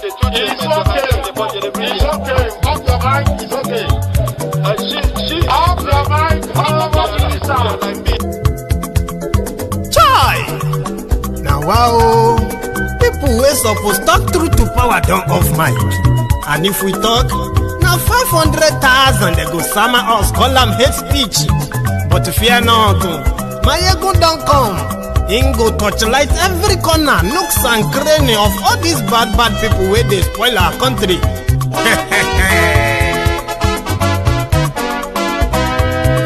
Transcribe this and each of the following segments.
It's okay. Off your mind. It's okay. Off your mind. Chai! Now wow, people wey suppose talk truth to power don't off mic. And if we talk, now 500,000 they go summer us, call them hate speech. But fear not, Maiyegun don't come. Him go torchlight every corner, nooks and cranny of all these bad people where they spoil our country.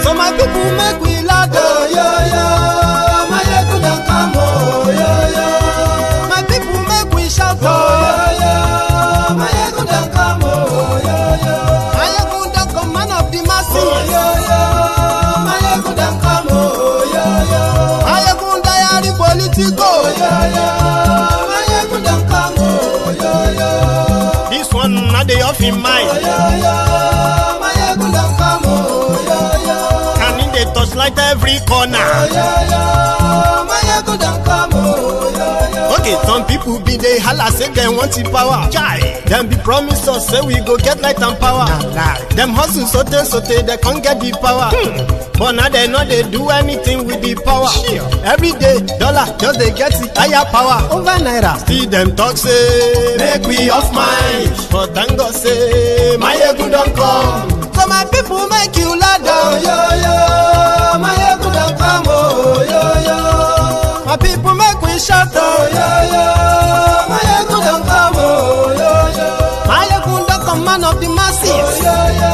So my people make we laugh, oh yo yo. Maiyegun don't come, oh yo yo. My people make we shout, oh yo yo. Maiyegun don't come, oh yo yo. Maiyegun don't come, man of the masses, oh yo yo. Maiyegun don't come, oh yo yo. Maiyegun diary Politico, oh yo yo. Maiyegun don't come, oh yo yo. This one not the off in mind, oh yo yo. Maiyegun don't come, oh yo yo. Can in the touchlight every corner, oh yo yo. Maiyegun don't come, oh yo yo. Okay, some people be they holla say they want the power. Chai, them be promise us say we go get light and power. Them hustle so they can't get the power. But now they know they do anything with the power. Every day, dollar just they get the higher power. Over naira, see them talk say make we off mind. But thank God say Maiyegun don't come. So my people make you laugh, oh yo yo. Maiyegun don't come, oh yo yo. My people make we shout, oh yo yo. Maiyegun don't come, oh yo yo. Maiyegun don't come, man of the masses, oh yo yo.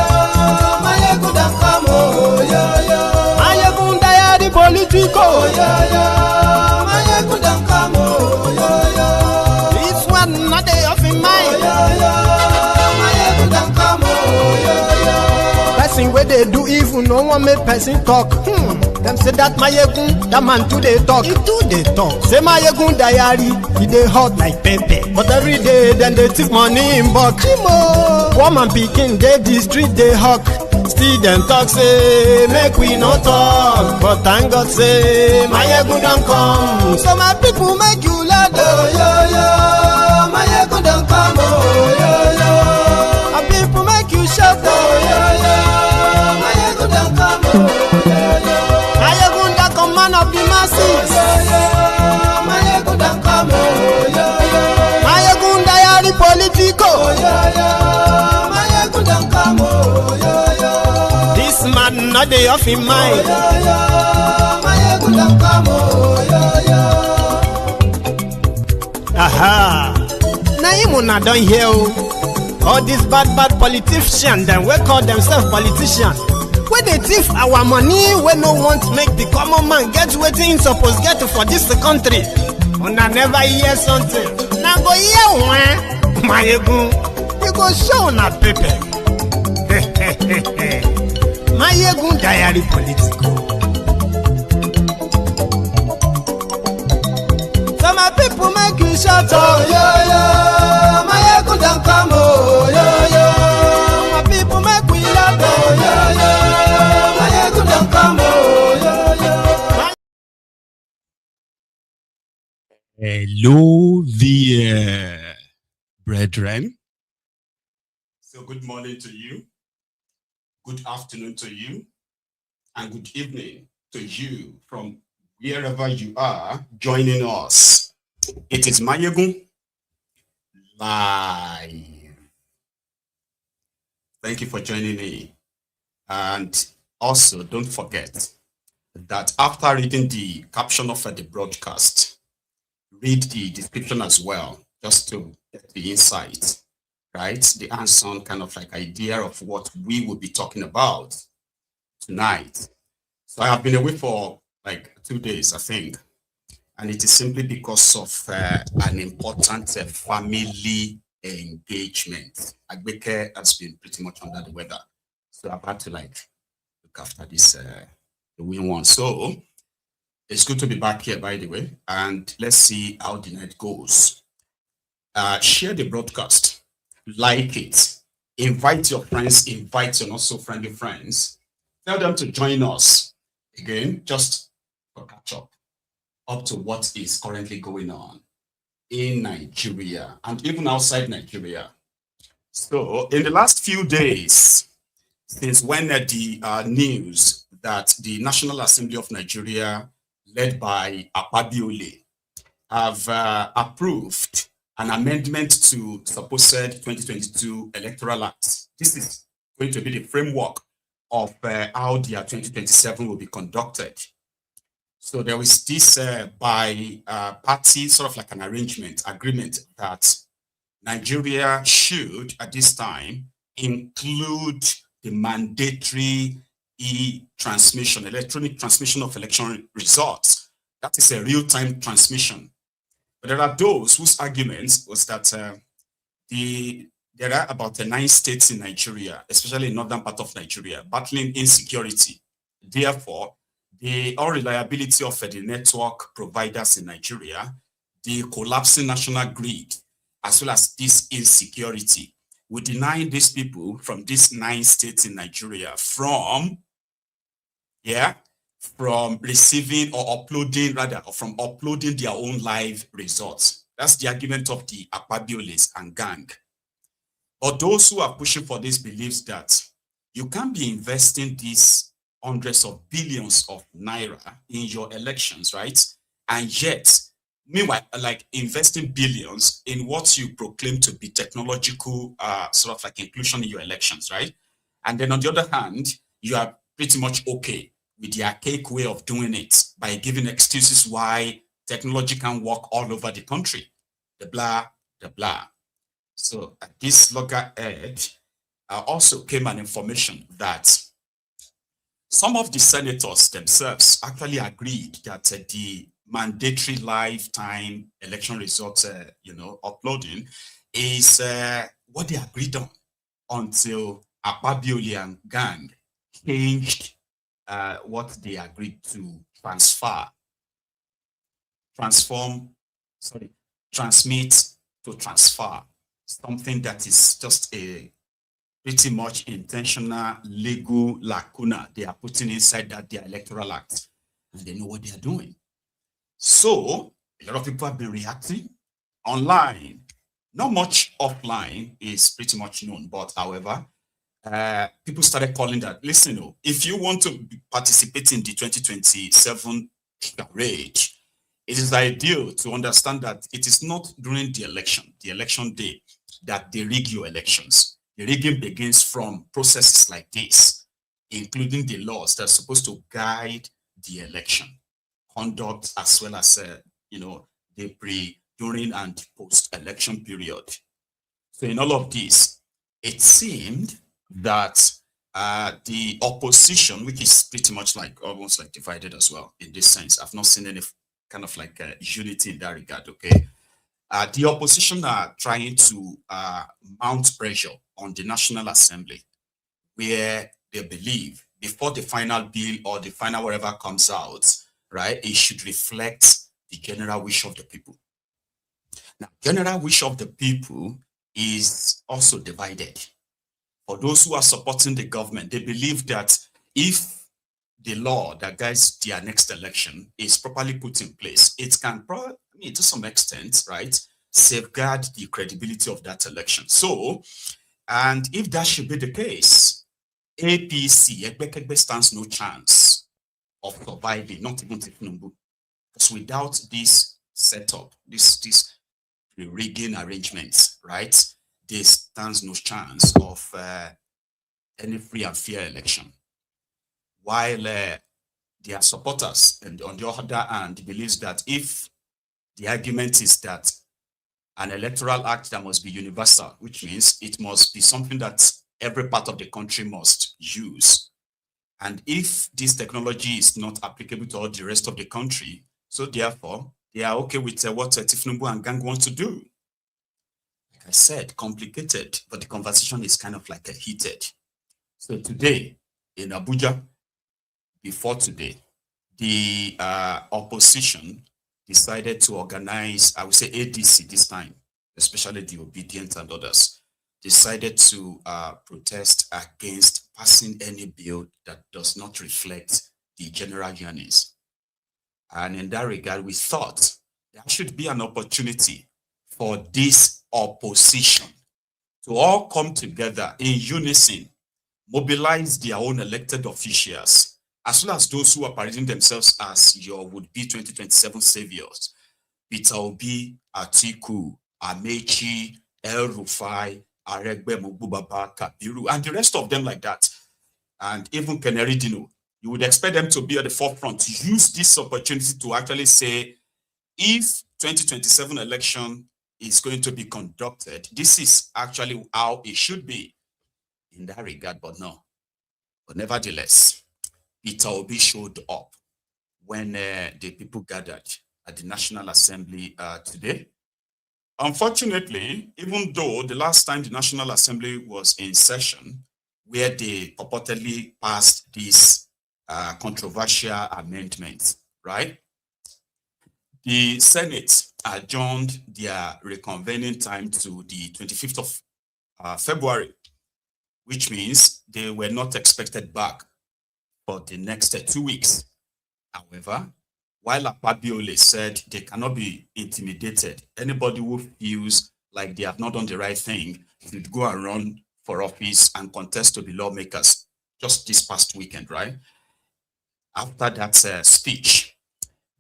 Maiyegun don't come, oh yo yo. Maiyegun diary Politico, oh yo yo. Maiyegun don't come, oh yo yo. This one not they off in mind, oh yo yo. Maiyegun don't come, oh yo yo. Person where they do evil, no one make person talk. Them say that Maiyegun, that man too they talk. He too they talk. Say Maiyegun diary, he they hot like pepper. But every day then they take money in bulk. Woman picking, they the street they hawk. Still them talk say make we no talk. But thank God say Maiyegun don't come. So my people make you laugh, oh yo yo. Maiyegun don't come, oh yo yo. My people make you shout, oh yo yo. Maiyegun don't come, oh yo yo. Maiyegun don't come, man of the masses, oh yo yo. Maiyegun don't come, oh yo yo. Maiyegun diary Politico, oh yo yo. Maiyegun don't come, oh yo yo. This man not they off in mind, oh yo yo. Maiyegun don't come, oh yo yo. Aha. Now you not done here, all these bad politicians, then we call themselves politicians. When they thief our money, we no want to make the common man get waiting supposed get for this country. Una never hear something. Now go hear one, Maiyegun, you go show na paper. Maiyegun diary Politico. So my people make you shout, oh yo yo. Maiyegun don't come, oh yo yo. My people make we laugh, oh yo yo. Maiyegun don't come, oh yo yo. Hello there, brethren. So good morning to you, good afternoon to you, and good evening to you from wherever you are joining us. It is Maiyegun live. Thank you for joining me. And also don't forget that after reading the caption of the broadcast, read the description as well, just to get the insight, right? The hands-on kind of like idea of what we will be talking about tonight. So I have been away for like 2 days, I think. And it is simply because of an important family engagement. Agbeke has been pretty much under the weather. So I've had to like look after this, the win one. So it's good to be back here, by the way. And let's see how the night goes. Share the broadcast, like it, invite your friends, invite your not so friendly friends. Tell them to join us. Again, just for catch up to what is currently going on. in Nigeria and even outside Nigeria. So in the last few days, since when the news that the National Assembly of Nigeria, led by Akpabiole, have approved an amendment to supposed 2022 Electoral Act. This is going to be the framework of how their 2027 will be conducted. So there is this by party sort of like an agreement that Nigeria should at this time include the mandatory e-transmission, electronic transmission of election results. That is a real-time transmission. But there are those whose argument was that there are about 9 states in Nigeria, especially in northern part of Nigeria, battling insecurity. Therefore, the unreliability of the network providers in Nigeria, the collapsing national grid, as well as this insecurity, will deny these people from these 9 states in Nigeria from receiving or uploading, or from uploading their own live results. That's the argument of the Akpabioles and gang. But those who are pushing for this believes that you can't be investing these hundreds of billions of naira in your elections, right? And yet, meanwhile, like investing billions in what you proclaim to be technological sort of like inclusion in your elections, right? And then on the other hand, you are pretty much okay with the archaic way of doing it by giving excuses why technology can work all over the country. The blah, the blah. So at this loggerhead also came an information that some of the senators themselves actually agreed that the mandatory lifetime election results, uploading is what they agreed on until Akpabiole and gang changed what they agreed to transmit to transfer, something that is just a pretty much intentional legal lacuna they are putting inside their electoral act, and they know what they are doing. So a lot of people have been reacting online. Not much offline is pretty much known, but however, people started calling that, listen, if you want to participate in the 2027 charade, it is ideal to understand that it is not during the election day, that they rig your elections. The rigging begins from processes like this, including the laws that are supposed to guide the election conduct, as well as the pre, during, and post-election period. So in all of this, it seemed that the opposition, which is pretty much like almost like divided as well in this sense, I've not seen any kind of like unity in that regard. Okay, the opposition are trying to mount pressure on the National Assembly, where they believe before the final bill or the final whatever comes out, right, it should reflect the general wish of the people. Now, general wish of the people is also divided. For those who are supporting the government, they believe that if the law that guides their next election is properly put in place, it can probably, to some extent, right, safeguard the credibility of that election. So, and if that should be the case, APC, Ekbekegbe, stands no chance of surviving, not even Tinubu, because without this setup, this rigging arrangements, right, there stands no chance of any free and fair election. While their supporters, and on the other hand, believes that if the argument is that an electoral act that must be universal, which means it must be something that every part of the country must use. And if this technology is not applicable to all the rest of the country, so therefore, they are okay with what Tinubu and gang want to do. Like I said, complicated, but the conversation is kind of like heated. So today, in Abuja, before today, the opposition decided to organize, I would say ADC this time, especially the Obedient and others, decided to protest against passing any bill that does not reflect the general yearnings. And in that regard, we thought there should be an opportunity for this opposition to all come together in unison, mobilize their own elected officials, as well as those who are parading themselves as your would-be 2027 saviors. Peter Obi, Atiku, Amechi, El Rufai, Aregbe Mububaba, Kabiru, and the rest of them like that. And even Keneri Dino, you would expect them to be at the forefront to use this opportunity to actually say, if 2027 election is going to be conducted, this is actually how it should be in that regard, but no. But nevertheless, Peter Obi showed up when the people gathered at the National Assembly today. Unfortunately, even though the last time the National Assembly was in session, where they purportedly passed this controversial amendment, right? The Senate adjourned their reconvening time to the 25th of February, which means they were not expected back for the next 2 weeks. However, while Akpabiole said they cannot be intimidated, anybody who feels like they have not done the right thing should go and run for office and contest to be lawmakers just this past weekend, right? After that speech,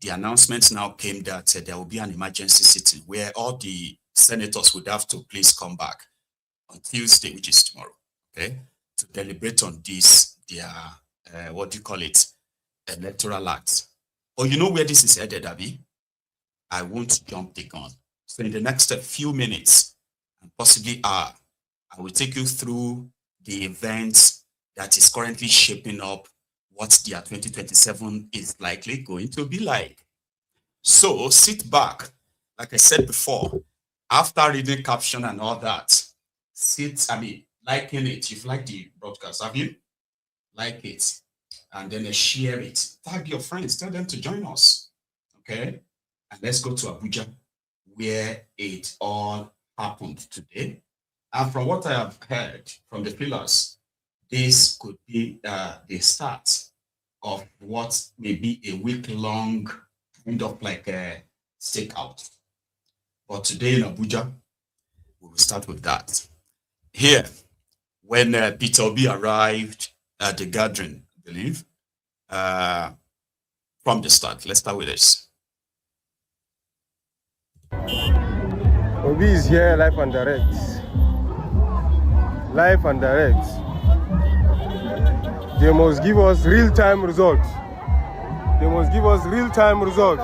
the announcement now came that there will be an emergency sitting where all the senators would have to please come back on Tuesday, which is tomorrow, okay, to deliberate on this, their, what do you call it, Electoral Act. But you know where this is headed, Abby? I won't jump the gun. So in the next few minutes, and possibly hour, I will take you through the events that is currently shaping up what their 2027 is likely going to be like. So sit back, like I said before, after reading caption and all that, liking it. You've liked the broadcast, have you? Like it, and then share it. Tag your friends, tell them to join us, okay? And let's go to Abuja, where it all happened today. And from what I have heard from the pillars, this could be the start of what may be a week-long kind of like a stakeout. But today in Abuja, we will start with that. Here, when Peter Obi arrived at the gathering, I believe, from the start. Let's start with this. Obi is here live and direct. Live and direct. They must give us real-time results. They must give us real-time results.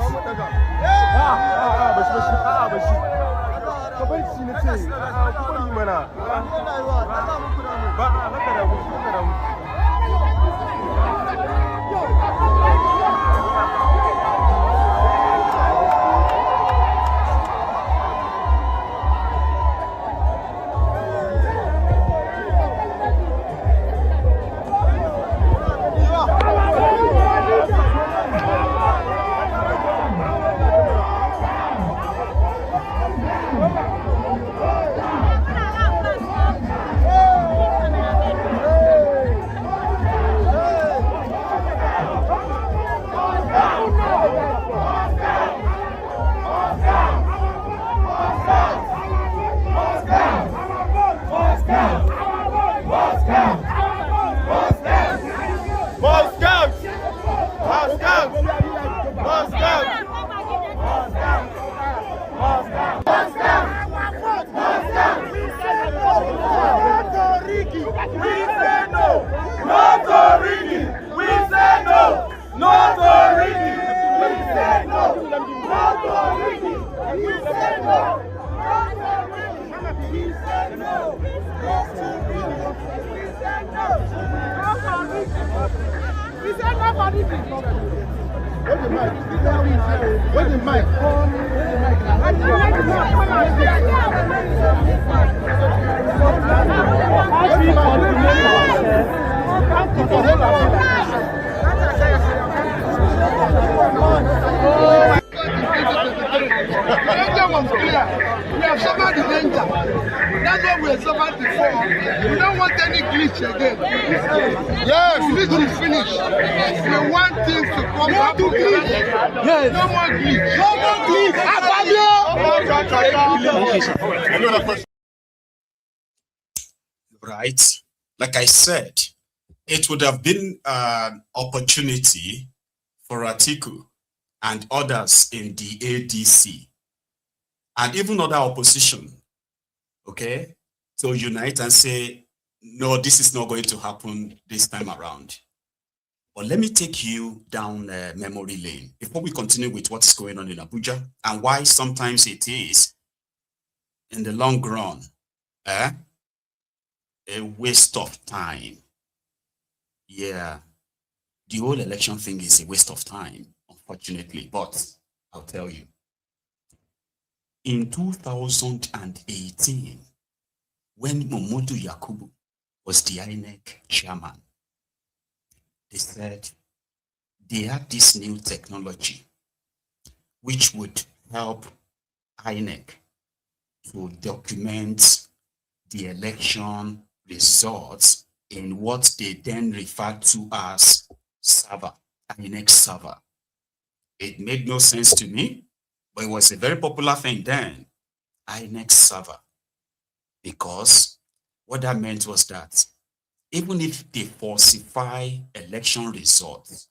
We have suffered the danger. That's what we have suffered before. We don't want any any glitch again. Yes, this is finished. We want things to come back to yes. No more glitch. No more glitch. Akpabio. Right? Like I said, it would have been an opportunity for Atiku and others in the ADC and even other opposition, okay, to unite and say, no, this is not going to happen this time around. But let me take you down memory lane before we continue with what's going on in Abuja and why sometimes it is, in the long run, a waste of time. Yeah, the whole election thing is a waste of time, unfortunately, but I'll tell you. In 2018, when Momodu Yakubu was the INEC chairman, they said they had this new technology which would help INEC to document the election results in what they then referred to as server, INEC server. It made no sense to me, but it was a very popular thing then, INEC server, because what that meant was that even if they falsify election results,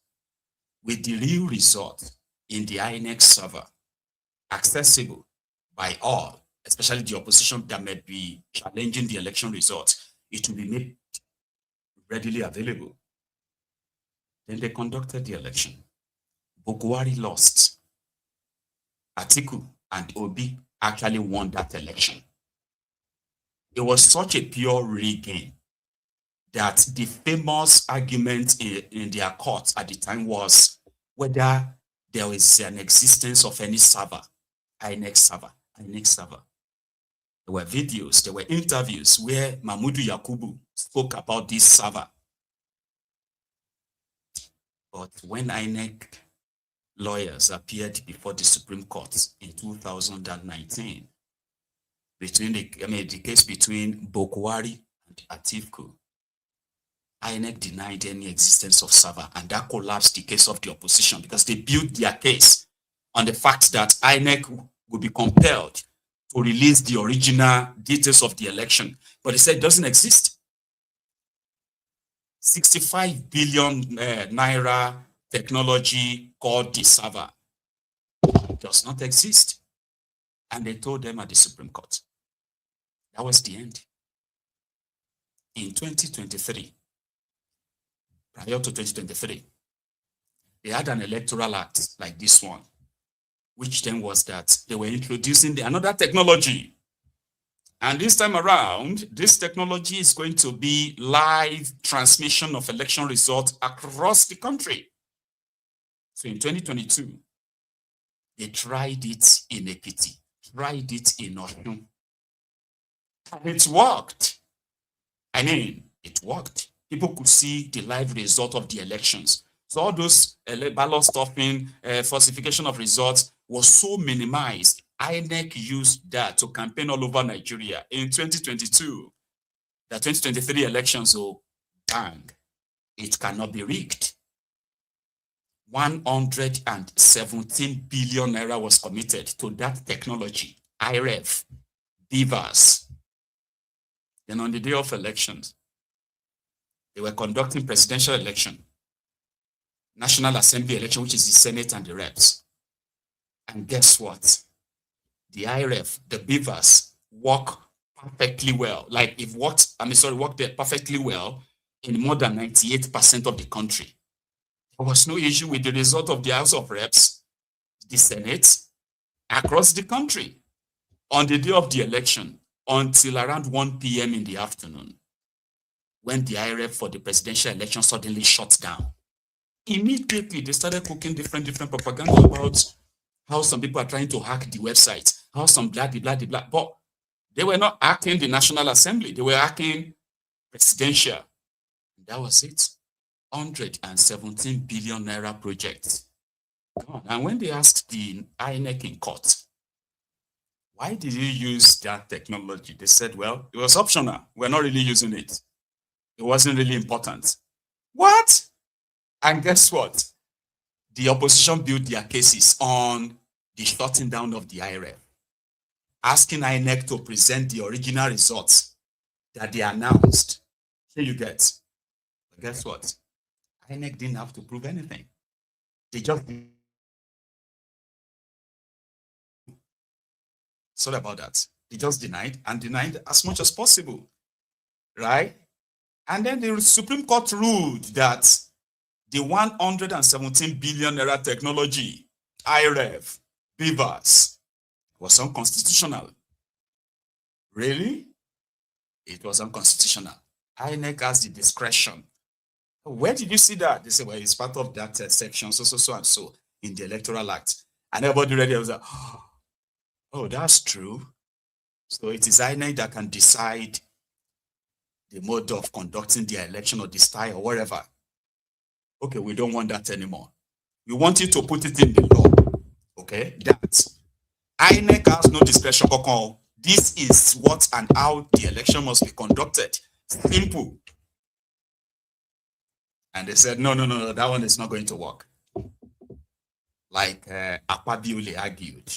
with the real result in the INEC server, accessible by all, especially the opposition that may be challenging the election results, it will be made readily available. Then they conducted the election. Bokwari lost. Atiku and Obi actually won that election. It was such a pure rigging that the famous argument in their court at the time was whether there was an existence of any server, INEC server, INEC server. There were videos, there were interviews where Mamudu Yakubu spoke about this server. But when INEC lawyers appeared before the Supreme Court in 2019, the case between Bokwari and Atiku, INEC denied any existence of server, and that collapsed the case of the opposition because they built their case on the fact that INEC would be compelled to release the original details of the election, but they said it doesn't exist. 65 billion naira technology called the server does not exist. And they told them at the Supreme Court. That was the end. In 2023, prior to 2023, they had an electoral act like this one, which then was that they were introducing another technology. And this time around, this technology is going to be live transmission of election results across the country. So in 2022, they tried it in Ekiti, tried it in Osun. And it worked. I mean, it worked. People could see the live result of the elections. So all those ballot stuffing, falsification of results was so minimized. INEC used that to campaign all over Nigeria in 2022. The 2023 elections, oh, bang, it cannot be rigged. 117 billion naira was committed to that technology, IREF, BVAS. Then on the day of elections, they were conducting presidential election, National Assembly election, which is the Senate and the Reps. And guess what? The IREF, the BVAS, work perfectly well. Like it worked, worked there perfectly well in more than 98% of the country. There was no issue with the result of the House of Reps, the Senate, across the country on the day of the election until around 1 p.m. in the afternoon, when the IRF for the presidential election suddenly shut down. Immediately, they started cooking different propaganda about how some people are trying to hack the website, how some blah. But they were not hacking the National Assembly. They were hacking presidential. That was it. 117 billion naira project. And when they asked the INEC in court, why did you use that technology? They said, well, it was optional. We're not really using it. It wasn't really important. What? And guess what? The opposition built their cases on the shutting down of the IRF, asking INEC to present the original results that they announced. Here you get. But guess what? INEC didn't have to prove anything. They just... Sorry about that. They just denied as much as possible, right? And then the Supreme Court ruled that the 117 billion naira technology, IRF, BIVAS, was unconstitutional. Really? It was unconstitutional. INEC has the discretion. Where did you see that? They say, well, it's part of that section, so and so in the Electoral Act. And everybody read it was like, oh, that's true. So it is INEC that can decide the mode of conducting their election or the style or whatever. Okay, we don't want that anymore. We want you to put it in the law. Okay, that INEC has no discretion. This is what and how the election must be conducted. Simple. And they said, no, that one is not going to work. Like Akpabiole argued.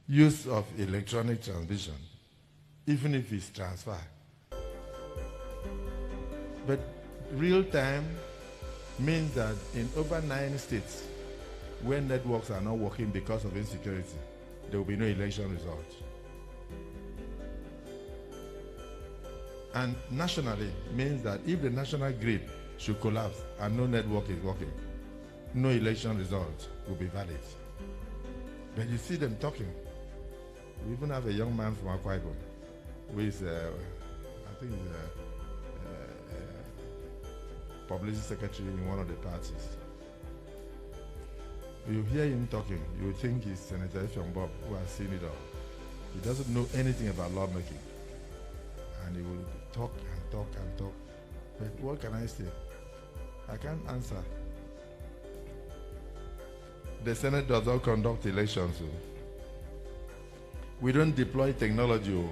Use of electronic transmission, even if it's transfer. But real time means that in over 9 states where networks are not working because of insecurity, there will be no election results. And nationally means that if the national grid should collapse and no network is working, no election result will be valid. But you see them talking. We even have a young man from Akpabio who is, I think, publicity secretary in one of the parties. You hear him talking, you would think he's Senator Bob, who has seen it all. He doesn't know anything about lawmaking. And he will talk and talk and talk. But what can I say? I can't answer. The Senate does not conduct elections. So we don't deploy technology.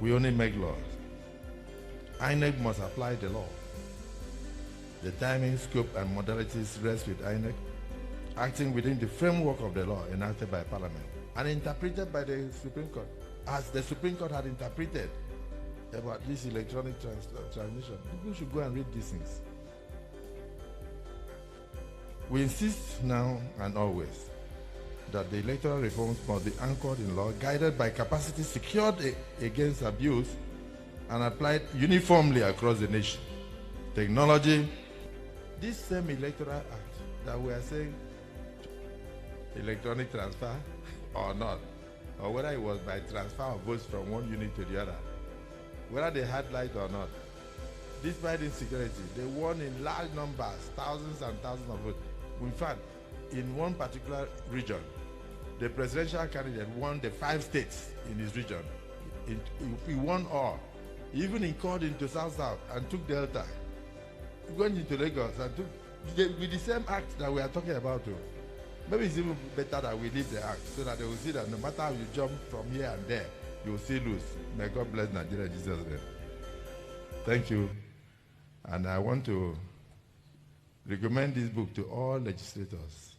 We only make laws. INEC must apply the law. The timing, scope, and modalities rest with INEC, acting within the framework of the law enacted by Parliament and interpreted by the Supreme Court, as the Supreme Court had interpreted about this electronic transmission. People should go and read these things. We insist now and always that the electoral reforms must be anchored in law, guided by capacity secured against abuse, and applied uniformly across the nation. Technology, this same Electoral Act that we are saying electronic transfer or not, or whether it was by transfer of votes from one unit to the other, whether they had light or not, despite insecurity, they won in large numbers, thousands and thousands of votes. In fact, in one particular region, the presidential candidate won the 5 states in his region. He won all. He even called into South and took Delta. He went into Lagos and took, with the same act that we are talking about. Maybe it's even better that we leave the act so that they will see that no matter how you jump from here and there, you will still lose. May God bless Nigeria in Jesus' name. Thank you. And I want to recommend this book to all legislators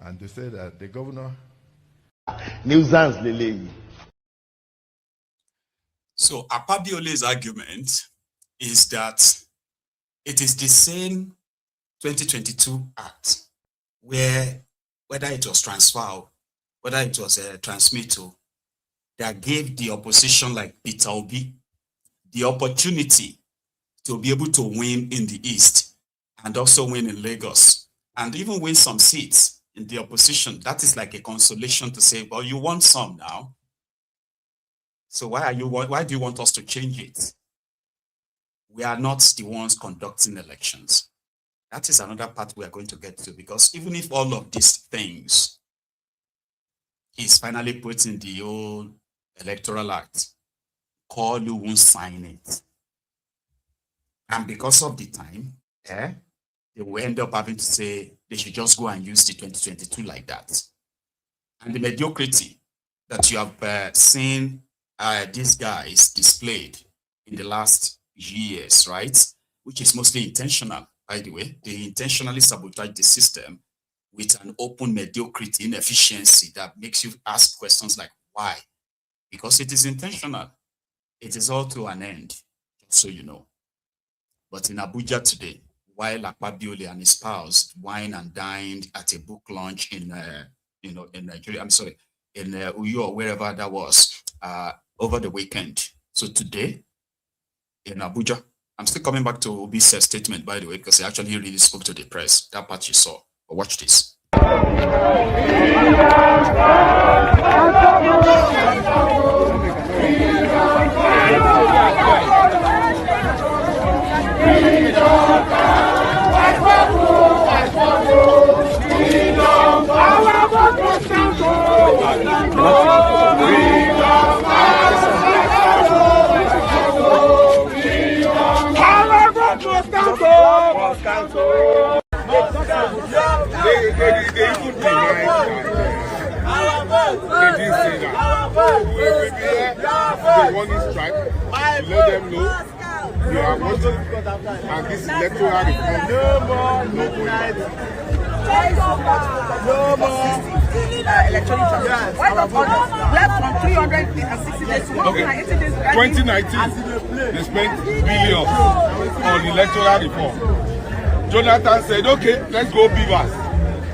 and to say that the governor... So Akpabiole's argument is that it is the same 2022 Act where, whether it was transfer, whether it was a transmittal, that gave the opposition like Peter Obi the opportunity to be able to win in the East and also win in Lagos and even win some seats in the opposition. That is like a consolation to say, well, you won some now. So why do you want us to change it? We are not the ones conducting elections. That is another part we are going to get to, because even if all of these things is finally put in the old Electoral Act, Kolu won't sign it. And because of the time, they will end up having to say they should just go and use the 2022 like that. And the mediocrity that you have seen these guys displayed in the last years, right? Which is mostly intentional, by the way. They intentionally sabotage the system with an open mediocrity, inefficiency that makes you ask questions like, why? Because it is intentional. It is all to an end, just so you know. But in Abuja today, while Akpabiole and his spouse wine and dined at a book launch in Nigeria, in Uyo or wherever that was, over the weekend. So today, in Abuja, I'm still coming back to Obi's statement, by the way, because he actually really spoke to the press. That part you saw. But watch this. They didn't say that. They want this strike. Let them know you are watching, and this electoral reform. No more night. No more. Electronic. Why not left from 360 days to 180 days? 2019, they spent billions on electoral reform. Jonathan said, okay, let's go Beavers.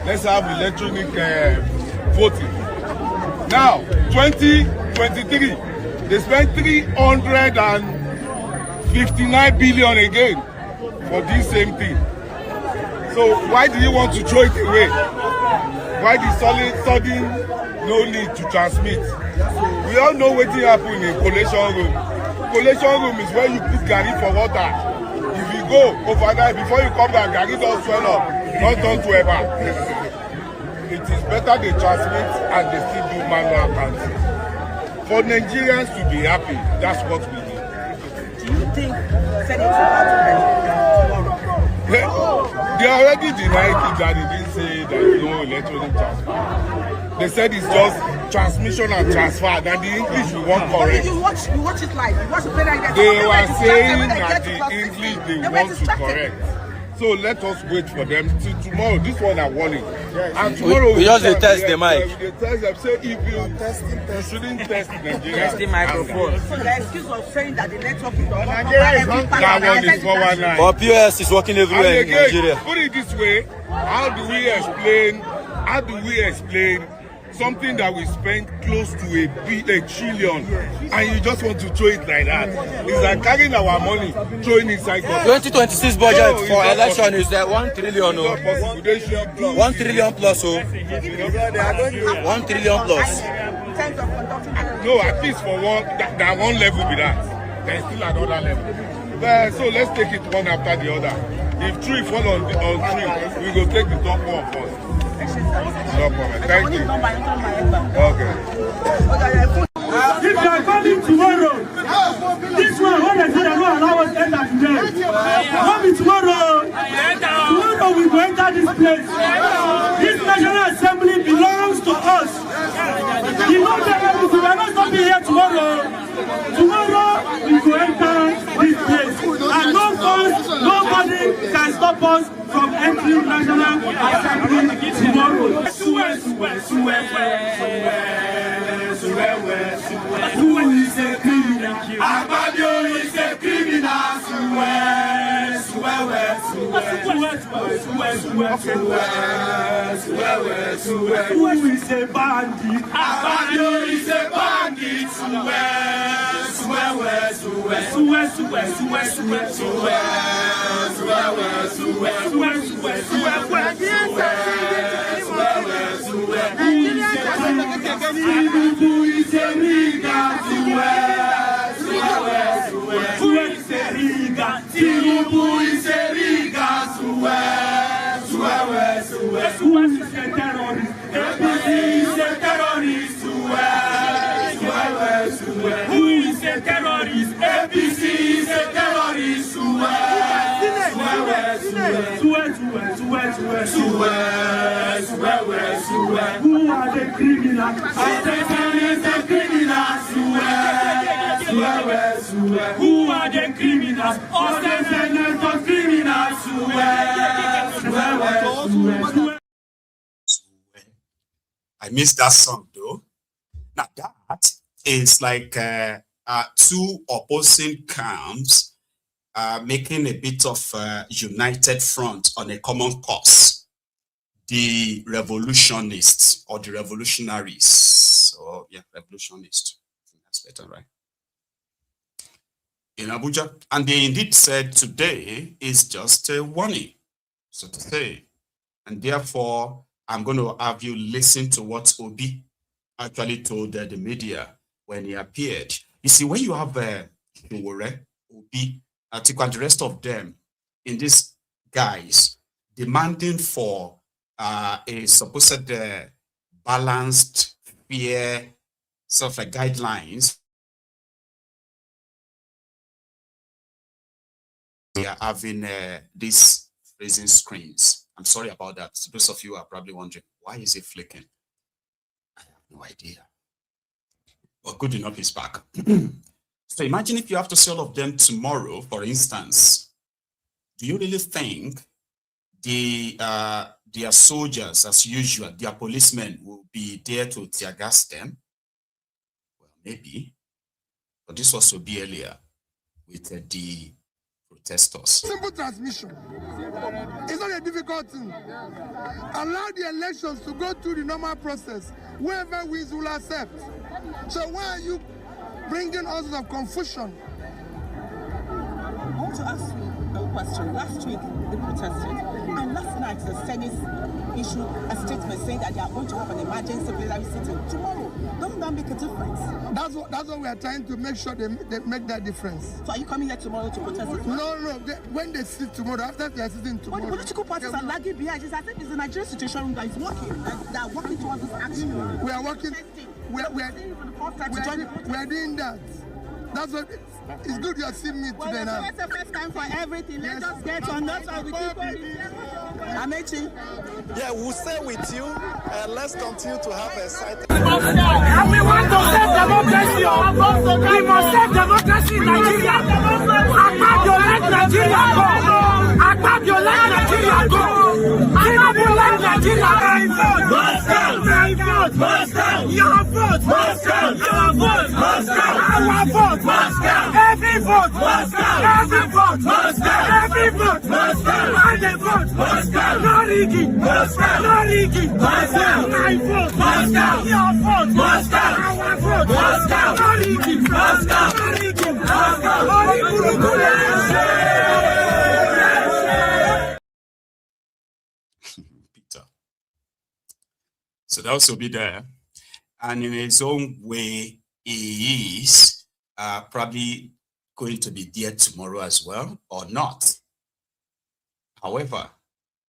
Let's have electronic voting. Now, 2023, they spent 359 billion again for this same thing. So why do you want to throw it away? Why the sudden no need to transmit? We all know what happened in collation room. Collation room is where you put garri for water. If you go overnight, before you come back, garri don't swell up, not turn to ever. It is better they transmit and they still do manual counting. For Nigerians to be happy, that's what we need. Do you think Senate will have to They already denied it that they didn't say there is no electronic transfer. They said it's just transmission and transfer, that the English we want correct. You watch it live. You watch the play. They were saying that the English they want to correct. So let us wait for them till tomorrow. This one are warning. And tomorrow we just test the mic. We test them. Say if you shouldn't test Nigeria. Test the microphone. So the excuse of saying that the network is on that one is 419. But POS is working everywhere in Nigeria. Put it this way: how do we explain something that we spend close to a trillion, and you just want to throw it like that? It's like carrying our money, throwing inside. 2026 budget for election is 1 trillion. 1 trillion plus. 1 trillion plus. No, at least for that one level be that. There's still another level. So let's take it one after the other. If three fall on three, we go take the top one first. No problem. Thank you. Okay. If you are coming tomorrow, this one, when they say they don't allow us to enter today, coming tomorrow, tomorrow we will enter this place. This National Assembly belongs to us. You know that we are not stopping here tomorrow. Tomorrow we will enter this place. And no force, nobody can stop us from entering National Assembly tomorrow. Who is a criminal? Akpabio is a criminal. Who is a bandit? Akpabio is a bandit. Who are the criminals? The criminals. Who are the criminals? All the senators criminals. I missed that song though. Now that is like two opposing camps making a bit of united front on a common cause. The revolutionists or the revolutionaries. Oh yeah, revolutionists. That's better, right? In Abuja. And they indeed said today is just a warning, so to say. And therefore, I'm going to have you listen to what Obi actually told the media when he appeared. You see, when you have Obi, Atiku, and the rest of them in these guys demanding for a supposed balanced, fair sort of like guidelines, they are having these freezing screens. I'm sorry about that. So those of you are probably wondering, why is it flicking? I have no idea. But good enough, it's back. So imagine if you have to see all of them tomorrow, for instance. Do you really think their soldiers, as usual, their policemen will be there to tear gas them? Well, maybe. But this was be earlier with the protesters. Simple transmission. It's not a difficult thing. Allow the elections to go through the normal process. Whoever wins will accept. So why are you bringing us of confusion? I want to ask you a question. Last week, they protested, and last night, the Senate issued a statement saying that they are going to have an emergency plenary sitting tomorrow. Doesn't that make a difference? That's what we are trying to make sure they make that difference. So are you coming here tomorrow to protest it? No. When they sit tomorrow, after they are sitting tomorrow. But the political parties are lagging behind. I think it's the Nigerian situation that is working. They are working towards this action. We are working. We are doing that. That's what it's good you are seeing me today now. It's the first time for everything. Let us get on that side. We keep on. Amechi. Yeah, we'll stay with you. Let's continue to have a site. And we want to save democracy. We must save democracy in Nigeria. Akpabio let Nigeria go. Akpabio let Nigeria go. Akpabio let Nigeria go. My vote must count. Your vote must count. Your vote must count. Our vote must count. Every vote must count. Every vote must count. Every vote must count. And the vote must count. No rigging must count. No rigging must count. My vote must count. Your vote must count. Our vote must count. No rigging must count. No rigging must count. Peter. So that also be there. And in his own way, he is probably going to be there tomorrow as well, or not. However,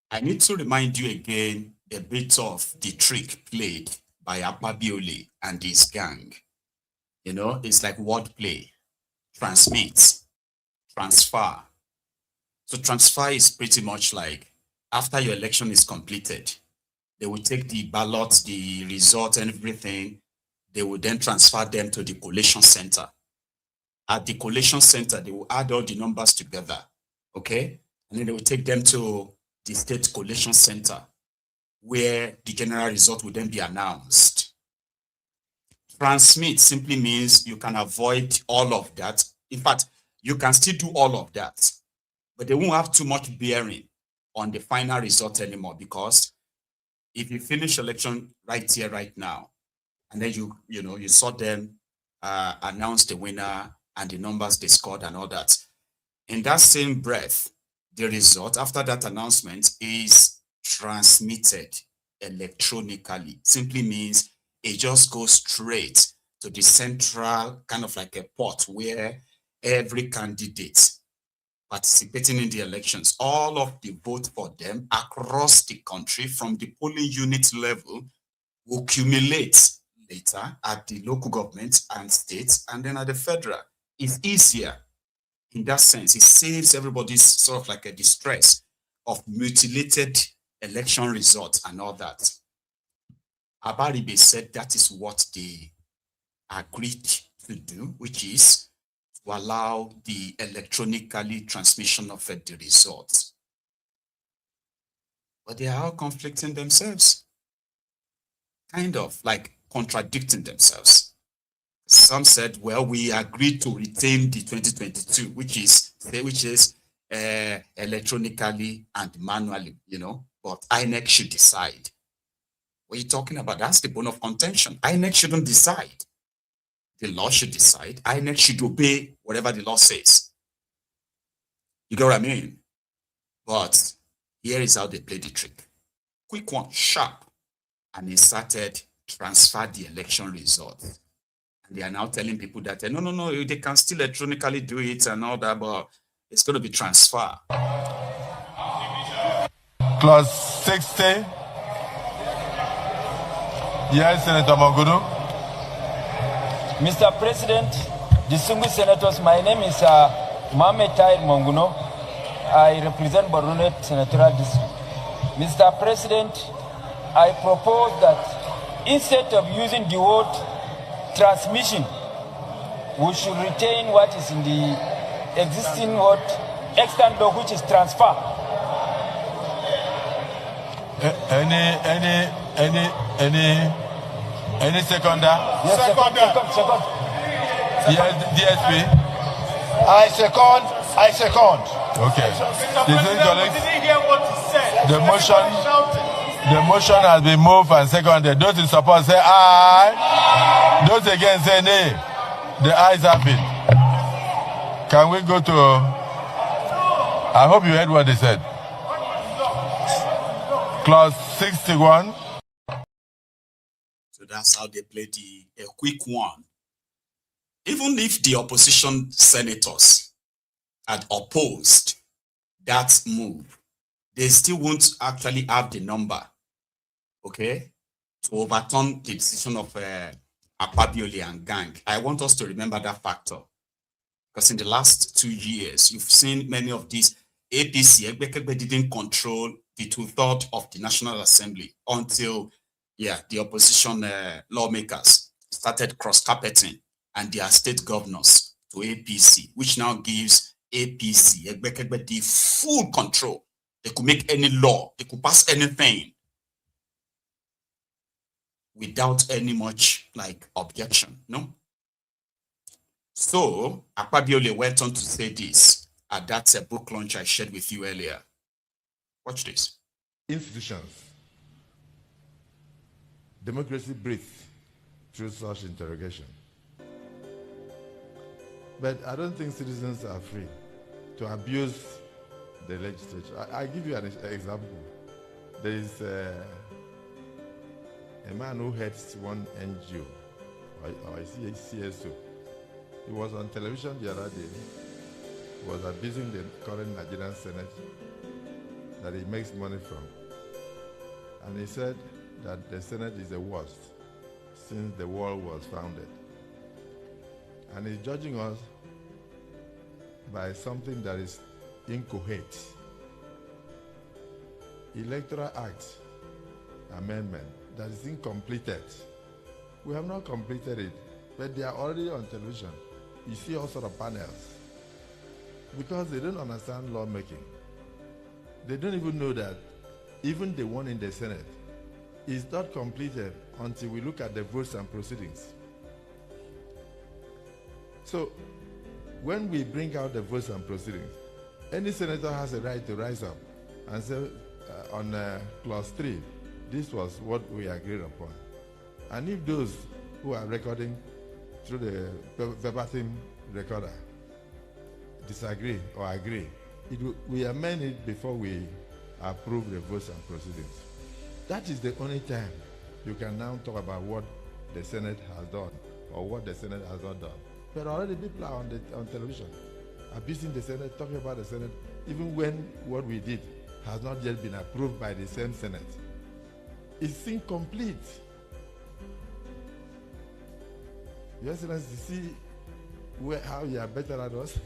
I need to remind you again a bit of the trick played by Akpabiole and his gang. You know, it's like wordplay. Transmit, transfer. So transfer is pretty much like after your election is completed, they will take the ballots, the result and everything. They will then transfer them to the collation center. At the collation center, they will add all the numbers together, okay? And then they will take them to the state collation center where the general result will then be announced. Transmit simply means you can avoid all of that. In fact, you can still do all of that, but they won't have too much bearing on the final result anymore, because if you finish election right here, right now, and then you saw them announce the winner and the numbers they scored and all that, in that same breath, the result after that announcement is transmitted electronically. Simply means it just goes straight to the central kind of like a port where every candidate participating in the elections, all of the vote for them across the country from the polling unit level will accumulate later at the local government and states, and then at the federal. It's easier in that sense. It saves everybody's sort of like a distress of mutilated election results and all that. Abaribe said that is what they agreed to do, which is to allow the electronically transmission of the results. But they are all conflicting themselves, kind of like contradicting themselves. Some said, well, we agreed to retain the 2022, which is electronically and manually, but INEC should decide. What are you talking about? That's the bone of contention. INEC shouldn't decide. The law should decide. INEC should obey whatever the law says. You get what I mean? But here is how they play the trick. Quick one, sharp. And they started transfer the election results. And they are now telling people that, no, they can still electronically do it and all that, but it's going to be transfer. Clause 60. Yes, Senator Maiyegun. Mr. President, distinguished senators, my name is Mohamed Tahir Monguno. I represent Borunet Senatorial District. Mr. President, I propose that instead of using the word transmission, we should retain what is in the existing word extant law, which is transfer. Any seconder? Yes, second. Yes, DSP. I second. Okay. The motion has been moved and seconded. Those in support say aye. Those against say nay. The ayes have it. Can we go to... I hope you heard what they said. Clause 61. So that's how they play a quick one. Even if the opposition senators had opposed that move, they still won't actually have the number, okay, to overturn the decision of Akpabiole and gang. I want us to remember that factor. Because in the last 2 years, you've seen many of these APC, didn't control the 2/3 of the National Assembly until, the opposition lawmakers started cross-carpeting and their state governors to APC, which now gives APC the full control. They could make any law, they could pass anything without any much objection, no? So Akpabiole went on to say this at that book launch I shared with you earlier. Watch this. Institutions. Democracy breathes through such interrogation. But I don't think citizens are free to abuse the legislature. I give you an example. There is a man who heads one NGO, or a CSO. He was on television the other day. He was abusing the current Nigerian Senate that he makes money from. And he said that the Senate is the worst since the world was founded. And he's judging us by something that is incoherent. Electoral Act amendment that is incompleted. We have not completed it, but they are already on television. You see all sort of panels. Because they don't understand lawmaking. They don't even know that even the one in the Senate is not completed until we look at the votes and proceedings. So, when we bring out the votes and proceedings, any senator has a right to rise up and say on clause 3, this was what we agreed upon. And if those who are recording through the verbatim recorder disagree or agree, we amend it before we approve the votes and proceedings. That is the only time you can now talk about what the Senate has done or what the Senate has not done. But already people are on television abusing the Senate, talking about the Senate, even when what we did has not yet been approved by the same Senate. It's incomplete. Your Excellency, see how you are better than us.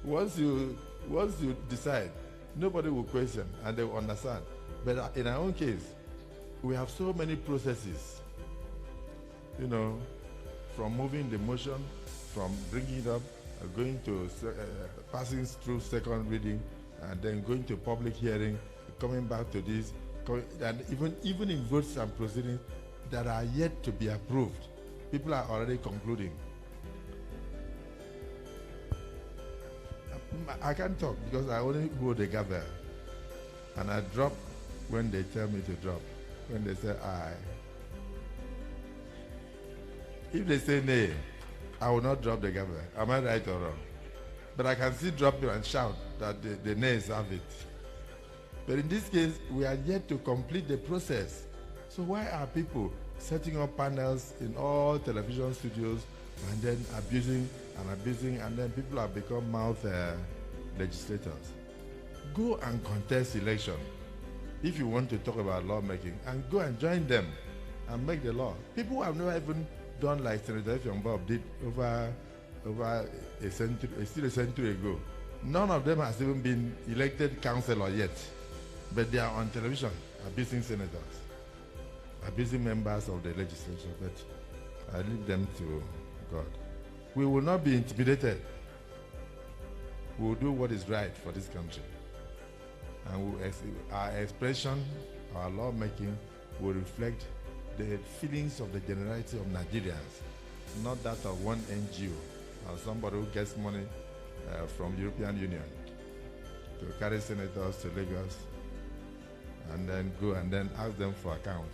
Once you decide, nobody will question and they will understand. But in our own case, we have so many processes, from moving the motion, from bringing it up, going to passing through second reading, and then going to public hearing, coming back to this, and even in votes and proceedings that are yet to be approved, people are already concluding. I can't talk because I only hold the gavel, and I drop when they tell me to drop. When they say aye, if they say nay, I will not drop the gavel. Am I right or wrong? But I can still drop it and shout that the nays have it. But in this case, we are yet to complete the process. So why are people setting up panels in all television studios and then abusing, and then people have become mouth legislators? Go and contest election if you want to talk about lawmaking, and go and join them and make the law. People who have never even done like Senator Bob did over a century, still a century ago. None of them has even been elected councillor yet, but they are on television abusing senators, abusing members of the legislature. But I leave them to God. We will not be intimidated. We will do what is right for this country, and our expression, our lawmaking will reflect the feelings of the generality of Nigerians, not that of one NGO or somebody who gets money from the European Union to carry senators to Lagos and then go and then ask them for account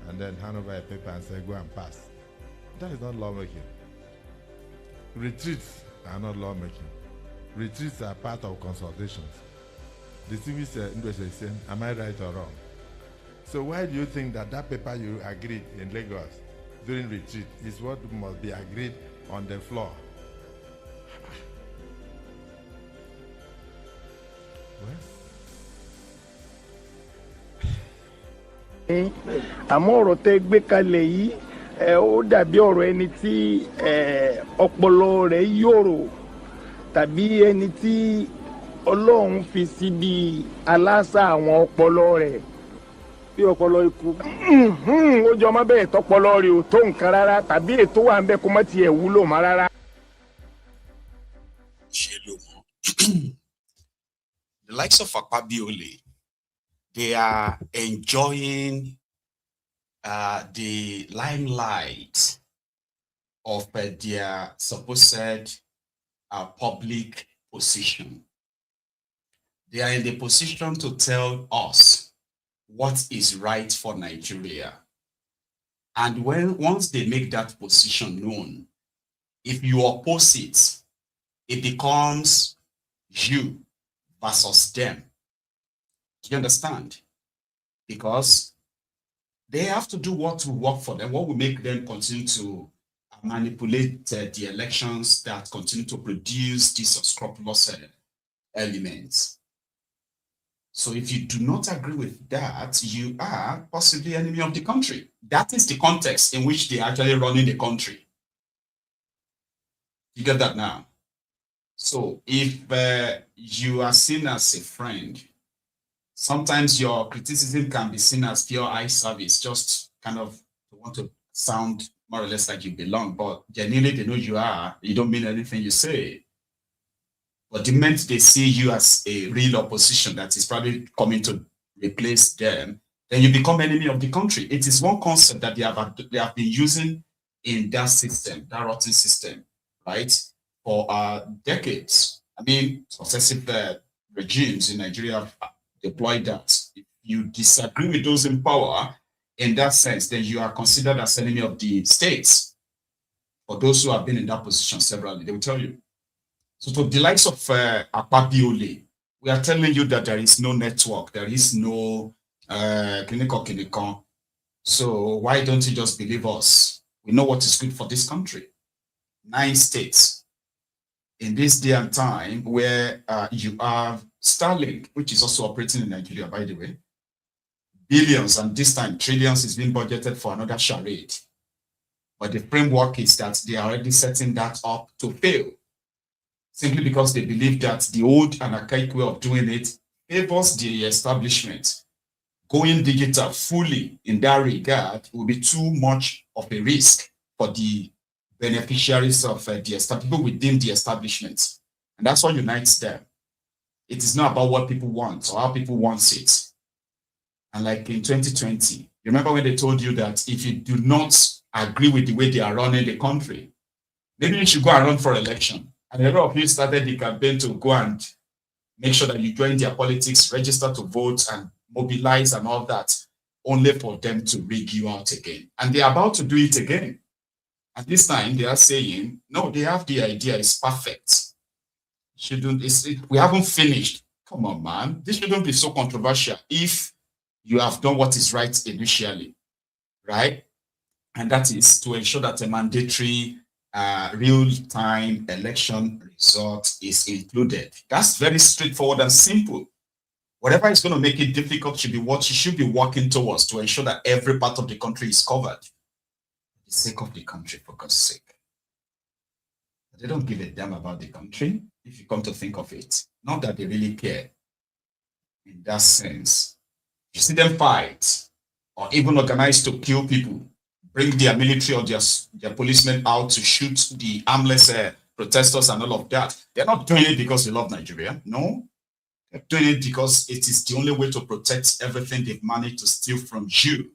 and then hand over a paper and say, go and pass. That is not lawmaking. Retreats are not lawmaking. Retreats are part of consultations. Distinguished English is saying, am I right or wrong? So why do you think that paper you agreed in Lagos during retreat is what must be agreed on the floor? Àmọ́ ọ̀rọ̀ tẹ́ gbé kalẹ̀ yìí ó dàbí ọ̀rọ̀ ẹni tí ọpọlọ rẹ̀ yòrò tàbí ẹni tí Ọlọ́run fi síbi aláṣà àwọn ọpọlọ rẹ̀ bí ọpọlọ ikú. Ó jọ má bẹ́ẹ̀ tọpọlọ rẹ̀ ò tó nǹkan rárá tàbí ètò wà ń bẹ kó má tiẹ̀ wúlò má rárá. The likes of Akpabiole, they are enjoying the limelight of their supposed public position. They are in the position to tell us what is right for Nigeria. And once they make that position known, if you oppose it, it becomes you versus them. Do you understand? Because they have to do what will work for them, what will make them continue to manipulate the elections that continue to produce these unscrupulous elements. So if you do not agree with that, you are possibly enemy of the country. That is the context in which they are actually running the country. You get that now? So if you are seen as a friend, sometimes your criticism can be seen as pure eye service, just kind of want to sound more or less like you belong, but genuinely they know you are. You don't mean anything you say. But the moment they see you as a real opposition that is probably coming to replace them, then you become enemy of the country. It is one concept that they have been using in that system, that rotten system, right, for decades. I mean, successive regimes in Nigeria have deployed that. If you disagree with those in power, in that sense, then you are considered as enemy of the states. For those who have been in that position severally, they will tell you. So to the likes of Akpabiole, we are telling you that there is no network, there is no clinical. So why don't you just believe us? We know what is good for this country. 9 states. In this day and time where you have Starlink, which is also operating in Nigeria, by the way, billions, and this time trillions is being budgeted for another charade. But the framework is that they are already setting that up to fail, simply because they believe that the old and archaic way of doing it favors the establishment. Going digital fully in that regard will be too much of a risk for the beneficiaries of people within the establishment. And that's what unites them. It is not about what people want or how people want it. And like in 2020, remember when they told you that if you do not agree with the way they are running the country, maybe you should go and run for election. And a lot of you started the campaign to go and make sure that you join their politics, register to vote and mobilize and all that, only for them to rig you out again. And they're about to do it again. And this time they are saying, no, they have the idea, it's perfect. We haven't finished. Come on, man. This shouldn't be so controversial if you have done what is right initially, right? And that is to ensure that a mandatory real-time election result is included. That's very straightforward and simple. Whatever is going to make it difficult should be what you should be working towards to ensure that every part of the country is covered. For the sake of the country, for God's sake. They don't give a damn about the country, if you come to think of it. Not that they really care. In that sense, you see them fight or even organize to kill people, bring their military or their policemen out to shoot the armless protesters and all of that. They're not doing it because they love Nigeria. No. They're doing it because it is the only way to protect everything they've managed to steal from you.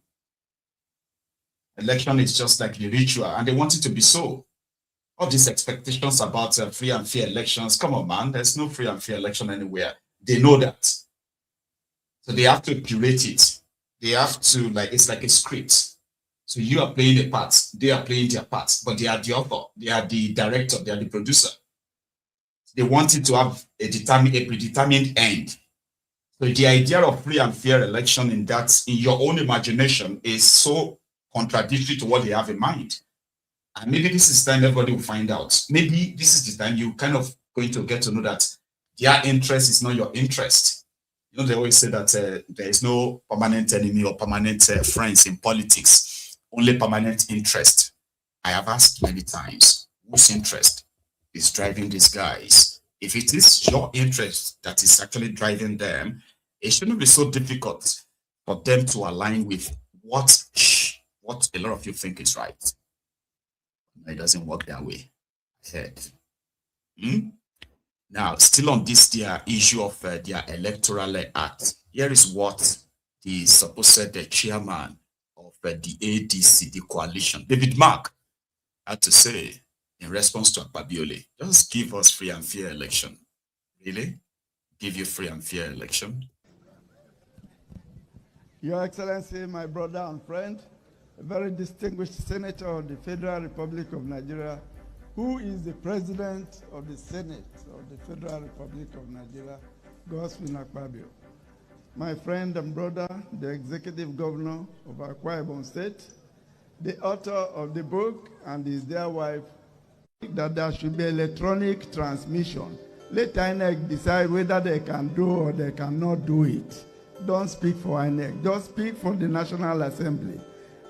Election is just like the ritual, and they want it to be so. All these expectations about free and fair elections, come on, man, there's no free and fair election anywhere. They know that. So they have to curate it. They have to, it's like a script. So you are playing a part, they are playing their part, but they are the author, they are the director, they are the producer. They want it to have a predetermined end. So the idea of free and fair election in your own imagination is so contradictory to what they have in mind. And maybe this is the time everybody will find out. Maybe this is the time you're kind of going to get to know that their interest is not your interest. You know, they always say that there is no permanent enemy or permanent friends in politics, only permanent interest. I have asked many times, whose interest is driving these guys? If it is your interest that is actually driving them, it shouldn't be so difficult for them to align with what a lot of you think is right. It doesn't work that way. Now, still on this their issue of their Electoral Act, here is what the supposed chairman of the ADC, the coalition, David Mark, had to say in response to Akpabiole. Just give us free and fair election. Really? Give you free and fair election? Your Excellency, my brother and friend, a very distinguished senator of the Federal Republic of Nigeria, who is the president of the Senate of the Federal Republic of Nigeria, Godswin Akpabio. My friend and brother, the executive governor of Akwa State, the author of the book and his dear wife, that there should be electronic transmission. Let INEC decide whether they can do or they cannot do it. Don't speak for INEC, just speak for the National Assembly.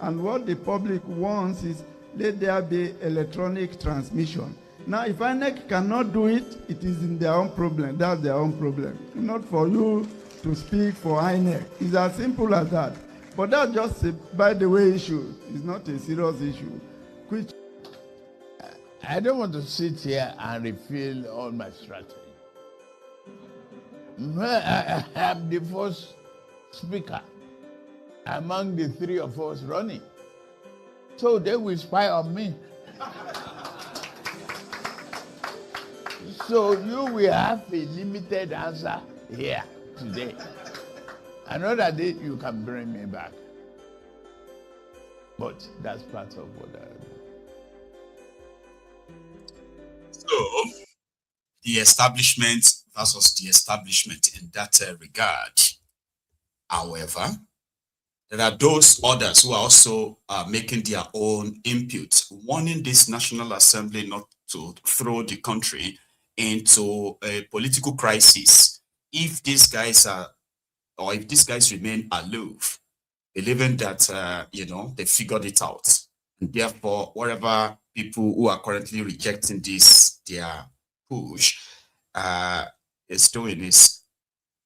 And what the public wants is, let there be electronic transmission. Now, if INEC cannot do it, it is in their own problem. That's their own problem. Not for you to speak for INEC. It's as simple as that. But that's just a by the way issue. It's not a serious issue. Which I don't want to sit here and reveal all my strategy. I am the first speaker among the three of us running. So they will spy on me. So you will have a limited answer here today. Another day you can bring me back. But that's part of what I do. So, the establishment versus the establishment in that regard. However, there are those others who are also making their own input, wanting this National Assembly not to throw the country into a political crisis if these guys remain aloof, believing that, they figured it out. And therefore, whatever people who are currently rejecting this, their push, is doing is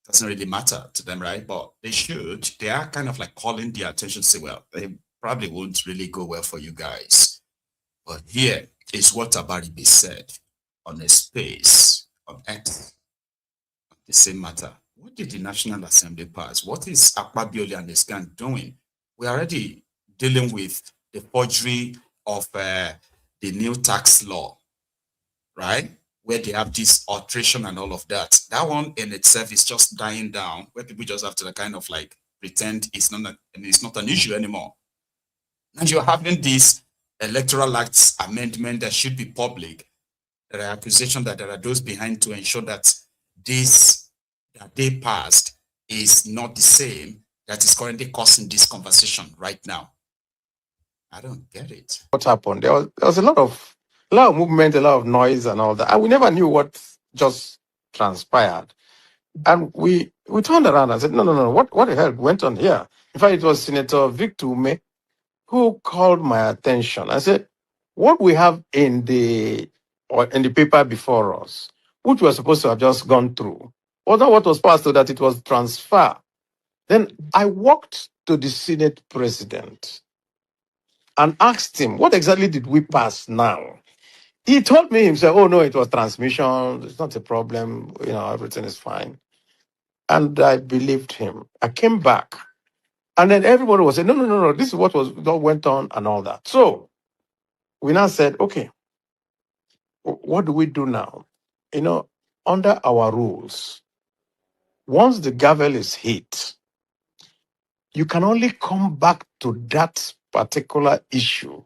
doesn't really matter to them, right? But they are kind of like calling their attention to say, well, they probably won't really go well for you guys. But here, is what Abaribe said on a space on X, on the same matter. What did the National Assembly pass? What is Akpabiole and his gang doing? We're already dealing with the forgery of the new tax law, right? Where they have this alteration and all of that. That one in itself is just dying down, where people just have to kind of like pretend it's not an issue anymore. And you're having this Electoral Acts amendment that should be public. There are accusations that there are those behind to ensure that this that they passed is not the same that is currently causing this conversation right now. I don't get it. What happened? There was a lot of movement, a lot of noise, and all that, and we never knew what just transpired. And we turned around and said, no, what the hell went on here? In fact, it was Senator Victor Ume who called my attention. I said, what we have in the paper before us, which we're supposed to have just gone through, was not what was passed, so that it was transfer. Then I walked to the Senate president and asked him, what exactly did we pass now? He told me himself, oh no, it was transmission. It's not a problem. Everything is fine. And I believed him. I came back. And then everybody was saying, no, this is what went on and all that. So we now said, okay, what do we do now? Under our rules, once the gavel is hit, you can only come back to that particular issue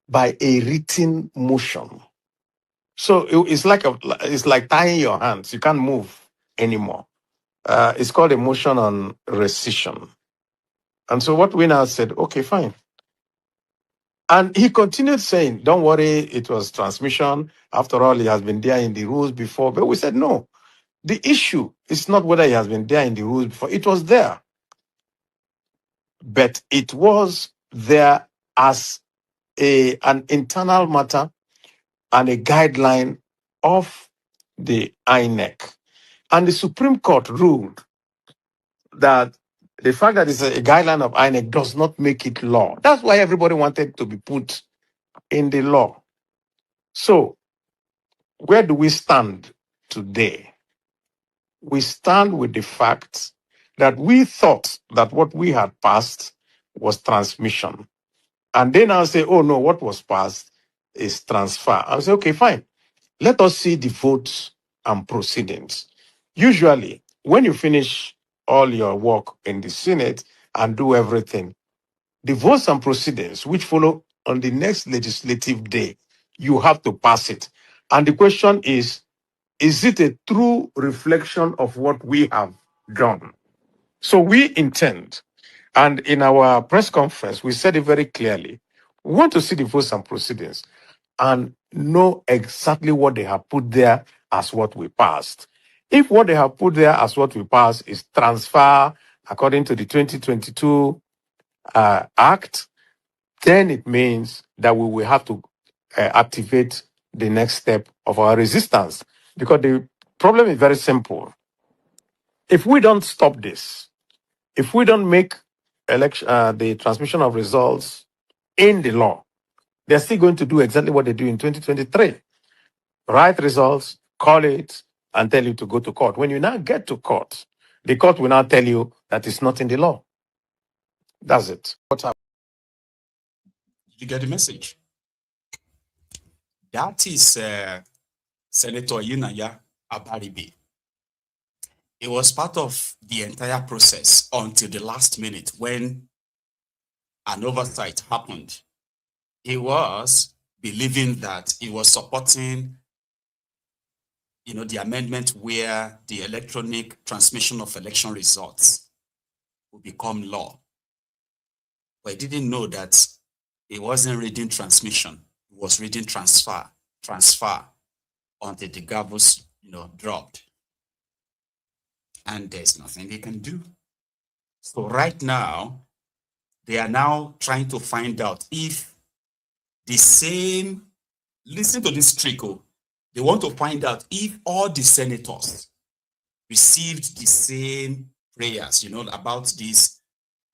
by a written motion. So it's like tying your hands. You can't move anymore. It's called a motion on rescission. And so what we now said, okay, fine. And he continued saying, don't worry, it was transmission. After all, he has been there in the rules before. But we said, no, the issue is not whether he has been there in the rules before. It was there. But it was there as an internal matter and a guideline of the INEC. And the Supreme Court ruled that the fact that it's a guideline of INEC does not make it law. That's why everybody wanted to be put in the law. So, where do we stand today? We stand with the fact that we thought that what we had passed was transmission. And they now say, oh no, what was passed is transfer. I say, okay, fine. Let us see the votes and proceedings. Usually, when you finish all your work in the Senate and do everything, the votes and proceedings which follow on the next legislative day, you have to pass it. And the question is it a true reflection of what we have done? So we intend, and in our press conference, we said it very clearly, we want to see the votes and proceedings and know exactly what they have put there as what we passed. If what they have put there as what we passed is transfer according to the 2022 Act, then it means that we will have to activate the next step of our resistance. Because the problem is very simple. If we don't stop this, if we don't make the transmission of results in the law, they're still going to do exactly what they do in 2023. Write results, call it, and tell you to go to court. When you now get to court, the court will now tell you that it's not in the law. That's it. What's up? You get the message. That is Senator Yunaya Abaribe. It was part of the entire process until the last minute when an oversight happened. He was believing that he was supporting, the amendment where the electronic transmission of election results will become law. But he didn't know that he wasn't reading transmission. He was reading transfer until the gavels, dropped. And there's nothing they can do. So right now, they are now trying to find out if the same, listen to this trickle, they want to find out if all the senators received the same prayers, about this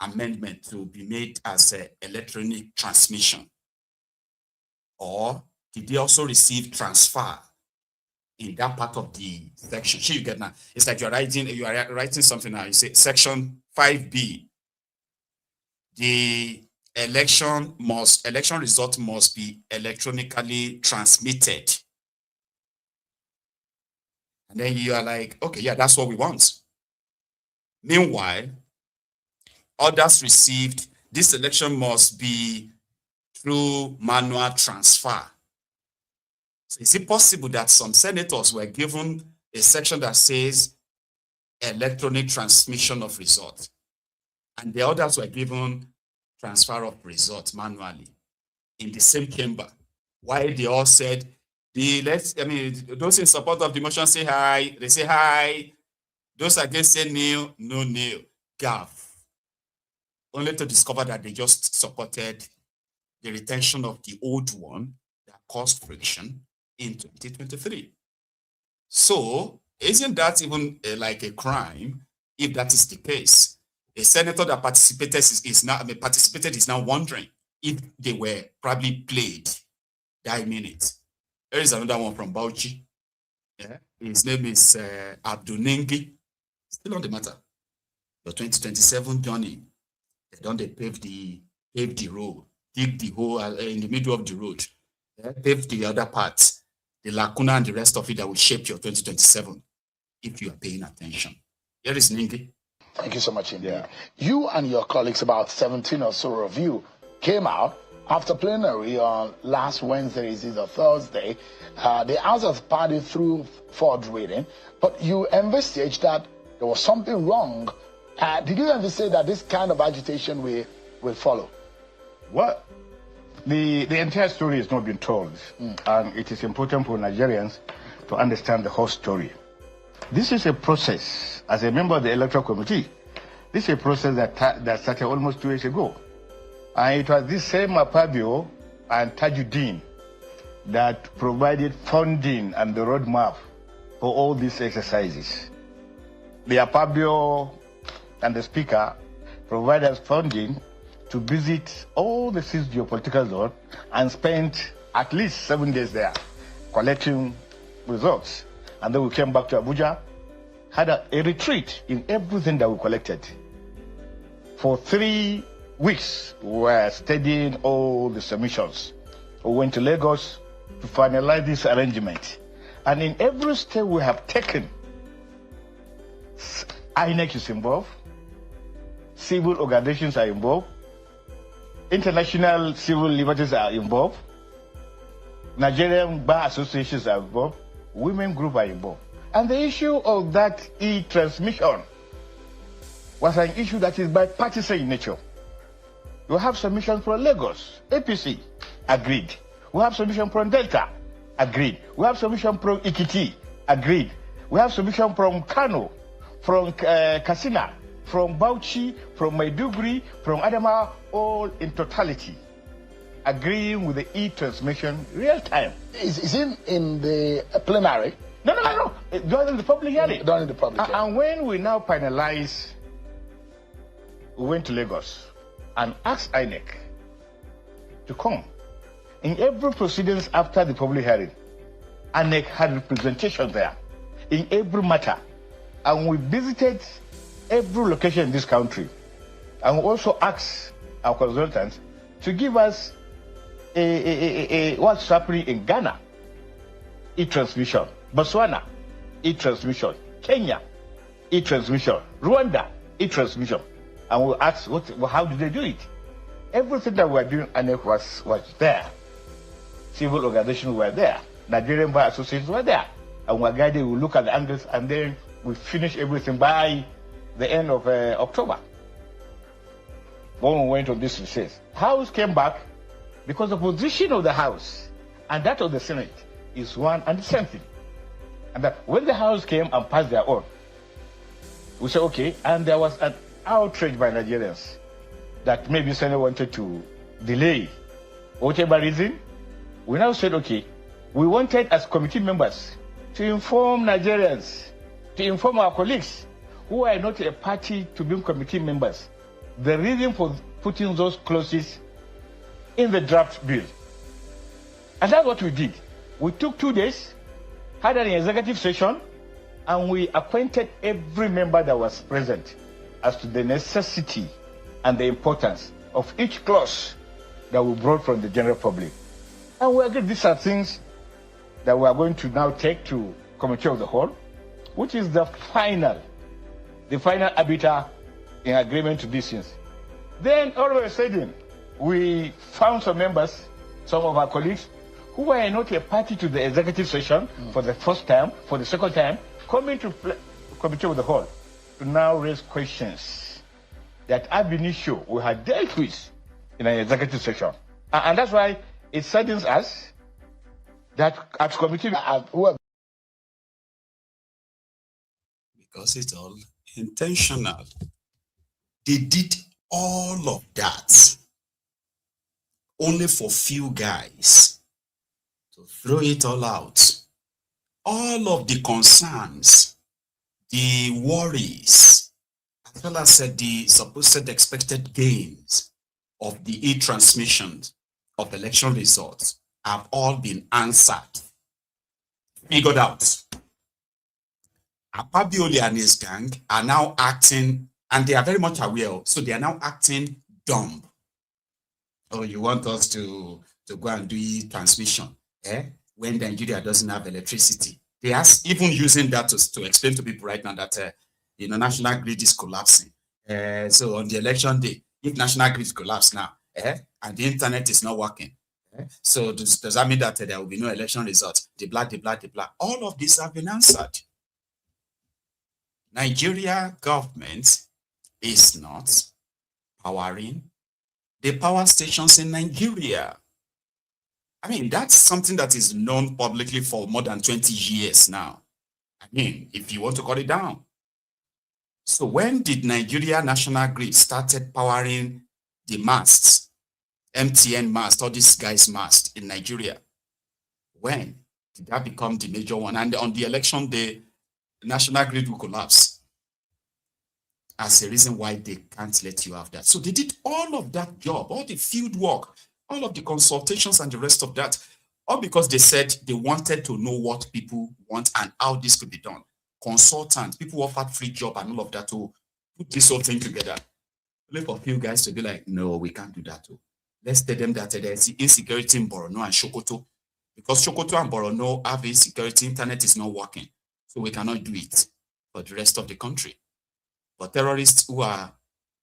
amendment to be made as an electronic transmission, or did they also receive transfer in that part of the section? So you get now. It's like you are writing something now. You say section 5B. The election result must be electronically transmitted. And then you are like, okay, yeah, that's what we want. Meanwhile, others received, this election must be through manual transfer. So is it possible that some senators were given a section that says electronic transmission of results, and the others were given transfer of results manually in the same chamber? Why they all said, those in support of the motion say hi, they say hi. Those against say nil, no nil, gaff. Only to discover that they just supported the retention of the old one that caused friction in 2023. So, isn't that even like a crime if that is the case? A senator that participated is now wondering if they were probably played that minute. There is another one from Bauchi. Yeah. His name is Abdunengi. Still on the matter. The 2027 journey. They pave the road, dig the hole in the middle of the road, pave the other parts, the lacuna and the rest of it that will shape your 2027 if you are paying attention. Here is Ningi. Thank you so much indeed. Yeah. You and your colleagues, about 17 or so of you, came out after plenary on last Wednesday, or Thursday. The House has party through fourth reading, but you envisaged that there was something wrong. Did you envisage that this kind of agitation will follow? Well, the entire story has not been told, and it is important for Nigerians to understand the whole story. This is a process. As a member of the Electoral Committee, this is a process that started almost 2 years ago. And it was this same Akpabio and Tajuddin that provided funding and the roadmap for all these exercises. The Akpabio and the Speaker provided us funding to visit all the 6 geopolitical zones and spent at least 7 days there collecting results. And then we came back to Abuja, had a retreat in everything that we collected. For 3 weeks, we were studying all the submissions. We went to Lagos to finalize this arrangement. And in every step we have taken, INEC is involved, civil organizations are involved, international civil liberties are involved, Nigerian bar associations are involved, women groups are involved. And the issue of that e-transmission was an issue that is bipartisan in nature. You have submission from Lagos, APC, agreed. We have submission from Delta, agreed. We have submission from Ikiti, agreed. We have submission from Kano, from Katsina, from Bauchi, from Maiduguri, from Adamawa, all in totality, agreeing with the e-transmission real time. Is it in the plenary? No. During the public hearing. During the public hearing. And when we now finalize, we went to Lagos and asked INEC to come. In every proceedings after the public hearing, INEC had representation there in every matter. And we visited every location in this country. And we also asked our consultants to give us what's happening in Ghana, e-transmission, Botswana, e-transmission, Kenya, e-transmission, Rwanda, e-transmission. And we asked, how did they do it? Everything that we were doing, INEC was there. Civil organizations were there. Nigerian bar associations were there. And we were guided, we look at the angles, and then we finish everything by the end of October. When we went on this recess, House came back because the position of the House and that of the Senate is one and the same thing. And that when the House came and passed their own, we said, okay, and there was an outrage by Nigerians that maybe Senate wanted to delay, whatever reason. We now said, okay, we wanted as committee members to inform Nigerians, to inform our colleagues who are not a party to being committee members, the reason for putting those clauses in the draft bill. And that's what we did. We took 2 days, had an executive session, and we acquainted every member that was present as to the necessity and the importance of each clause that we brought from the general public. And we agreed these are things that we are going to now take to Committee of the Whole, which is the final arbiter in agreement to these things. Then all of a sudden, we found some members, some of our colleagues, who were not a party to the executive session for the first time, for the second time, coming to Committee of the Whole to now raise questions that ab initio we had dealt with in an executive session. And that's why it saddens us that at committee, because it's all intentional. They did all of that only for few guys to throw it all out. All of the concerns, the worries, as well as the supposed expected gains of the e-transmission of election results have all been answered, figured out. Akpabiole and his gang are now acting, and they are very much aware, so they are now acting dumb. Oh, you want us to go and do e-transmission, when Nigeria doesn't have electricity? They are even using that to explain to people right now that national grid is collapsing. So on the election day, if national grid collapse now, and the internet is not working, so does that mean that there will be no election results? The blah. All of this have been answered. Nigeria government is not powering the power stations in Nigeria. I mean, that's something that is known publicly for more than 20 years now. I mean, if you want to cut it down. So when did Nigeria National Grid started powering the masts, MTN mast, all these guys' mast in Nigeria? When did that become the major one? And on the election day, National Grid will collapse as a reason why they can't let you have that. So they did all of that job, all the field work, all of the consultations and the rest of that, all because they said they wanted to know what people want and how this could be done. Consultants, people offered free job and all of that to put this whole thing together. Only for a few guys to be like, no, we can't do that too. Let's tell them that there's insecurity in Borno and Sokoto. Because Sokoto and Borno have insecurity, internet is not working. So we cannot do it for the rest of the country. But terrorists who are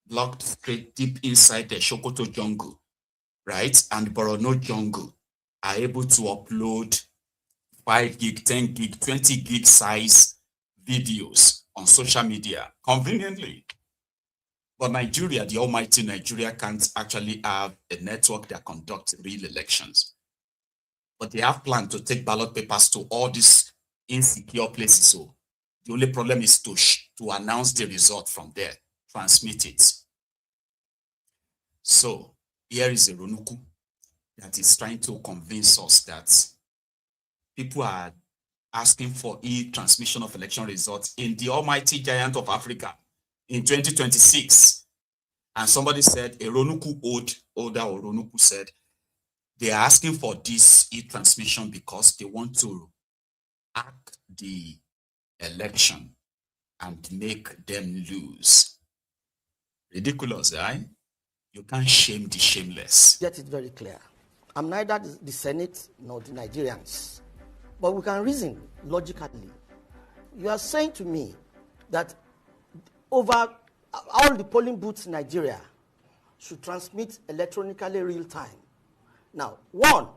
locked straight deep inside the Sokoto jungle, right, and Borno jungle are able to upload 5 gig, 10 gig, 20 gig size videos on social media conveniently. But Nigeria, the almighty Nigeria, can't actually have a network that conducts real elections. But they have planned to take ballot papers to all these insecure places. So the only problem is to announce the result from there, transmit it. So here is a Ronuku that is trying to convince us that people are asking for e-transmission of election results in the almighty giant of Africa in 2026. And somebody said, a Ronuku older Ronuku said, they are asking for this e-transmission because they want to hack the election and make them lose. Ridiculous, right? You can't shame the shameless. Get it very clear. I'm neither the Senate nor the Nigerians. But we can reason logically. You are saying to me that over all the polling booths in Nigeria should transmit electronically real time. Now, one,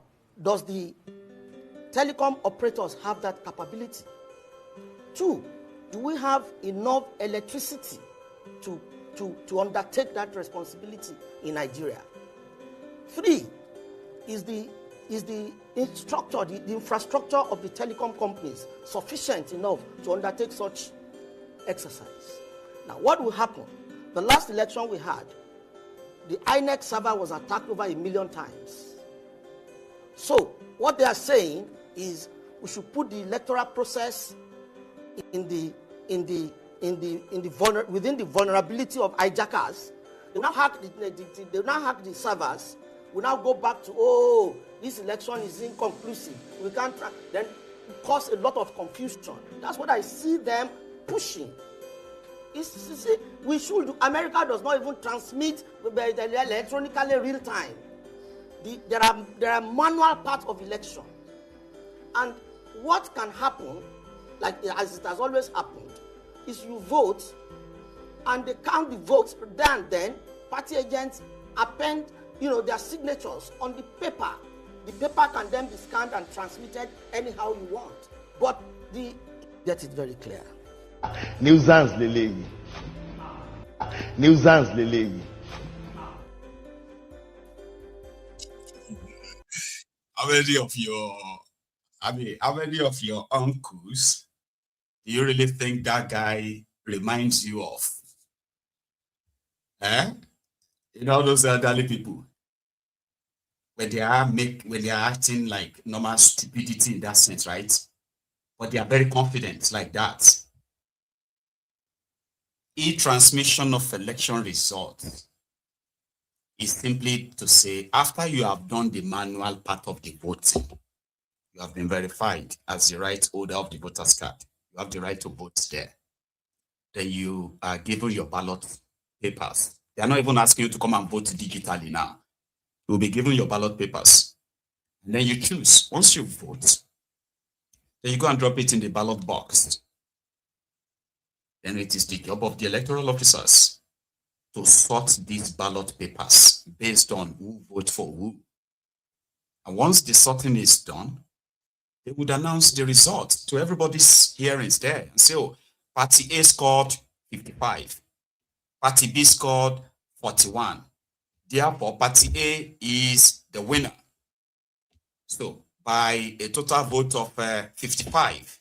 does the telecom operators have that capability? Two, do we have enough electricity to undertake that responsibility in Nigeria? Three, is the infrastructure of the telecom companies sufficient enough to undertake such exercise? Now, what will happen? The last election we had, the INEC server was attacked over 1 million times. So, what they are saying is we should put the electoral process within the vulnerability of hijackers. They now hack the servers. We now go back to, this election is inconclusive. We can't then cause a lot of confusion. That's what I see them pushing. We should. America does not even transmit electronically real time. There are manual parts of election, and what can happen, like as it has always happened, is you vote, and they count the votes. Then party agents append, their signatures on the paper. The paper can then be scanned and transmitted anyhow you want. But get it very clear. Nuisance leleyi. Nuisance leleyi. How many of your uncles do you really think that guy reminds you of? Those elderly people, when they are acting like normal stupidity in that sense, right? But they are very confident like that. E-transmission of election results is simply to say, after you have done the manual part of the voting, you have been verified as the right holder of the voter's card. You have the right to vote there. Then you are given your ballot papers. They are not even asking you to come and vote digitally now. You will be given your ballot papers. And then you choose. Once you vote, then you go and drop it in the ballot box. Then it is the job of the electoral officers to sort these ballot papers based on who votes for who. And once the sorting is done, they would announce the result to everybody's hearings there and say, oh, Party A scored 55. Party B scored 41. Therefore, Party A is the winner. So, by a total vote of 55,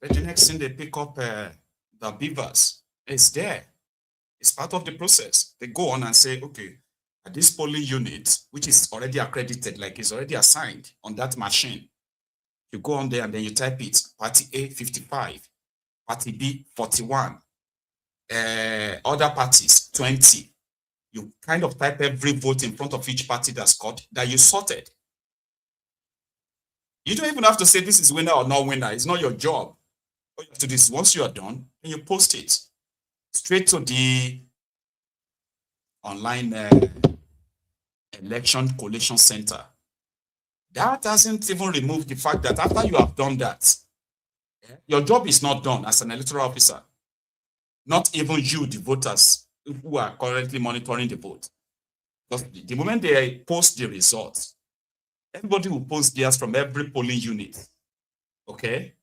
then the next thing they pick up the beavers. It's there. It's part of the process. They go on and say, okay, at this polling unit, which is already accredited, like it's already assigned on that machine, you go on there and then you type it. Party A, 55. Party B, 41. Other parties, 20. You kind of type every vote in front of each party that scored that you sorted. You don't even have to say this is winner or not winner. It's not your job. All you have to do is once you are done, then you post it straight to the online election collation center. That doesn't even remove the fact that after you have done that, your job is not done as an electoral officer. Not even you, the voters, who are currently monitoring the vote. Because the moment they post the results, everybody will post theirs from every polling unit. Okay?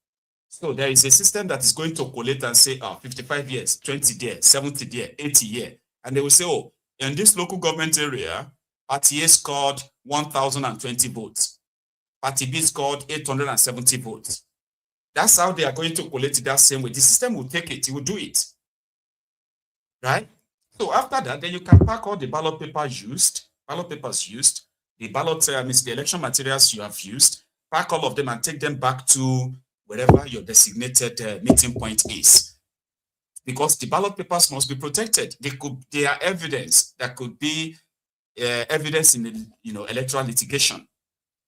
So there is a system that is going to collate and say, 55 years, 20 there, 70 there, 80 here. And they will say, oh, in this local government area, Party A scored 1,020 votes. Party B scored 870 votes. That's how they are going to collect it that same way. The system will take it, it will do it. Right? So after that, then you can pack all the ballot papers used, the ballot, the election materials you have used, pack all of them and take them back to wherever your designated meeting point is. Because the ballot papers must be protected. They are evidence that could be evidence in the electoral litigation.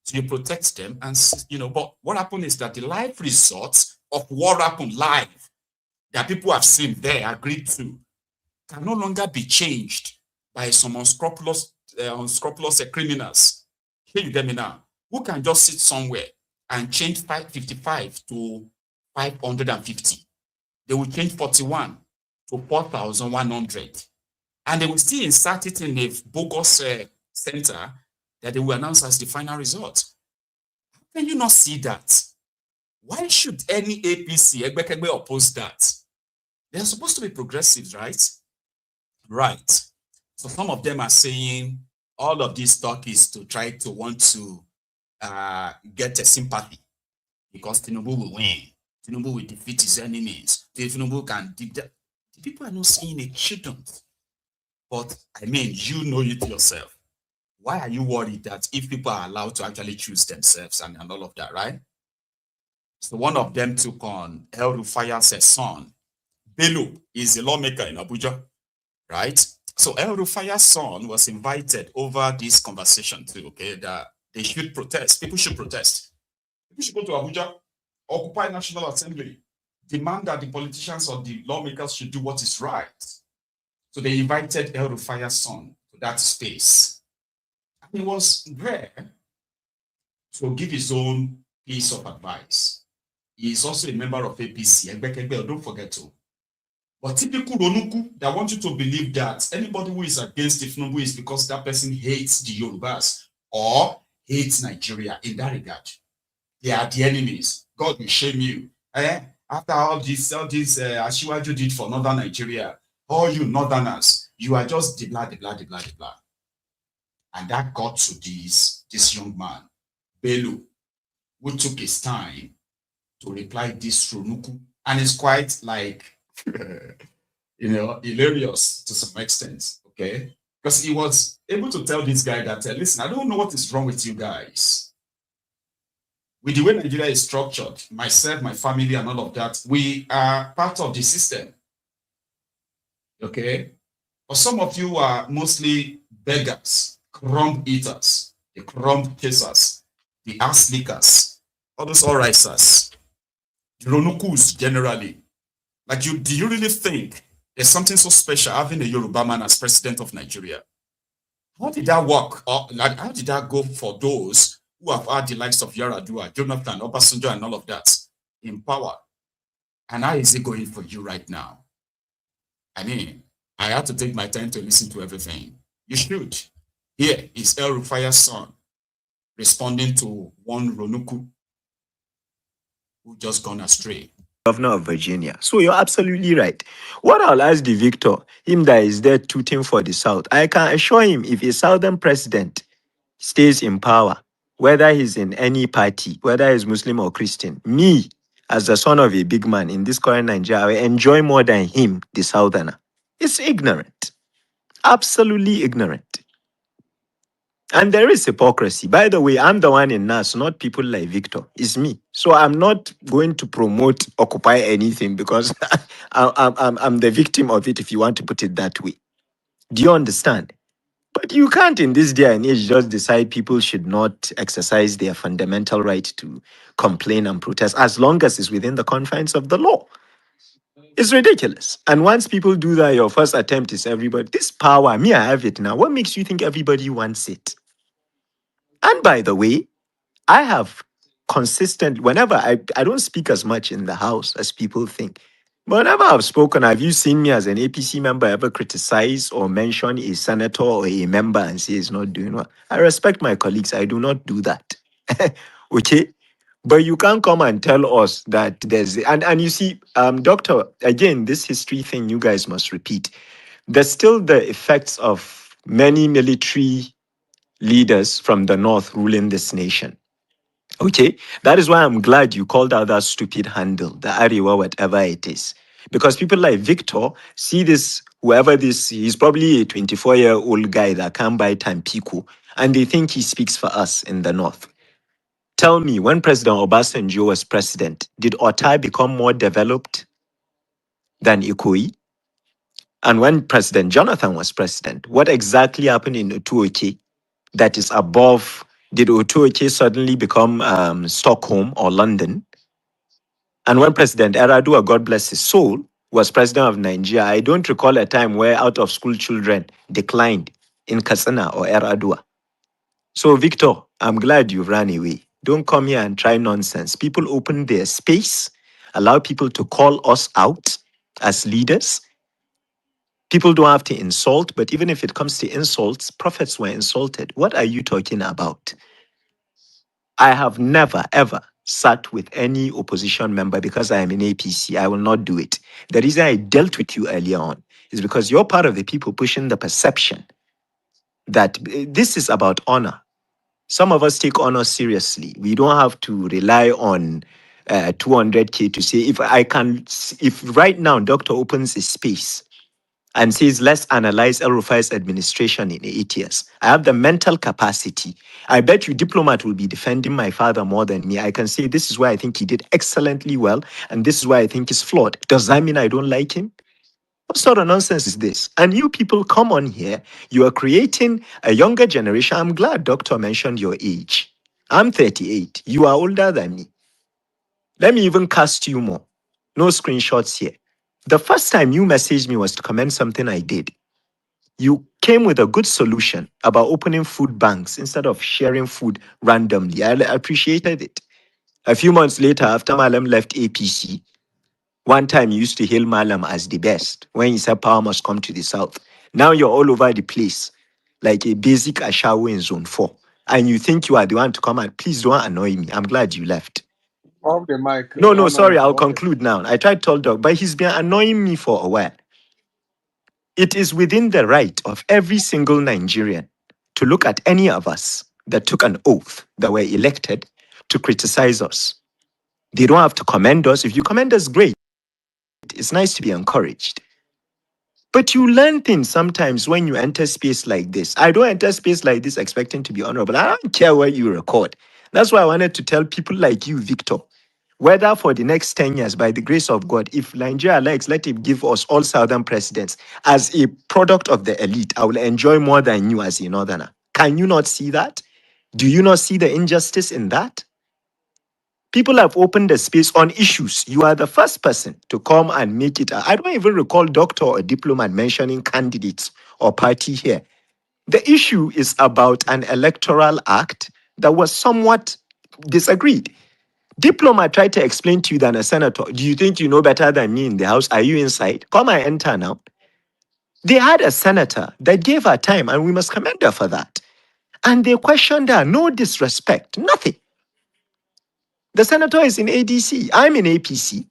So you protect them, and but what happened is that the live results of what happened live that people have seen there, agreed to, can no longer be changed by some unscrupulous criminals. Here you get me now. Who can just sit somewhere and change 555 to 550? They will change 41 to 4,100. And they will still insert it in a bogus center that they will announce as the final result. How can you not see that? Why should any APC oppose that? They're supposed to be progressives, right? Right. So some of them are saying all of this talk is to try to want to get a sympathy because Tinubu will win. Tinubu will defeat his enemies. Tinubu can do that. The people are not saying it shouldn't. But I mean, you know it yourself. Why are you worried that if people are allowed to actually choose themselves and all of that, right? So one of them took on El Rufai's son. Bello is a lawmaker in Abuja, right? So El Rufai's son was invited over this conversation too, okay? That they should protest. People should protest. People should go to Abuja, occupy National Assembly, demand that the politicians or the lawmakers should do what is right. So they invited El Rufaya's son to that space. And he was there to give his own piece of advice. He is also a member of APC. Don't forget to. But typical Ronuku that want you to believe that anybody who is against Ifnubu is because that person hates the Yorubas or hates Nigeria in that regard. They are the enemies. God will shame you. After all this Ashiwaju did for Northern Nigeria, all you Northerners, you are just the blah. And that got to this young man, Bello, who took his time to reply this Ronuku. And it's quite like, hilarious to some extent, okay? Because he was able to tell this guy that, listen, I don't know what is wrong with you guys. With the way Nigeria is structured, myself, my family, and all of that, we are part of the system, okay? But some of you are mostly beggars, crumb eaters, the crumb chasers, the ass lickers, all those all-risers, the Ronukus generally. Like, do you really think there's something so special having a Yoruba man as president of Nigeria? How did that work? How did that go for those who have had the likes of Yaradua, Jonathan, Obasanjo, and all of that in power? And how is it going for you right now? I mean, I had to take my time to listen to everything. You should. Here is El Rufaya's son responding to one Ronuku who just gone astray. Governor of Virginia. So you're absolutely right. What I'll ask the Victor, him that is there tooting for the South, I can assure him if a Southern president stays in power, whether he's in any party, whether he's Muslim or Christian, me, as the son of a big man in this current Nigeria, I will enjoy more than him, the Southerner. It's ignorant. Absolutely ignorant. And there is hypocrisy. By the way, I'm the one in Nass, not people like Victor. It's me. So I'm not going to promote Occupy anything because I'm the victim of it, if you want to put it that way. Do you understand? But you can't in this day and age just decide people should not exercise their fundamental right to complain and protest as long as it's within the confines of the law. It's ridiculous. And once people do that, your first attempt is everybody. This power, me, I have it now. What makes you think everybody wants it? And by the way, I have whenever I don't speak as much in the house as people think. But whenever I've spoken, have you seen me as an APC member ever criticize or mention a senator or a member and say he's not doing well? I respect my colleagues. I do not do that. Okay? But you can't come and tell us that there's... And you see, Doctor, again, this history thing you guys must repeat. There's still the effects of many military leaders from the north ruling this nation. Okay, that is why I'm glad you called out that stupid handle, the Ariwa, whatever it is. Because people like Victor see this, he's probably a 24-year-old guy that can't buy Tampico, and they think he speaks for us in the north. Tell me, when President Obasanjo was president, did Otai become more developed than Ikoyi? And when President Jonathan was president, what exactly happened in Otuoke that is above? Did Otuoke suddenly become Stockholm or London? And when President Eradua, God bless his soul, was president of Nigeria, I don't recall a time where out-of-school children declined in Katsina or Eradua. So, Victor, I'm glad you've run away. Don't come here and try nonsense. People open their space, allow people to call us out as leaders. People don't have to insult, but even if it comes to insults, prophets were insulted. What are you talking about? I have never, ever sat with any opposition member because I am in APC. I will not do it. The reason I dealt with you earlier on is because you're part of the people pushing the perception that this is about honor. Some of us take honor seriously. We don't have to rely on 200K to say, if right now Doctor opens a space and says, let's analyze El Rufai's administration in 8 years. I have the mental capacity. I bet you Diplomat will be defending my father more than me. I can say, this is why I think he did excellently well, and this is why I think he's flawed. Does that mean I don't like him? What sort of nonsense is this? And you people come on here, you are creating a younger generation. I'm glad Doctor mentioned your age. I'm 38. You are older than me. Let me even cast you more. No screenshots here. The first time you messaged me was to commend something I did. You came with a good solution about opening food banks instead of sharing food randomly. I appreciated it. A few months later, after Malam left APC, one time you used to hail Malam as the best when he said power must come to the south. Now you're all over the place, like a basic Ashawo in zone 4. And you think you are the one to come out. Please don't annoy me. I'm glad you left. Off the mic. No, sorry, I'll conclude now. I tried to tell Doc, but he's been annoying me for a while. It is within the right of every single Nigerian to look at any of us that took an oath that were elected to criticize us. They don't have to commend us. If you commend us, great. It's nice to be encouraged. But you learn things sometimes when you enter space like this. I don't enter space like this expecting to be honorable. I don't care what you record. That's why I wanted to tell people like you, Victor, whether for the next 10 years, by the grace of God, if Nigeria likes, let him give us all southern presidents. As a product of the elite, I will enjoy more than you as a northerner. Can you not see that? Do you not see the injustice in that? People have opened the space on issues. You are the first person to come and make it. I don't even recall doctor or diplomat mentioning candidates or party here. The issue is about an electoral act that was somewhat disagreed. Diplomat tried to explain to you than a senator. Do you think you know better than me in the house? Are you inside? Come and enter now. They had a senator that gave her time, and we must commend her for that. And they questioned her, no disrespect, nothing. The senator is in ADC. I'm in APC.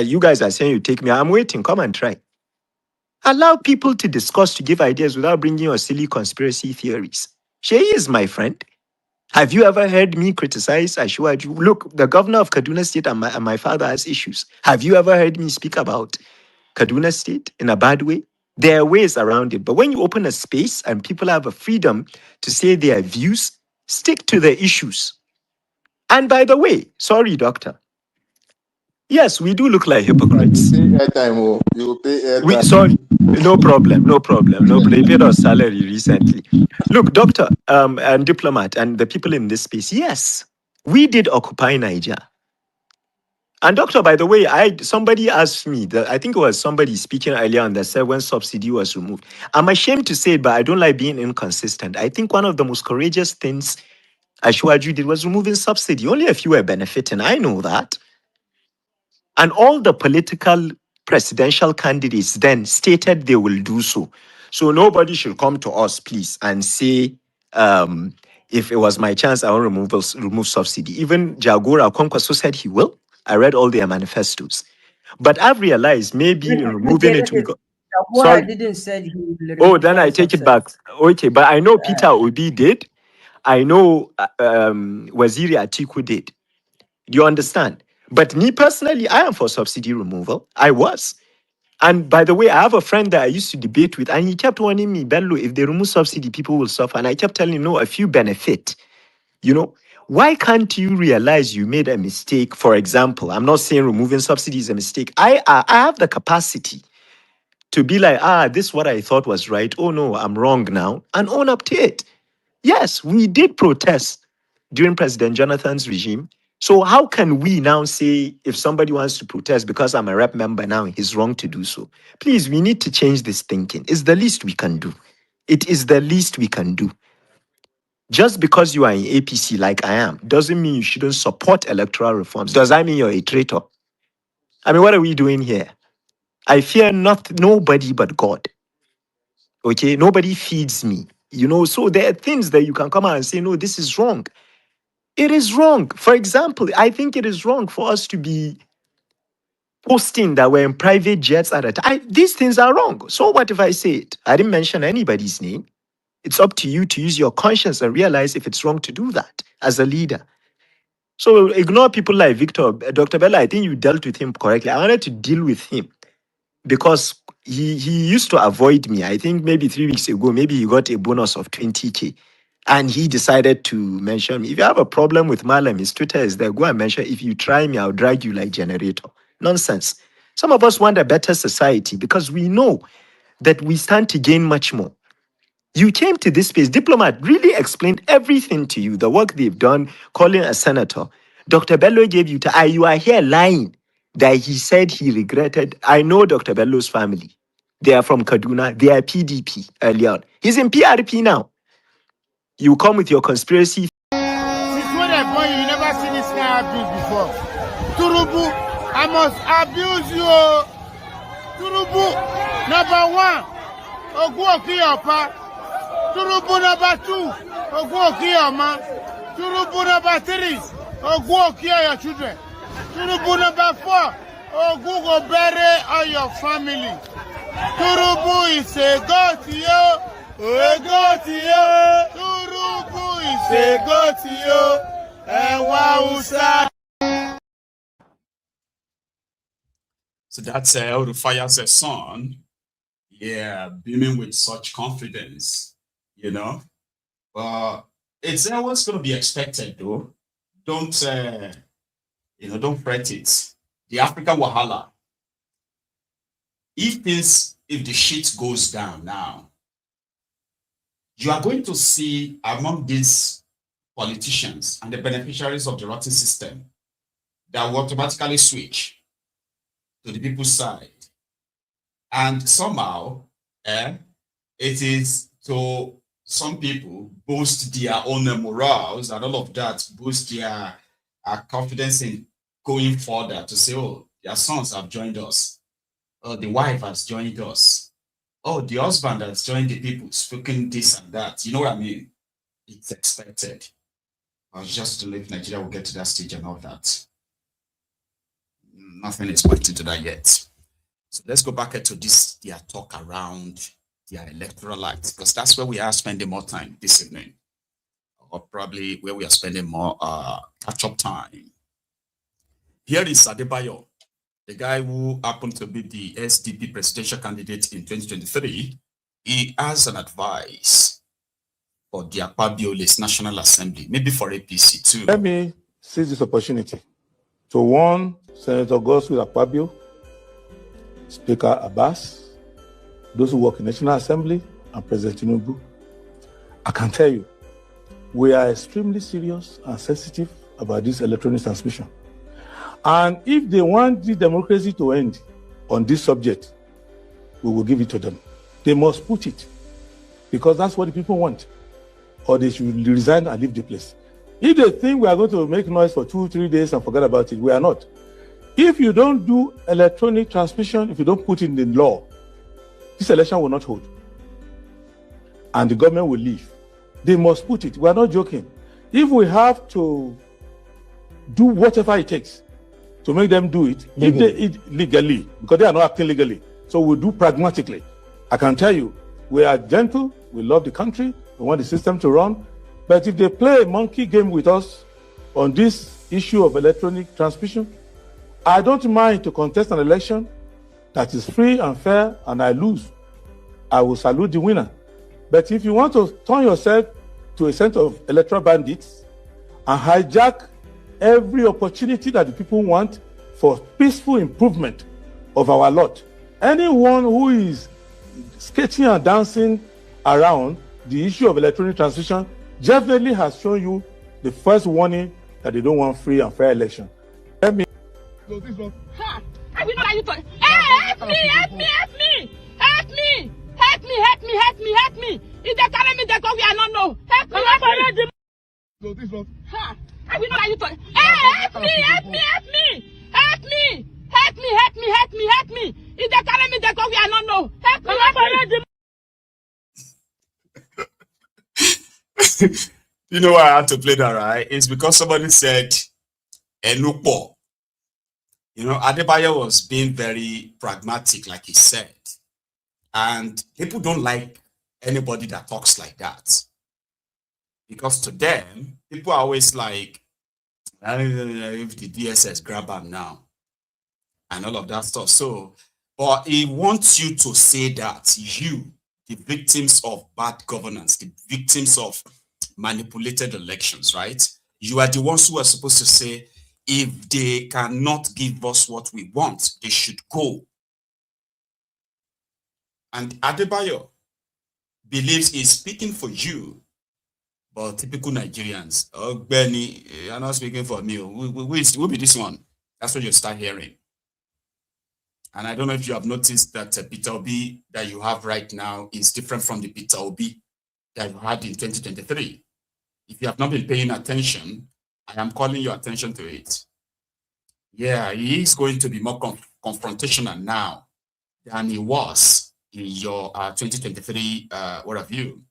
You guys are saying you take me. I'm waiting. Come and try. Allow people to discuss, to give ideas without bringing your silly conspiracy theories. She is my friend. Have you ever heard me criticize Ashwaju? Look, the governor of Kaduna State and my father has issues. Have you ever heard me speak about Kaduna State in a bad way? There are ways around it. But when you open a space and people have a freedom to say their views, stick to the issues. And by the way, sorry, doctor. Yes, we do look like hypocrites. Sorry, no problem. They paid our salary recently. Look, doctor and diplomat and the people in this space, yes, we did occupy Niger. And doctor, by the way, somebody asked me, I think it was somebody speaking earlier on that said when subsidy was removed. I'm ashamed to say it, but I don't like being inconsistent. I think one of the most courageous things Ashwaju did was removing subsidy. Only a few were benefiting. I know that. And all the political presidential candidates then stated they will do so. So nobody should come to us, please, and say, if it was my chance, I will remove subsidy. Even Jagora Kwankwaso said he will. I read all their manifestos. But I've realized maybe in removing it, we got... Jagora didn't say he will remove. Oh, then I take it back. Okay, but I know Peter Obi did. I know Waziri Atiku did. Do you understand? But me personally, I am for subsidy removal. I was. And by the way, I have a friend that I used to debate with, and he kept warning me, Bello, if they remove subsidy, people will suffer. And I kept telling him, no, a few benefit. You know, why can't you realize you made a mistake? For example, I'm not saying removing subsidy is a mistake. I have the capacity to be like, this is what I thought was right. Oh no, I'm wrong now. And own up to it. Yes, we did protest during President Jonathan's regime. So how can we now say if somebody wants to protest because I'm a rep member now, he's wrong to do so? Please, we need to change this thinking. It's the least we can do. It is the least we can do. Just because you are in APC like I am, doesn't mean you shouldn't support electoral reforms. Does that mean you're a traitor? I mean, what are we doing here? I fear nobody but God. Okay? Nobody feeds me. You know, so there are things that you can come out and say, no, this is wrong. It is wrong. For example, I think it is wrong for us to be posting that we're in private jets at a time. These things are wrong. So what if I say it? I didn't mention anybody's name. It's up to you to use your conscience and realize if it's wrong to do that as a leader. So ignore people like Victor. Dr. Bella, I think you dealt with him correctly. I wanted to deal with him because he used to avoid me. I think maybe 3 weeks ago, maybe he got a bonus of 20K. And he decided to mention me. If you have a problem with Malam, his Twitter is there. Go and mention, if you try me, I'll drag you like generator. Nonsense. Some of us want a better society because we know that we stand to gain much more. You came to this space, diplomat really explained everything to you, the work they've done, calling a senator. Dr. Bello gave you to, you are here lying that he said he regretted. I know Dr. Bello's family. They are from Kaduna. They are PDP early on. He's in PRP now. You come with your conspiracy. Since when I born, you never seen this kind of abuse before. Turubu, I must abuse you. Turubu, number one, Oguokiyapa. Turubu number two, Oguokiyama. Turubu number three, Oguokiya your children. Turubu number four, Ogugo bury all your family. Turubu is a goat to you. A goat to you. Turubu is a goat to you. And Wausa. So that's Orufaya's son. Yeah, beaming with such confidence, you know. But it's what's going to be expected, though. Don't fret it. The African Wahala. If the shit goes down now, you are going to see among these politicians and the beneficiaries of the rotten system that will automatically switch to the people's side. And somehow, it is to some people boost their own morals and all of that, boost their confidence in going further to say, oh, their sons have joined us. Oh, the wife has joined us. Oh, the husband has joined the people, speaking this and that. You know what I mean? It's expected. Just to leave Nigeria will get to that stage and all that. Nothing is pointing to that yet. So let's go back to this, their talk around their electoral act, because that's where we are spending more time this evening, or probably where we are spending more catch-up time. Here is Adebayo, the guy who happened to be the SDP presidential candidate in 2023. He has an advice for the Akpabiole's National Assembly, maybe for APC too. Let me seize this opportunity to warn Senator Godswill Akpabio, Speaker Abbas, those who work in National Assembly, and President Tinubu. I can tell you, we are extremely serious and sensitive about this electronic transmission. And if they want the democracy to end on this subject, we will give it to them. They must put it, because that's what the people want. Or they should resign and leave the place. If they think we are going to make noise for 2-3 days and forget about it, we are not. If you don't do electronic transmission, if you don't put it in the law, this election will not hold. And the government will leave. They must put it. We are not joking. If we have to do whatever it takes to make them do it, legally, because they are not acting legally, so we'll do pragmatically. I can tell you, we are gentle, we love the country, we want the system to run, but if they play a monkey game with us on this issue of electronic transmission, I don't mind to contest an election that is free and fair and I lose. I will salute the winner. But if you want to turn yourself to a center of electoral bandits and hijack every opportunity that the people want for peaceful improvement of our lot, anyone who is skating and dancing around the issue of electronic transmission definitely has shown you the first warning that they don't want free and fair election. Let me. Ha! I will not allow you to. Help me! Help me! Help me! Help me! Help me! Help me! Help me! Help me! If they carry me, they go. We are not know. Help me! Help me! Ha! I will not allow you to. Help me! Help me! Help me! Help me! Help me! Help me! Help me! Help me! If they carry me, they go. We are not know. Help me! Help me! You know why I had to play that, right? It's because somebody said Enupo. You know, Adebayo was being very pragmatic, like he said. And people don't like anybody that talks like that. Because to them, people are always like, I don't know if the DSS grab him now. And all of that stuff. So, but he wants you to say that you, the victims of bad governance, the victims of manipulated elections, right? You are the ones who are supposed to say, If they cannot give us what we want, they should go. And Adebayo believes he's speaking for you, but typical Nigerians, oh, Benny, you're not speaking for me. Who be this one? That's what you start hearing. And I don't know if you have noticed that Peter Obi that you have right now is different from the Peter Obi that you had in 2023. If you have not been paying attention, I am calling your attention to it. Yeah, he is going to be more confrontational now than he was in your 2023 review.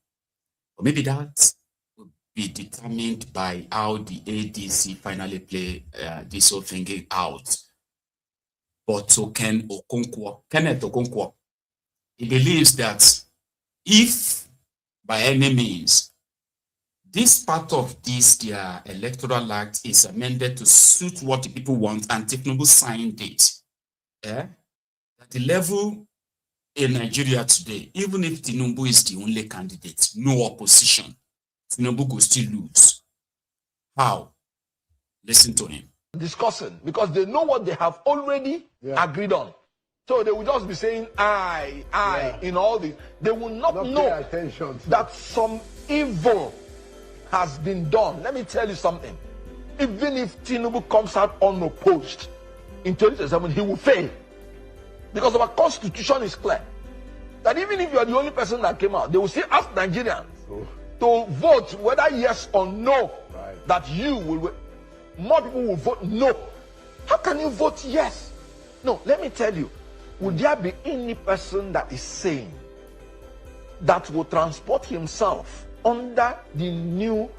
Or maybe that will be determined by how the ADC finally play this whole thing out. But to Kenneth Okonkwo, he believes that if by any means this part of their electoral act is amended to suit what the people want and Tinubu signed it, at the level in Nigeria today, even if Tinubu is the only candidate, no opposition, Tinubu will still lose. How? Listen to him. Discussing, because they know what they have already agreed on. So they will just be saying, I, in all this. They will not know that some evil has been done. Let me tell you something. Even if Tinubu comes out unopposed in 2027, he will fail. Because our constitution is clear. That even if you are the only person that came out, they will still ask Nigerians to vote whether yes or no, that you will. More people will vote no. How can you vote yes? No, let me tell you. Would there be any person that is sane that will transport himself under the new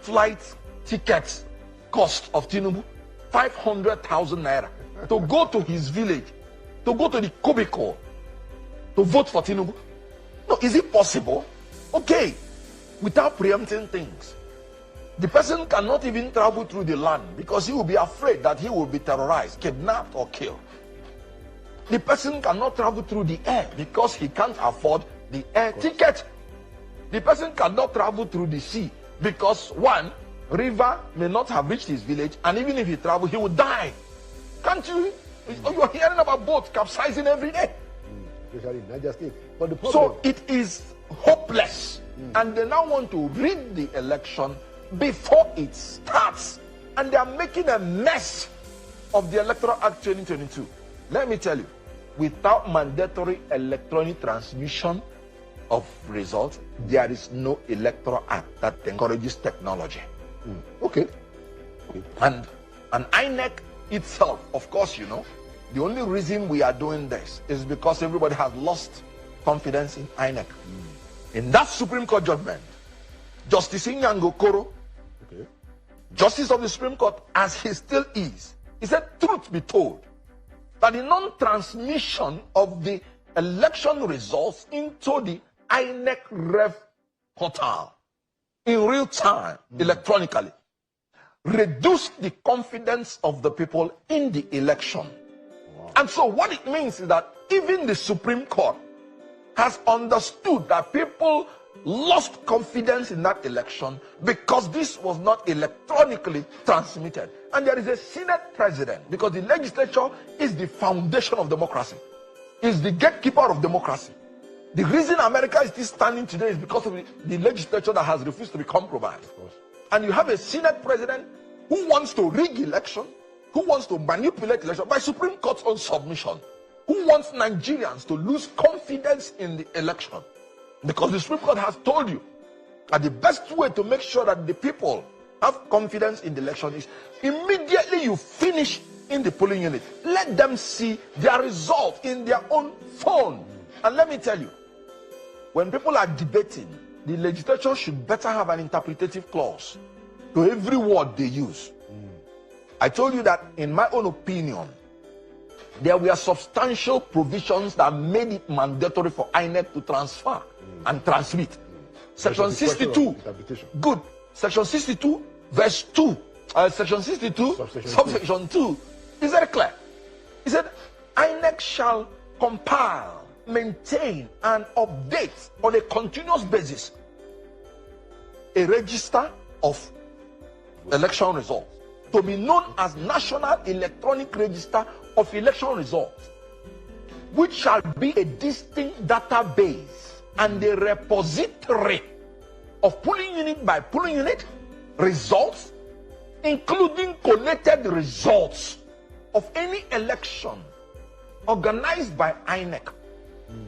flight ticket cost of Tinubu, 500,000 naira, to go to his village, to go to the cubicle, to vote for Tinubu? No, is it possible? Okay, without preempting things. The person cannot even travel through the land because he will be afraid that he will be terrorized, kidnapped, or killed. The person cannot travel through the air because he can't afford the air ticket. The person cannot travel through the sea because, one, river may not have reached his village, and even if he travels, he will die. Can't you? You're hearing about boats capsizing every day. Especially in Niger State. But the problem... So it is hopeless. And they now want to rig the election before it starts, and they are making a mess of the Electoral Act 2022. Let me tell you, without mandatory electronic transmission of results, there is no Electoral Act that encourages technology. Okay. And INEC itself, of course, you know, the only reason we are doing this is because everybody has lost confidence in INEC. In that Supreme Court judgment, Justice Inyango Koro, Justice of the Supreme Court, as he still is, he said, truth be told, that the non-transmission of the election results into the INEC Rev portal in real time, electronically, reduced the confidence of the people in the election. And so what it means is that even the Supreme Court has understood that people lost confidence in that election because this was not electronically transmitted. And there is a Senate president, because the legislature is the foundation of democracy, is the gatekeeper of democracy. The reason America is still standing today is because of the legislature that has refused to be compromised. And you have a Senate president who wants to rig election, who wants to manipulate election by Supreme Court's own submission, who wants Nigerians to lose confidence in the election. Because the Supreme Court has told you that the best way to make sure that the people have confidence in the election is immediately you finish in the polling unit, let them see their result in their own phone. And let me tell you, when people are debating, the legislature should better have an interpretative clause to every word they use. I told you that, in my own opinion, there were substantial provisions that made it mandatory for INEC to transfer and transmit. Section 62, good. Section 62, verse 2. Section 62, subsection 2. Is that clear? He said, INEC shall compile, maintain, and update on a continuous basis a register of election results to be known as National Electronic Register of Election Results, which shall be a distinct database and a repository of polling unit by polling unit results, including collated results of any election organized by INEC.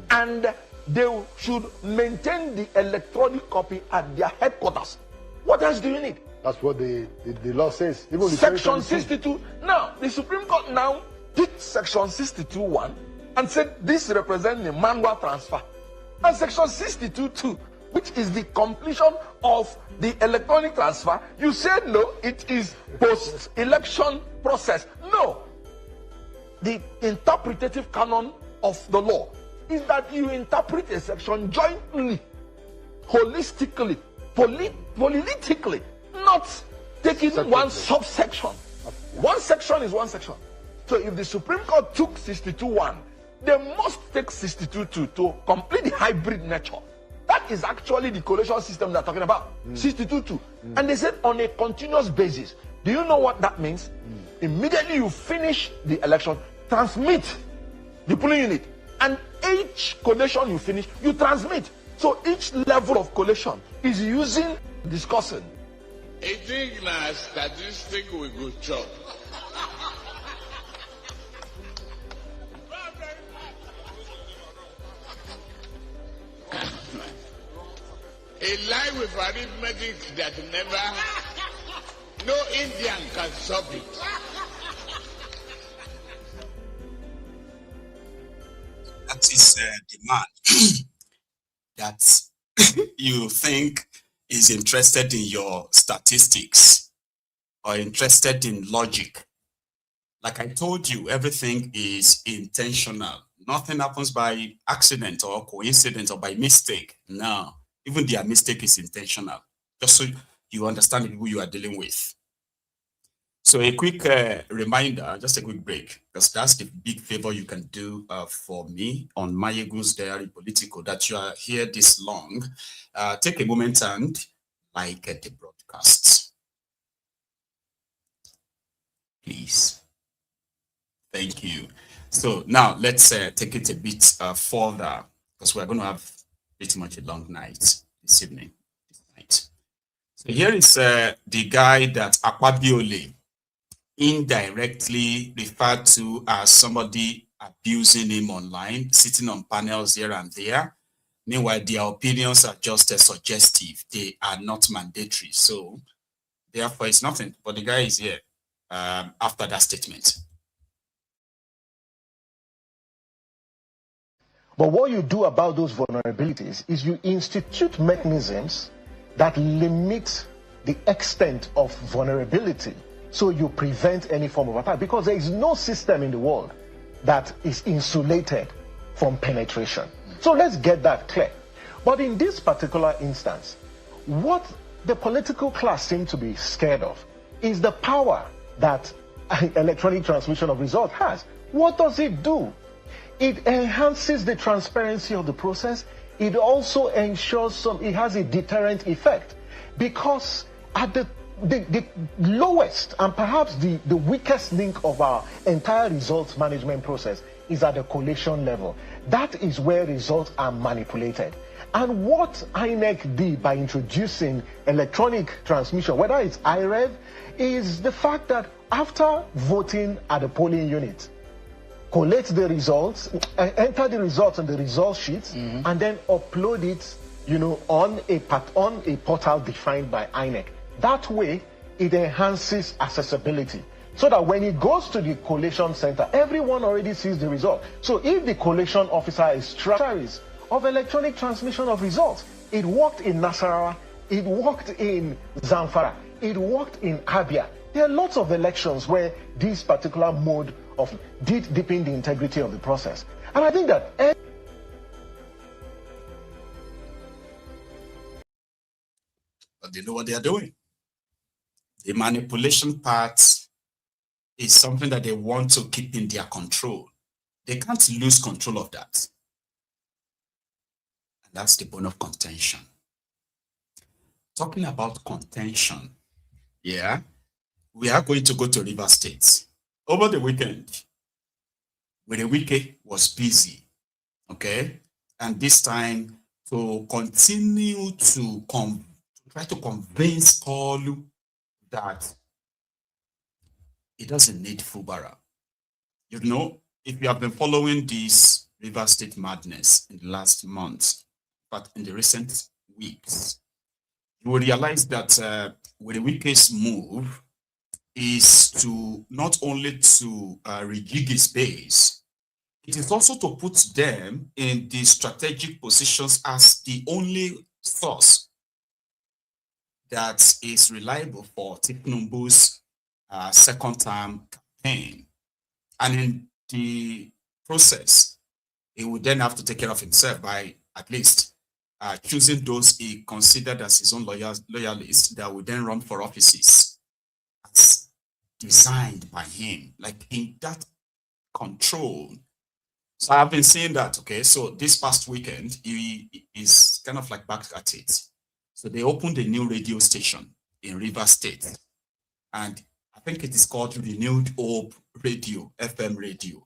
And they should maintain the electronic copy at their headquarters. What else do you need? That's what the law says. Even the Section 62. Now, the Supreme Court now picked Section 62(1) and said this represents the manual transfer. And Section 62(2), which is the completion of the electronic transfer, you said no, it is post-election process. No. The interpretative canon of the law is that you interpret a section jointly, holistically, politically, not taking one subsection. One section is one section. So if the Supreme Court took 62(1), they must take 62(2) to complete the hybrid nature. That is actually the collation system they're talking about. 62(2). And they said on a continuous basis. Do you know what that means? Immediately you finish the election, transmit the polling unit. And each collation you finish, you transmit. So each level of collation is using discussing. I think na statistic we go chop. A lie with arithmetic that no Indian can solve it. That is the man that you think is interested in your statistics or interested in logic. Like I told you, everything is intentional. Nothing happens by accident or coincidence or by mistake. No, even their mistake is intentional. Just so you understand the people you are dealing with. So a quick reminder, just a quick break, because that's the big favor you can do for me on Maiyegun's Diary Politico, that you are here this long. Take a moment and like the broadcast. Please. Thank you. So now let's take it a bit further, because we're going to have pretty much a long night this evening. So here is the guy that Akpabiole indirectly referred to as somebody abusing him online, sitting on panels here and there. Meanwhile, their opinions are just suggestive. They are not mandatory. So therefore, it's nothing. But the guy is here after that statement. But what you do about those vulnerabilities is you institute mechanisms that limit the extent of vulnerability. So you prevent any form of attack, because there is no system in the world that is insulated from penetration. So let's get that clear. But in this particular instance, what the political class seem to be scared of is the power that electronic transmission of results has. What does it do? It enhances the transparency of the process. It also ensures it has a deterrent effect, because at the lowest and perhaps the weakest link of our entire results management process is at the collation level. That is where results are manipulated. And what INEC did by introducing electronic transmission, whether it's IREV, is the fact that after voting at the polling unit, collect the results, enter the results on the result sheets, and then upload it, on a portal defined by INEC. That way, it enhances accessibility, so that when it goes to the collation center, everyone already sees the result. So if the collation officer is strategies of electronic transmission of results, it worked in Nasarawa, it worked in Zamfara, it worked in Abia. There are lots of elections where this particular mode of did deepen the integrity of the process. And I think that but they know what they are doing. The manipulation part is something that they want to keep in their control. They can't lose control of that. And that's the bone of contention. Talking about contention, yeah, we are going to go to River State. Over the weekend, Wike was busy, okay? And this time, to continue to try to convince Kalu that he doesn't need Fubara. You know, if you have been following this River State madness in the last month, but in the recent weeks, you will realize that Wike's move is to not only to rejig his base, it is also to put them in the strategic positions as the only source that is reliable for Tinubu's second-term campaign. And in the process, he would then have to take care of himself by at least choosing those he considered as his own loyalists that would then run for offices as designed by him, like in that control. So I've been seeing that, okay? So this past weekend, he is kind of like back at it. So they opened a new radio station in River State. And I think it is called Renewed Hope Radio, FM radio.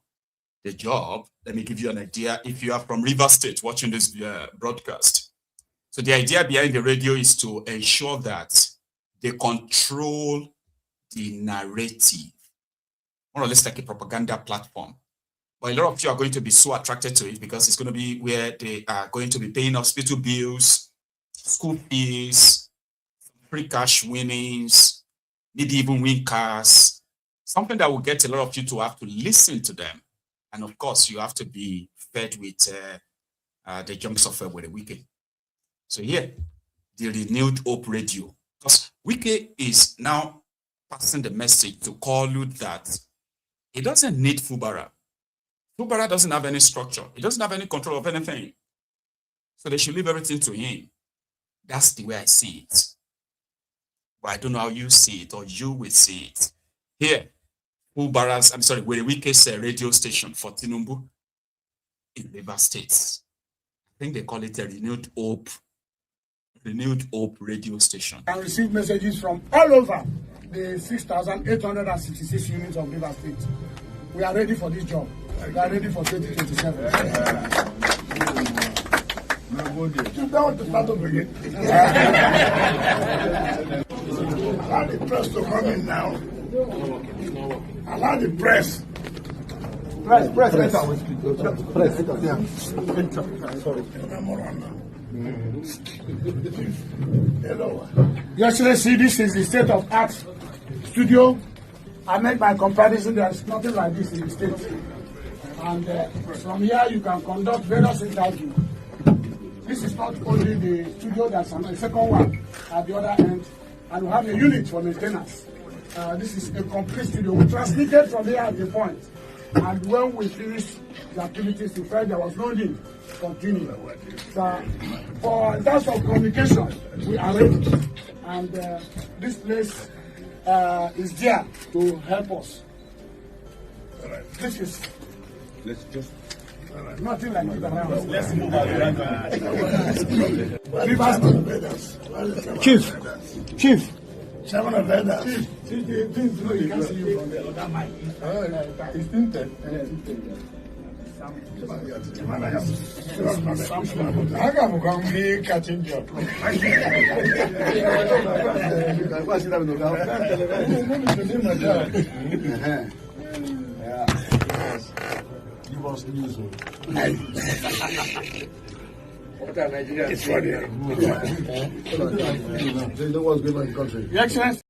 The job, let me give you an idea, if you are from River State watching this broadcast. So the idea behind the radio is to ensure that they control the narrative, more or less like a propaganda platform. But a lot of you are going to be so attracted to it because it's going to be where they are going to be paying hospital bills, school fees, free cash winnings, maybe even win cars, something that will get a lot of you to have to listen to them. And of course, you have to be fed with the jumps of the Wike. So here, the Renewed Hope Radio. Because Wike is now passing the message to Kalu that he doesn't need Fubara. Fubara doesn't have any structure. He doesn't have any control of anything. So they should leave everything to him. That's the way I see it. But I don't know how you see it or you will see it. Here, Fubara's, Wike's radio station for Tinubu in River State. I think they call it a Renewed Hope radio station. I receive messages from all over the 6,866 units of River State. We are ready for this job. We are ready for 2027. You don't want to start up again. Allow the press to come in now. Allow the press. Press. Sorry. Hello. You actually see this is the state of art studio. I make my comparison. There is nothing like this in the state. And from here you can conduct various interviews. This is not only the studio, there's a second one at the other end, and we have a unit for maintenance. This is a complete studio. We transmitted from here at the point, and when we finished the activities, we felt there was no need to continue. So, in terms of communication, we are ready, and this place is there to help us. This is. Let's just. Nothing like it around. Let's move around. Chief. Seven of Vedas. Chief, you can see you from the other mic. It's tinted. I can come here catching job. Give us news. It's funny. They know what's going on in the country. Your Excellency.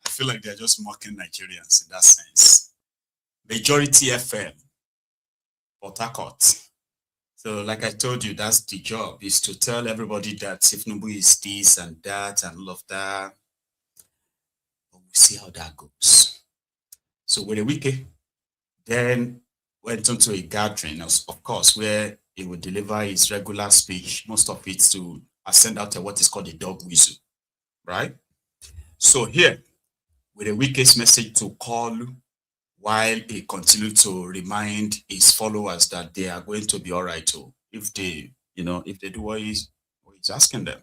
I feel like they're just mocking Nigerians in that sense. Majority FM, Port Harcourt. So, like I told you, that's the job, is to tell everybody that Tinubu is this and that and all of that. But we'll see how that goes. So, with a week, then went on to a gathering, of course, where he would deliver his regular speech, most of it to send out what is called a dog whistle, right? So here, with a weakest message to call, while he continued to remind his followers that they are going to be all right too, if they do what he's asking them,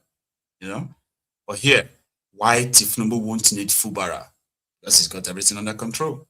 But here, why Tinubu won't need Fubara? because he's got everything under control.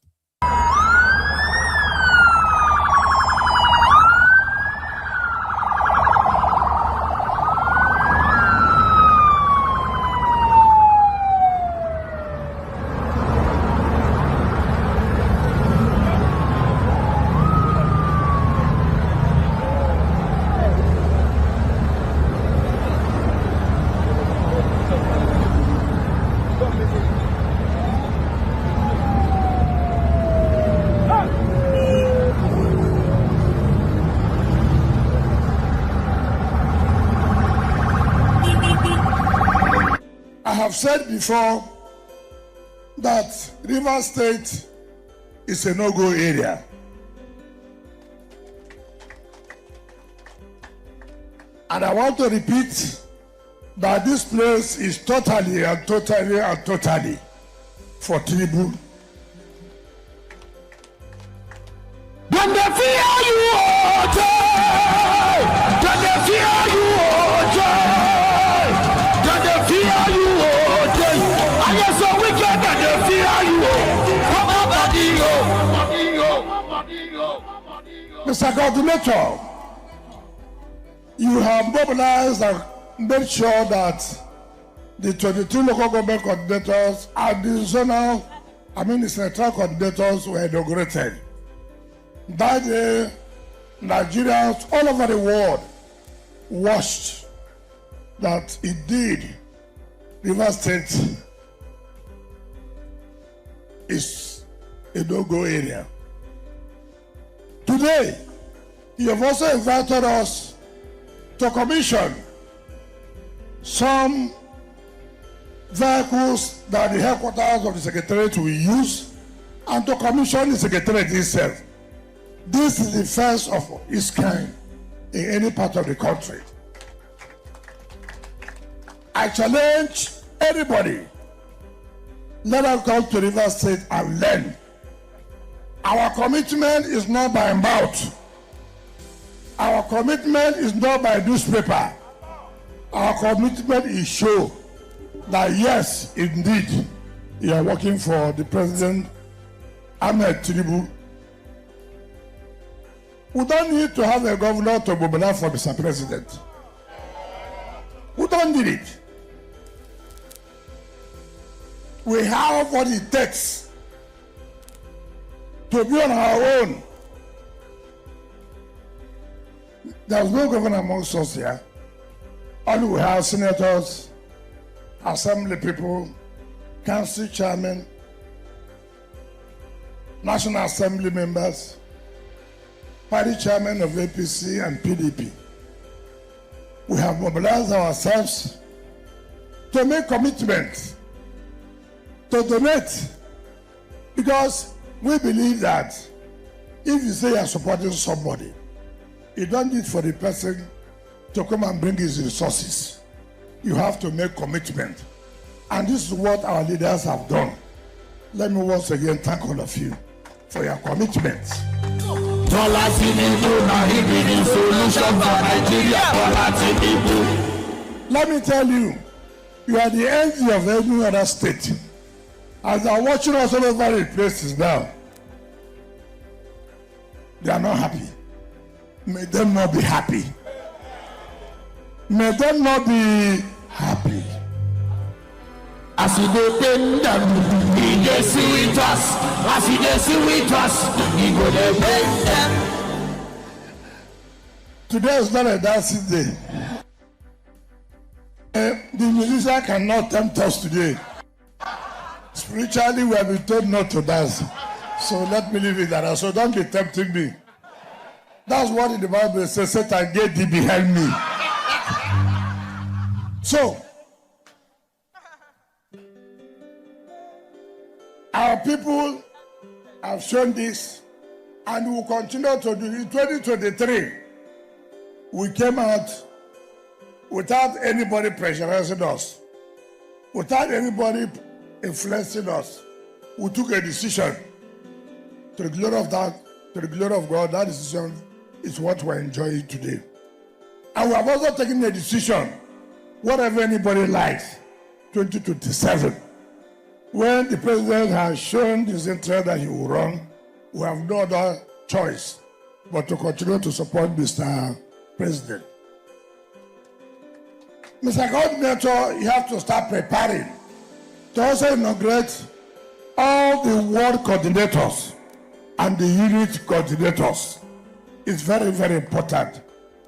I have said before that Rivers State is a no-go area. And I want to repeat that this place is totally for Tinubu. When they fear you, oh joy! When they fear you, oh joy! When they fear you, oh joy! I am so wicked that they fear you, oh! Mr. Coordinator, you have mobilized and made sure that the 22 local government coordinators and the zonal, the central coordinators were inaugurated. That day, Nigerians all over the world watched that indeed Rivers State is a no-go area. Today, you have also invited us to commission some vehicles that the headquarters of the Secretariat will use and to commission the Secretariat itself. This is the first of its kind in any part of the country. I challenge anybody, let us come to Rivers State and learn. Our commitment is not by mouth. Our commitment is not by newspaper. Our commitment is show that yes, indeed, you are working for the President Ahmed Tinubu. We don't need to have a governor to mobilize for Mr. President. We don't need it. We have what it takes to be on our own. There's no governor amongst us here. Only we have senators, assembly people, council chairmen, National Assembly members, party chairman of APC and PDP. We have mobilized ourselves to make commitments, to donate, because we believe that if you say you are supporting somebody, you don't need for the person to come and bring his resources. You have to make commitment. And this is what our leaders have done. Let me once again thank all of you for your commitments. Let me tell you, you are the envy of every other state. As they are watching us all over the places now, they are not happy. May them not be happy. May them not be happy. As he dey pain them, he dey see with us. As he dey see with us, he go dey pain them. Today is not a dancing day. The musician cannot tempt us today. Spiritually, we have been told not to dance. So let me leave it at that. So don't be tempting me. That's what in the Bible says, Satan, get thee behind me. So, our people have shown this and will continue to do it. In 2023, we came out without anybody pressurizing us, without anybody influencing us. We took a decision to the glory of that, to the glory of God. That decision is what we're enjoying today. And we have also taken a decision, whatever anybody likes, 2027, When the president has shown his interest that he will run, we have no other choice but to continue to support Mr. President. Mr. Coordinator, you have to start preparing to also inaugurate all the ward coordinators and the unit coordinators. It's very, very important.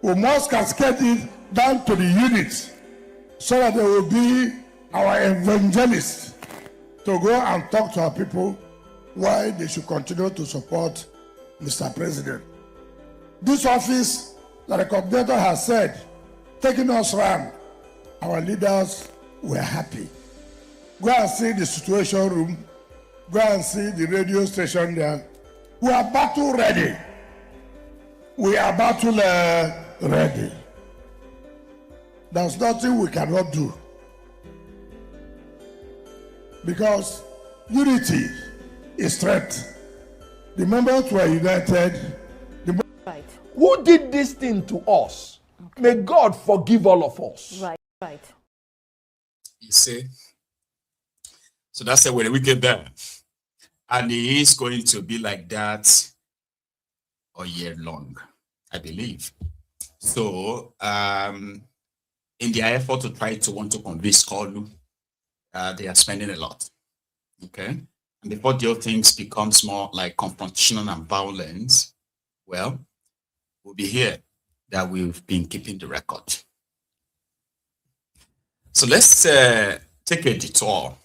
We must cascade it down to the units so that there will be our evangelists to go and talk to our people why they should continue to support Mr. President. This office, that the coordinator has said, taking us around, our leaders were happy. Go and see the situation room, go and see the radio station there. We are battle ready. We are battle ready. There's nothing we cannot do. Because unity is strength. The members were united. Right. Who did this thing to us? Okay. May God forgive all of us. Right, right. You see? So that's the way we get there. And it is going to be like that all year long, I believe. So, in their effort to try to want to convince Kolu, they are spending a lot. Okay? And before the other things becomes more like confrontation and violence, well, we'll be here that we've been keeping the record. So let's take a detour,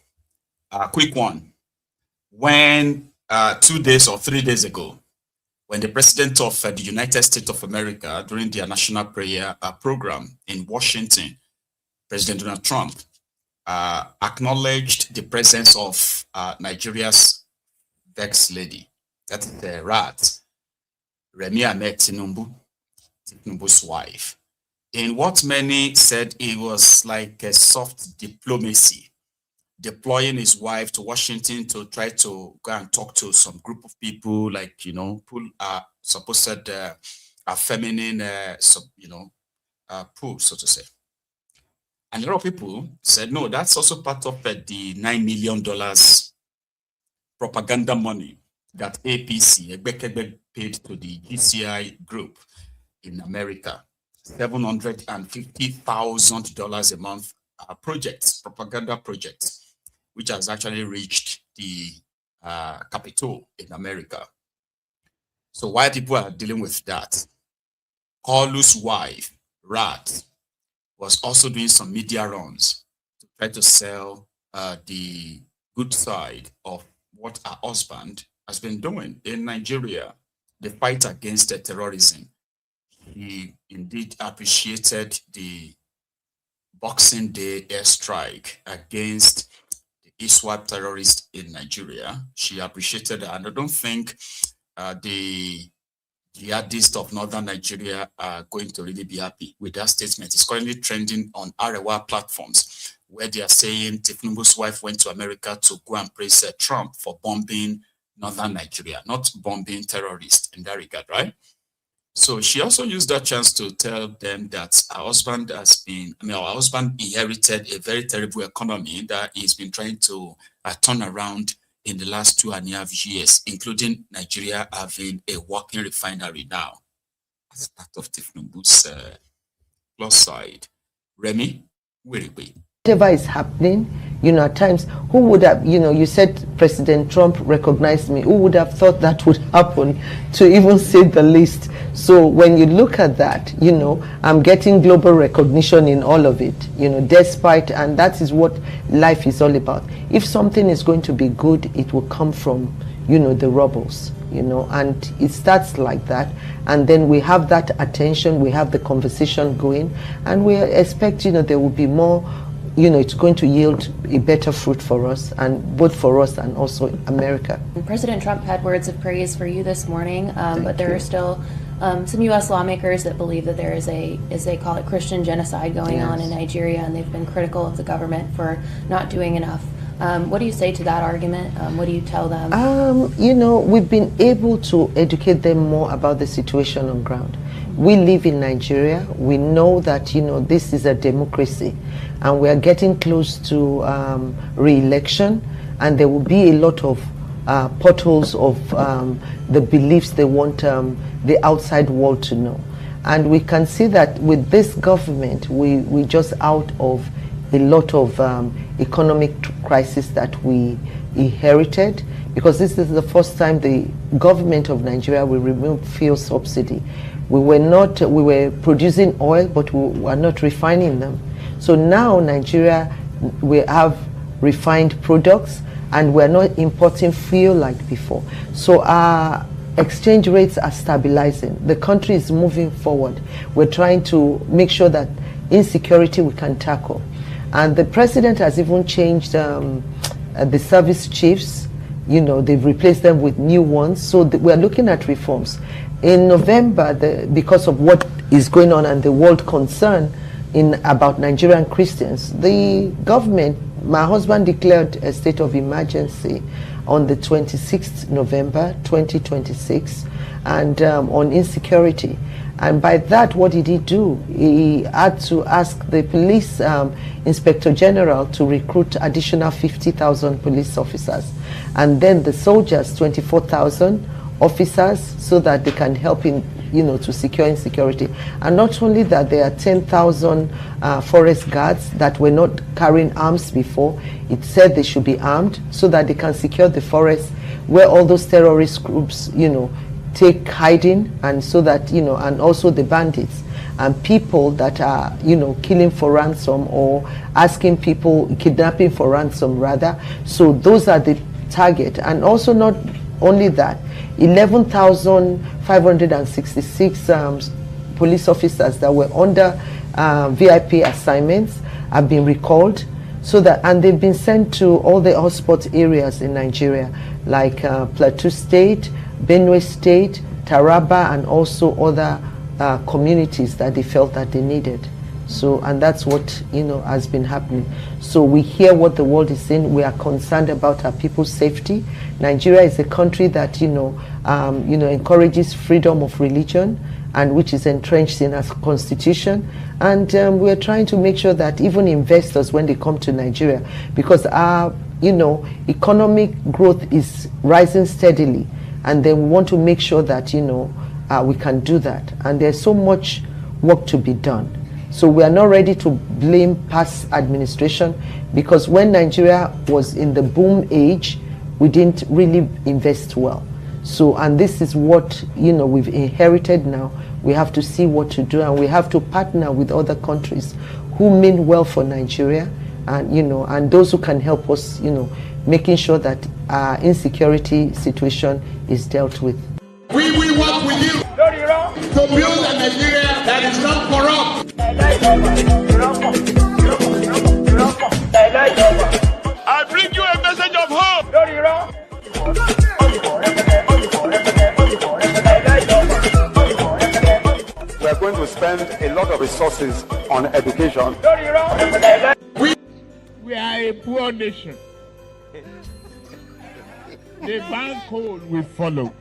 a quick one. When 2 days or 3 days ago, when the president of the United States of America, during their national prayer program in Washington, President Donald Trump acknowledged the presence of Nigeria's vex lady, that is the rat, Remi Ahmed Tinubu's wife, in what many said it was like a soft diplomacy, deploying his wife to Washington to try to go and talk to some group of people, like, you know, pull supposed feminine, pull, so to say. And a lot of people said, no, that's also part of the $9 million propaganda money that APC paid to the GCI group in America. $750,000 a month propaganda projects, which has actually reached the Capitol in America. So while people are dealing with that, Kolu's wife, Rat, was also doing some media runs to try to sell the good side of what her husband has been doing in Nigeria, the fight against the terrorism. He indeed appreciated the Boxing Day airstrike against the ISWAP terrorists in Nigeria. She appreciated that, and I don't think the jihadists of northern Nigeria are going to really be happy with that statement. It's currently trending on Arewa platforms, where they are saying Tinubu's wife went to America to go and praise Trump for bombing northern Nigeria, not bombing terrorists in that regard, right? So she also used that chance to tell them that her husband inherited a very terrible economy that he's been trying to turn around in the last 2.5 years, including Nigeria having a working refinery now. That's part of Tinubu's plus side. Remy, where are we? Whatever is happening, at times, who would have, you said President Trump recognized me. Who would have thought that would happen, to even say the least? So when you look at that, I'm getting global recognition in all of it, despite, and that is what life is all about. If something is going to be good, it will come from, the rebels, and it starts like that. And then we have that attention, we have the conversation going, and we expect, there will be more. It's going to yield a better fruit for us, and both for us and also America. President Trump had words of praise for you this morning, but there are still some U.S. lawmakers that believe that there is as they call it, Christian genocide going on in Nigeria, and they've been critical of the government for not doing enough. What do you say to that argument? What do you tell them? We've been able to educate them more about the situation on ground. We live in Nigeria. We know that, this is a democracy, and we are getting close to re-election. and there will be a lot of potholes of the beliefs they want the outside world to know. And we can see that with this government, we just out of a lot of economic crisis that we inherited, because this is the first time the government of Nigeria will remove fuel subsidy. We were producing oil, but we were not refining them. So now Nigeria, we have refined products, and we're not importing fuel like before. So our exchange rates are stabilizing. The country is moving forward. We're trying to make sure that insecurity we can tackle. And the president has even changed the service chiefs. You know, they've replaced them with new ones. So we're looking at reforms. In November, because of what is going on and the world concern about Nigerian Christians, the government, my husband declared a state of emergency on the 26th November 2026, and on insecurity. And by that, what did he do? He had to ask the police inspector general to recruit additional 50,000 police officers, and then the soldiers 24,000 officers, so that they can help in, you know, to secure insecurity. And not only that, there are 10,000 forest guards that were not carrying arms before. It said they should be armed so that they can secure the forest where all those terrorist groups, you know, take hiding, and so that, you know, and also the bandits and people that are, you know, killing for ransom or asking people, kidnapping for ransom rather. So those are the target. And also not only that, 11,566 police officers that were under VIP assignments have been recalled, so that, and they've been sent to all the hotspot areas in Nigeria, like Plateau State, Benue State, Taraba, and also other communities that they felt that they needed. So, and that's what, you know, has been happening. So we hear what the world is saying. We are concerned about our people's safety. Nigeria is a country that, you know, encourages freedom of religion, and which is entrenched in our constitution. And we're trying to make sure that even investors, when they come to Nigeria, because our, you know, economic growth is rising steadily, and then we want to make sure that, you know, we can do that. And there's so much work to be done. So we are not ready to blame past administration, because when Nigeria was in the boom age, we didn't really invest well. So, and this is what, you know, we've inherited now. We have to see what to do, and we have to partner with other countries who mean well for Nigeria, and, you know, and those who can help us, you know, making sure that our insecurity situation is dealt with. We will work with you to build a Nigeria that is not corrupt. I bring you a message of hope. We are going to spend a lot of resources on education. We are a poor nation. The bank code will follow.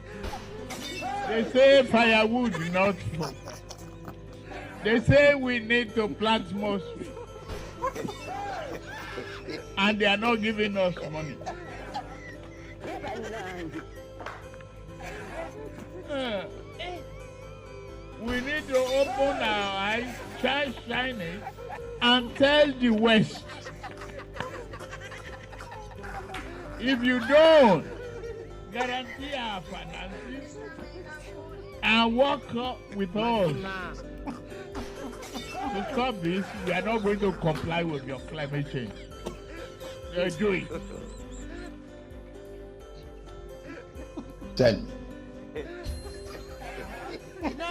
They say firewood, not smoke. They say we need to plant more trees. And they are not giving us money. We need to open our eyes, shine it, and tell the West. If you don't guarantee our finances and work with us to stop this, we are not going to comply with your climate change. You're doing.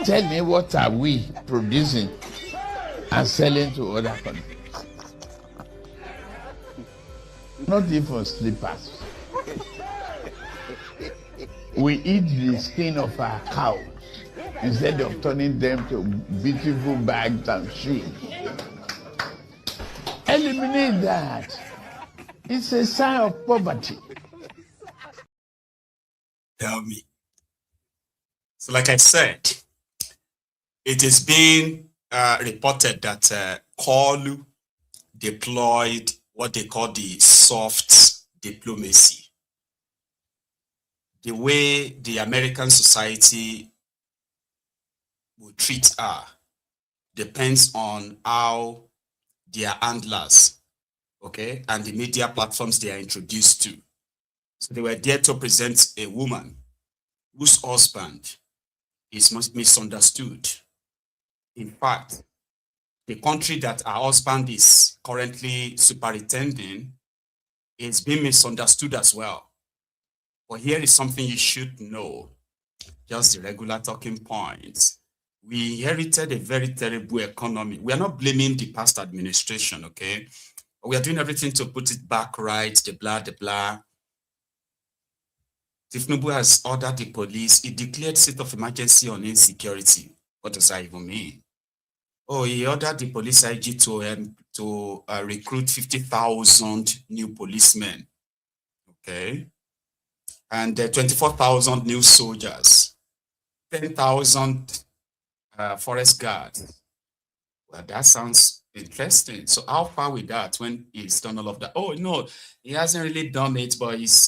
Tell me, what are we producing and selling to other countries? Not even slippers. We eat the skin of our cows instead of turning them to beautiful bags and shoes. Eliminate that. It's a sign of poverty. Tell me. So like I said, it is being reported that Kolu deployed what they call the soft diplomacy. The way the American society will treat her depends on how their handlers, okay, and the media platforms they are introduced to. So they were there to present a woman whose husband is misunderstood. In fact, the country that her husband is currently superintending is being misunderstood as well. But here is something you should know, just the regular talking points. We inherited a very terrible economy. We are not blaming the past administration, okay? We are doing everything to put it back right, the blah, the blah. Tinubu has ordered the police. He declared state of emergency on insecurity. What does that even mean? Oh, he ordered the police IG to recruit 50,000 new policemen. Okay. And 24,000 new soldiers. 10,000 forest guards. Well, that sounds interesting. So how far with that when he's done all of that? Oh, no, he hasn't really done it, but he's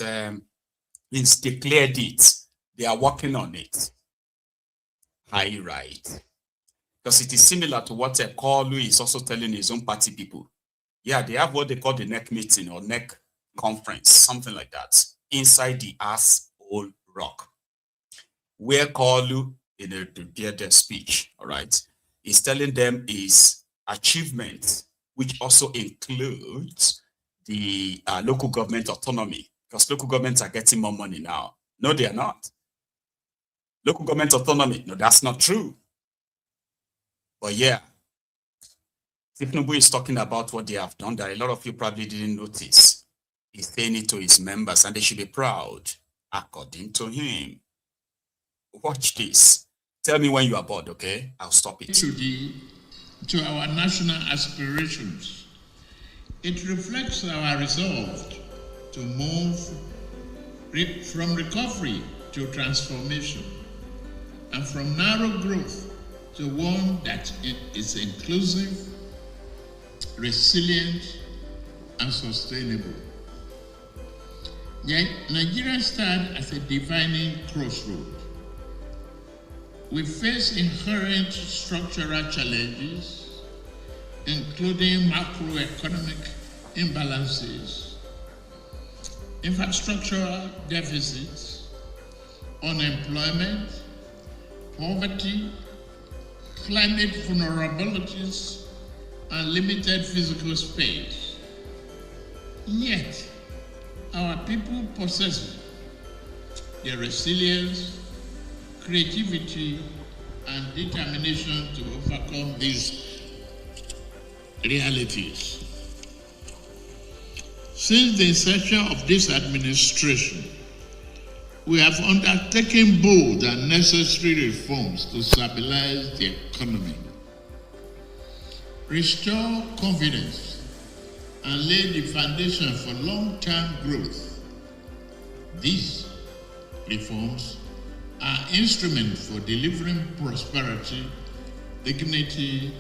declared it. They are working on it. High right. Because it is similar to what Kalu is also telling his own party people. Yeah, they have what they call the neck meeting or neck conference, something like that, inside the asshole rock. Where Kalu, in their speech, all right, is telling them his achievement, which also includes the local government autonomy, because local governments are getting more money now. No, they are not. Local government autonomy, no, that's not true. But yeah, Tinubu is talking about what they have done that a lot of you probably didn't notice. He's saying it to his members and they should be proud, according to him. Watch this. Tell me when you are bored, okay? I'll stop it. To our national aspirations, it reflects our resolve to move from recovery to transformation and from narrow growth to one that is inclusive, resilient, and sustainable. Nigeria stands at a defining crossroad. We face inherent structural challenges, including macroeconomic imbalances, infrastructural deficits, unemployment, poverty, climate vulnerabilities, and limited physical space. Yet, our people possess the resilience, creativity, and determination to overcome these realities. Since the inception of this administration, we have undertaken bold and necessary reforms to stabilize the economy, restore confidence, and lay the foundation for long-term growth. These reforms are instruments for delivering prosperity, dignity,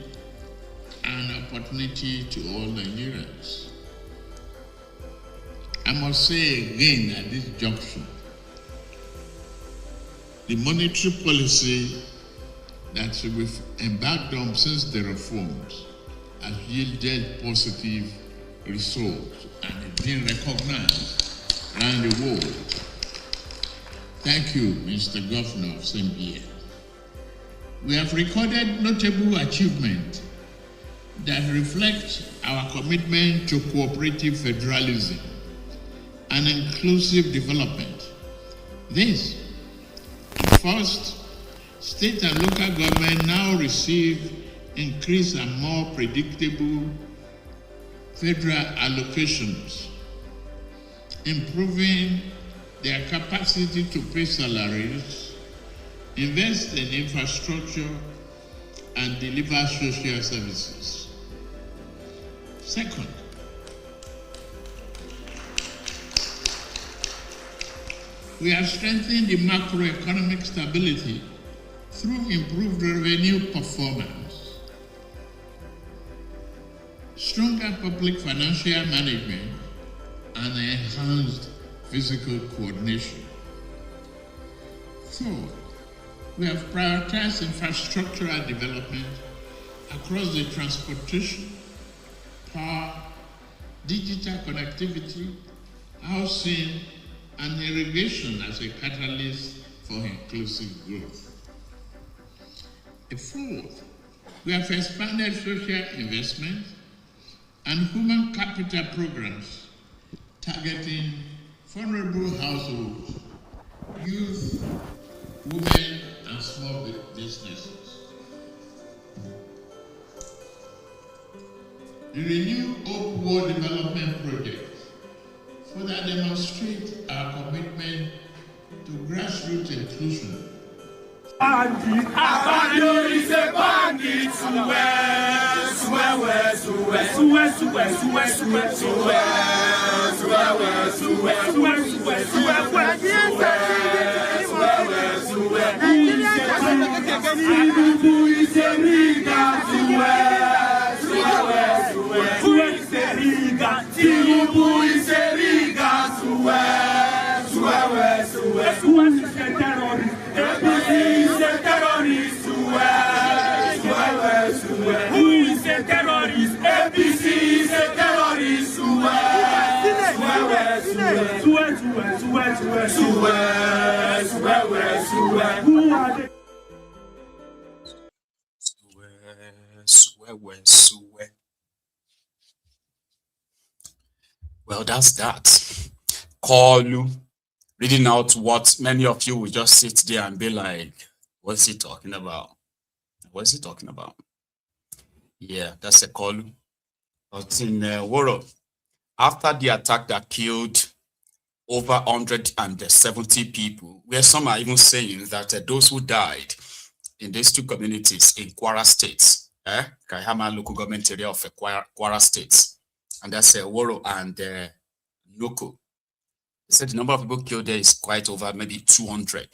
and opportunity to all Nigerians. I must say again at this junction, the monetary policy that we've embarked on since the reforms has yielded positive results and is being recognized around the world. Thank you, Mr. Governor of Zambia. We have recorded notable achievements that reflect our commitment to cooperative federalism and inclusive development. This, first, state and local government now receive increased and more predictable federal allocations, improving their capacity to pay salaries, invest in infrastructure, and deliver social services. Second, we have strengthened the macroeconomic stability through improved revenue performance, stronger public financial management, and enhanced physical coordination. Fourth, we have prioritized infrastructural development across the transportation, power, digital connectivity, housing, and irrigation as a catalyst for inclusive growth. Fourth, we have expanded social investment and human capital programs targeting vulnerable households, youth, women, and small businesses. The renewed Hope World Development Project further demonstrate our commitment to grassroots inclusion. Akpabio is a bandit, Well, that's that. Kalu, reading out what many of you will just sit there and be like, what's he talking about? What's he talking about? Yeah, that's a Kalu. But in Woro, after the attack that killed over 170 people, where some are even saying that those who died in these two communities in Kwara State, Kaihama local government area of Kwara State, and that's Woro and Noko. They said the number of people killed there is quite over maybe 200.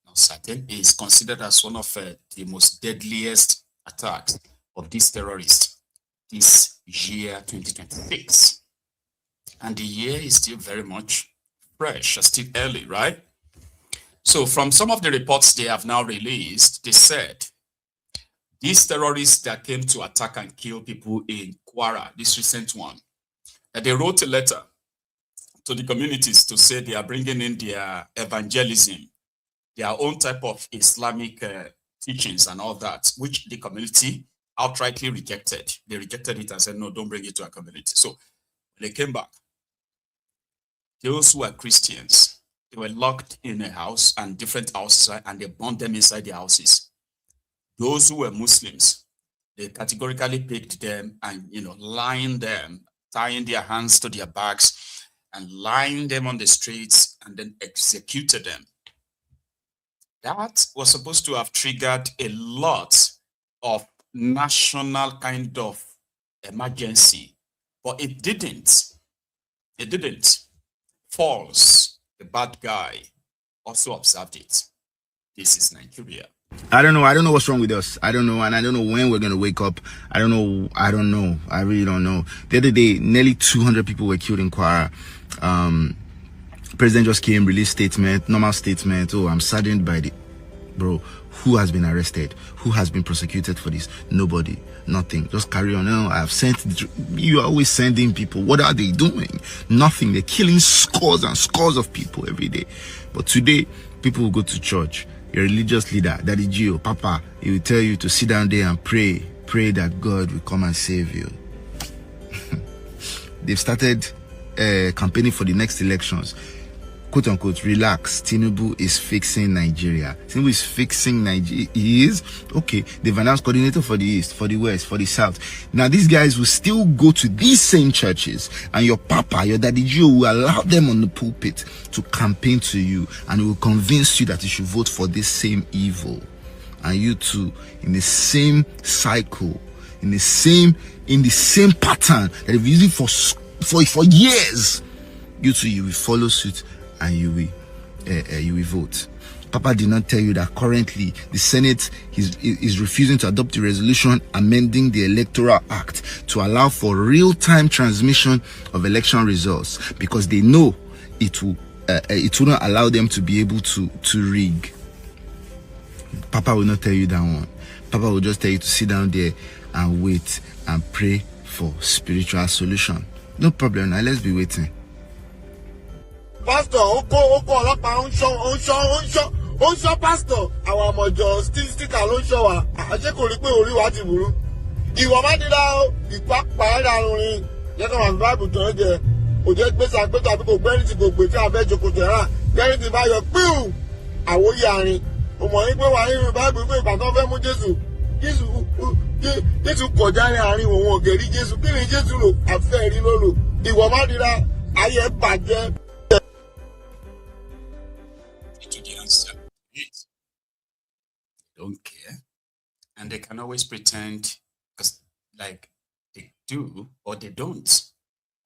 Now, certain is considered as one of the most deadliest attacks of these terrorists this year, 2026. And the year is still very much fresh, still early, right? So from some of the reports they have now released, they said these terrorists that came to attack and kill people in Kwara, this recent one, that they wrote a letter to the communities to say they are bringing in their evangelism, their own type of Islamic teachings and all that, which the community outrightly rejected. They rejected it and said, no, don't bring it to our community. So they came back. Those who are Christians, they were locked in a house and different houses, and they burned them inside their houses. Those who were Muslims, they categorically picked them and, lying them, tying their hands to their backs and lying them on the streets and then executed them. That was supposed to have triggered a lot of national kind of emergency, but it didn't. It didn't. False, the bad guy, also observed it. This is Nigeria. I don't know what's wrong with us. I don't know, and I don't know when we're going to wake up. I don't know. I really don't know. The other day, nearly 200 people were killed in Kwara. President just came, released statement, normal statement. Oh, I'm saddened by the... Bro, who has been arrested? Who has been prosecuted for this? Nobody. Nothing. Just carry on. No, I've sent... You are always sending people. What are they doing? Nothing. They're killing scores and scores of people every day. But today, people will go to church. Your religious leader, Daddy Gio, Papa, he will tell you to sit down there and pray. Pray that God will come and save you. They've started campaigning for the next elections. Quote unquote, relax. Tinubu is fixing Nigeria. Tinubu is fixing Nigeria. He is? Okay. They've announced coordinator for the East, for the West, for the South. Now, these guys will still go to these same churches, and your Papa, your Daddy Joe will allow them on the pulpit to campaign to you, and will convince you that you should vote for this same evil. And you too, in the same cycle, in the same pattern that they've used it for years, you too, you will follow suit and you will vote. Papa did not tell you that currently the Senate is refusing to adopt a resolution amending the Electoral Act to allow for real-time transmission of election results because they know it will not allow them to be able to rig. Papa will not tell you that one. Papa will just tell you to sit down there and wait and pray for spiritual solution. No problem. Now let's be waiting. Pastor, pastor. Our mojo still alone shower. I check on the way. You want to know the back by the let on Bible to the Ojet Bessa go bury to go between Bejo Kotera, bury the by your pew. I will yarn. Omo Bible but not very much. Jésù kọjá ní àárín wọn gẹ̀rí Jésù kí ni Jésù lò àfẹ́ rí ló lò ìwọ má dira ayé bàjẹ́. Don't care, and they can always pretend because like they do or they don't.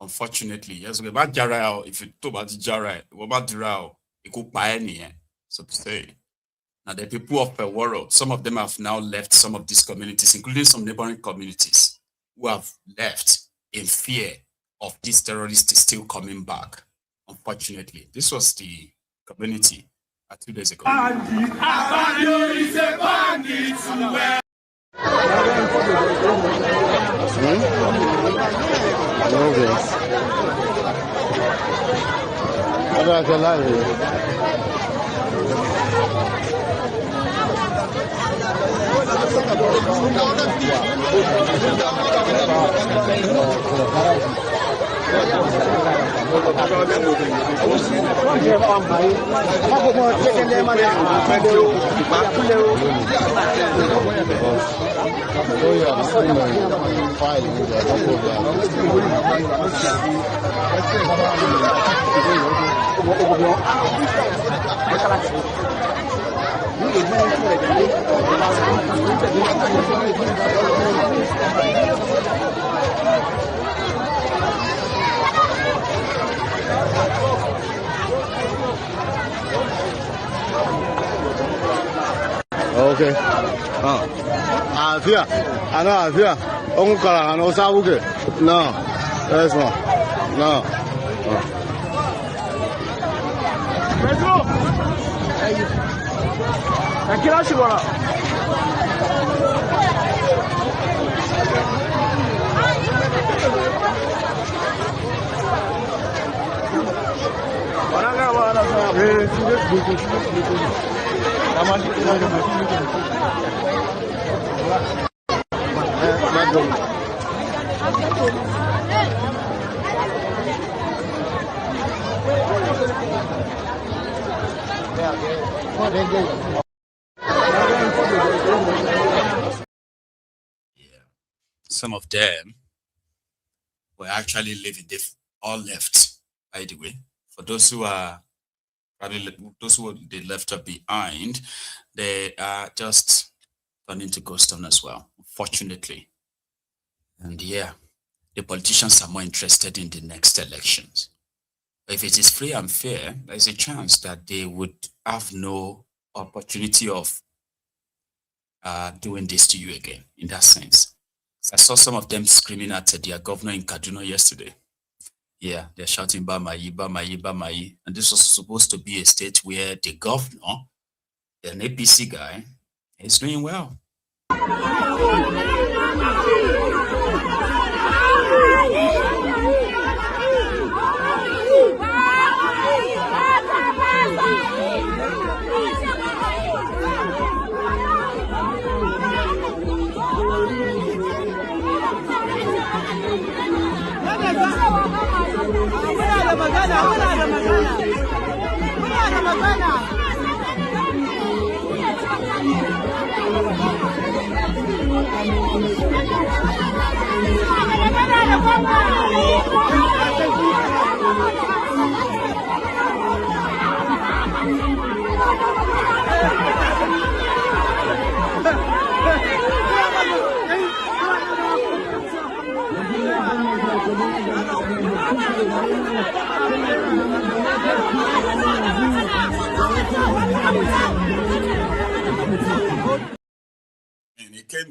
Unfortunately, yes. About Jara, if you talk about Jara, what about Jara? It could buy any, so to say. Now, the people of the world, some of them have now left some of these communities, including some neighboring communities, who have left in fear of these terrorists still coming back. Unfortunately, this was the community 2 days ago. Akpabio is a bandit. Okay. Afia. Ano afia. Ongu kala ano sabuke. No. That's one. No. Pedro. Akira shibara. Oranga wala Some of them were actually living, they've all left, by the way. For those who are probably those who they left up behind, they are just turning to ghost town as well, unfortunately. And yeah, the politicians are more interested in the next elections. If it is free and fair, there's a chance that they would have no opportunity of doing this to you again, in that sense. I saw some of them screaming at their governor in Kaduna yesterday. Yeah, they're shouting Bamayi, Bamayi, Bamayi. And this was supposed to be a state where the governor, an APC guy, is doing well. Thank you.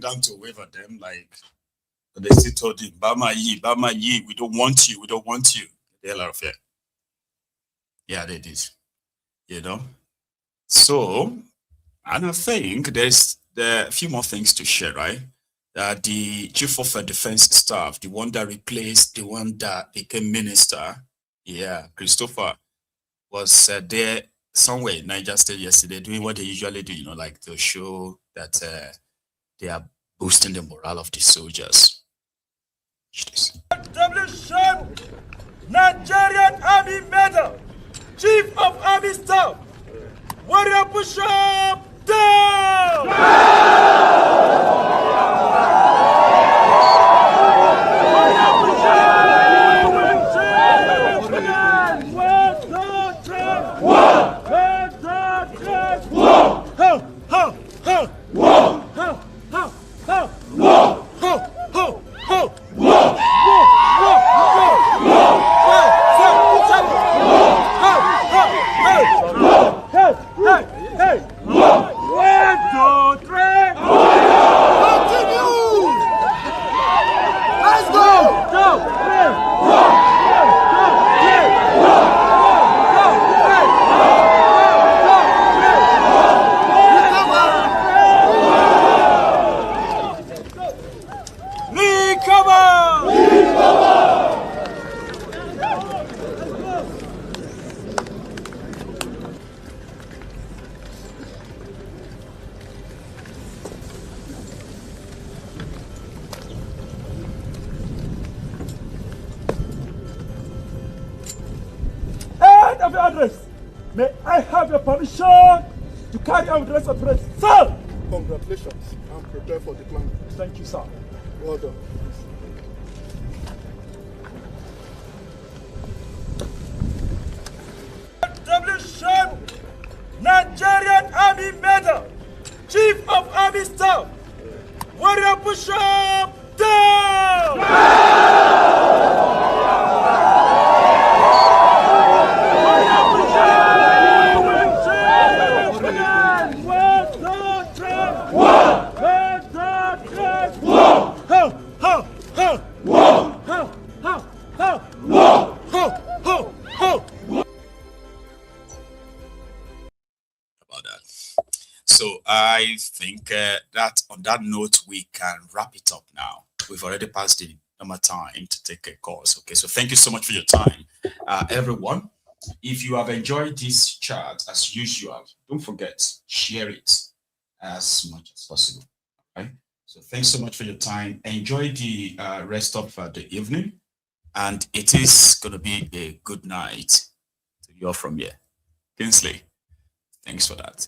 down to wave at them, like they still told him, Bama Yi, we don't want you, The hell out of here. Yeah, they did. You know? So, and I think there's a few more things to share, right? The chief of defense staff, the one that replaced the one that became minister, Christopher, was there somewhere in Niger State yesterday doing what they usually do, like to show that they are boosting the morale of the soldiers. Establishment Nigerian Army Medal, Chief of Army Staff, Warrior Push-Up down! May I have your permission to carry out the rest of the race? Sir! Congratulations. I'm prepared for deployment. Thank you, sir. Well done. Establishment Nigerian Army Medal, Chief of Army Staff, Warrior Push-Up down! So I think that on that note, we can wrap it up now. We've already passed the normal time to take a course. Okay, so thank you so much for your time, everyone. If you have enjoyed this chat, as usual, don't forget, share it as much as possible. Okay, so thanks so much for your time. Enjoy the rest of the evening, and it is going to be a good night to you all from here. Kingsley, thanks for that.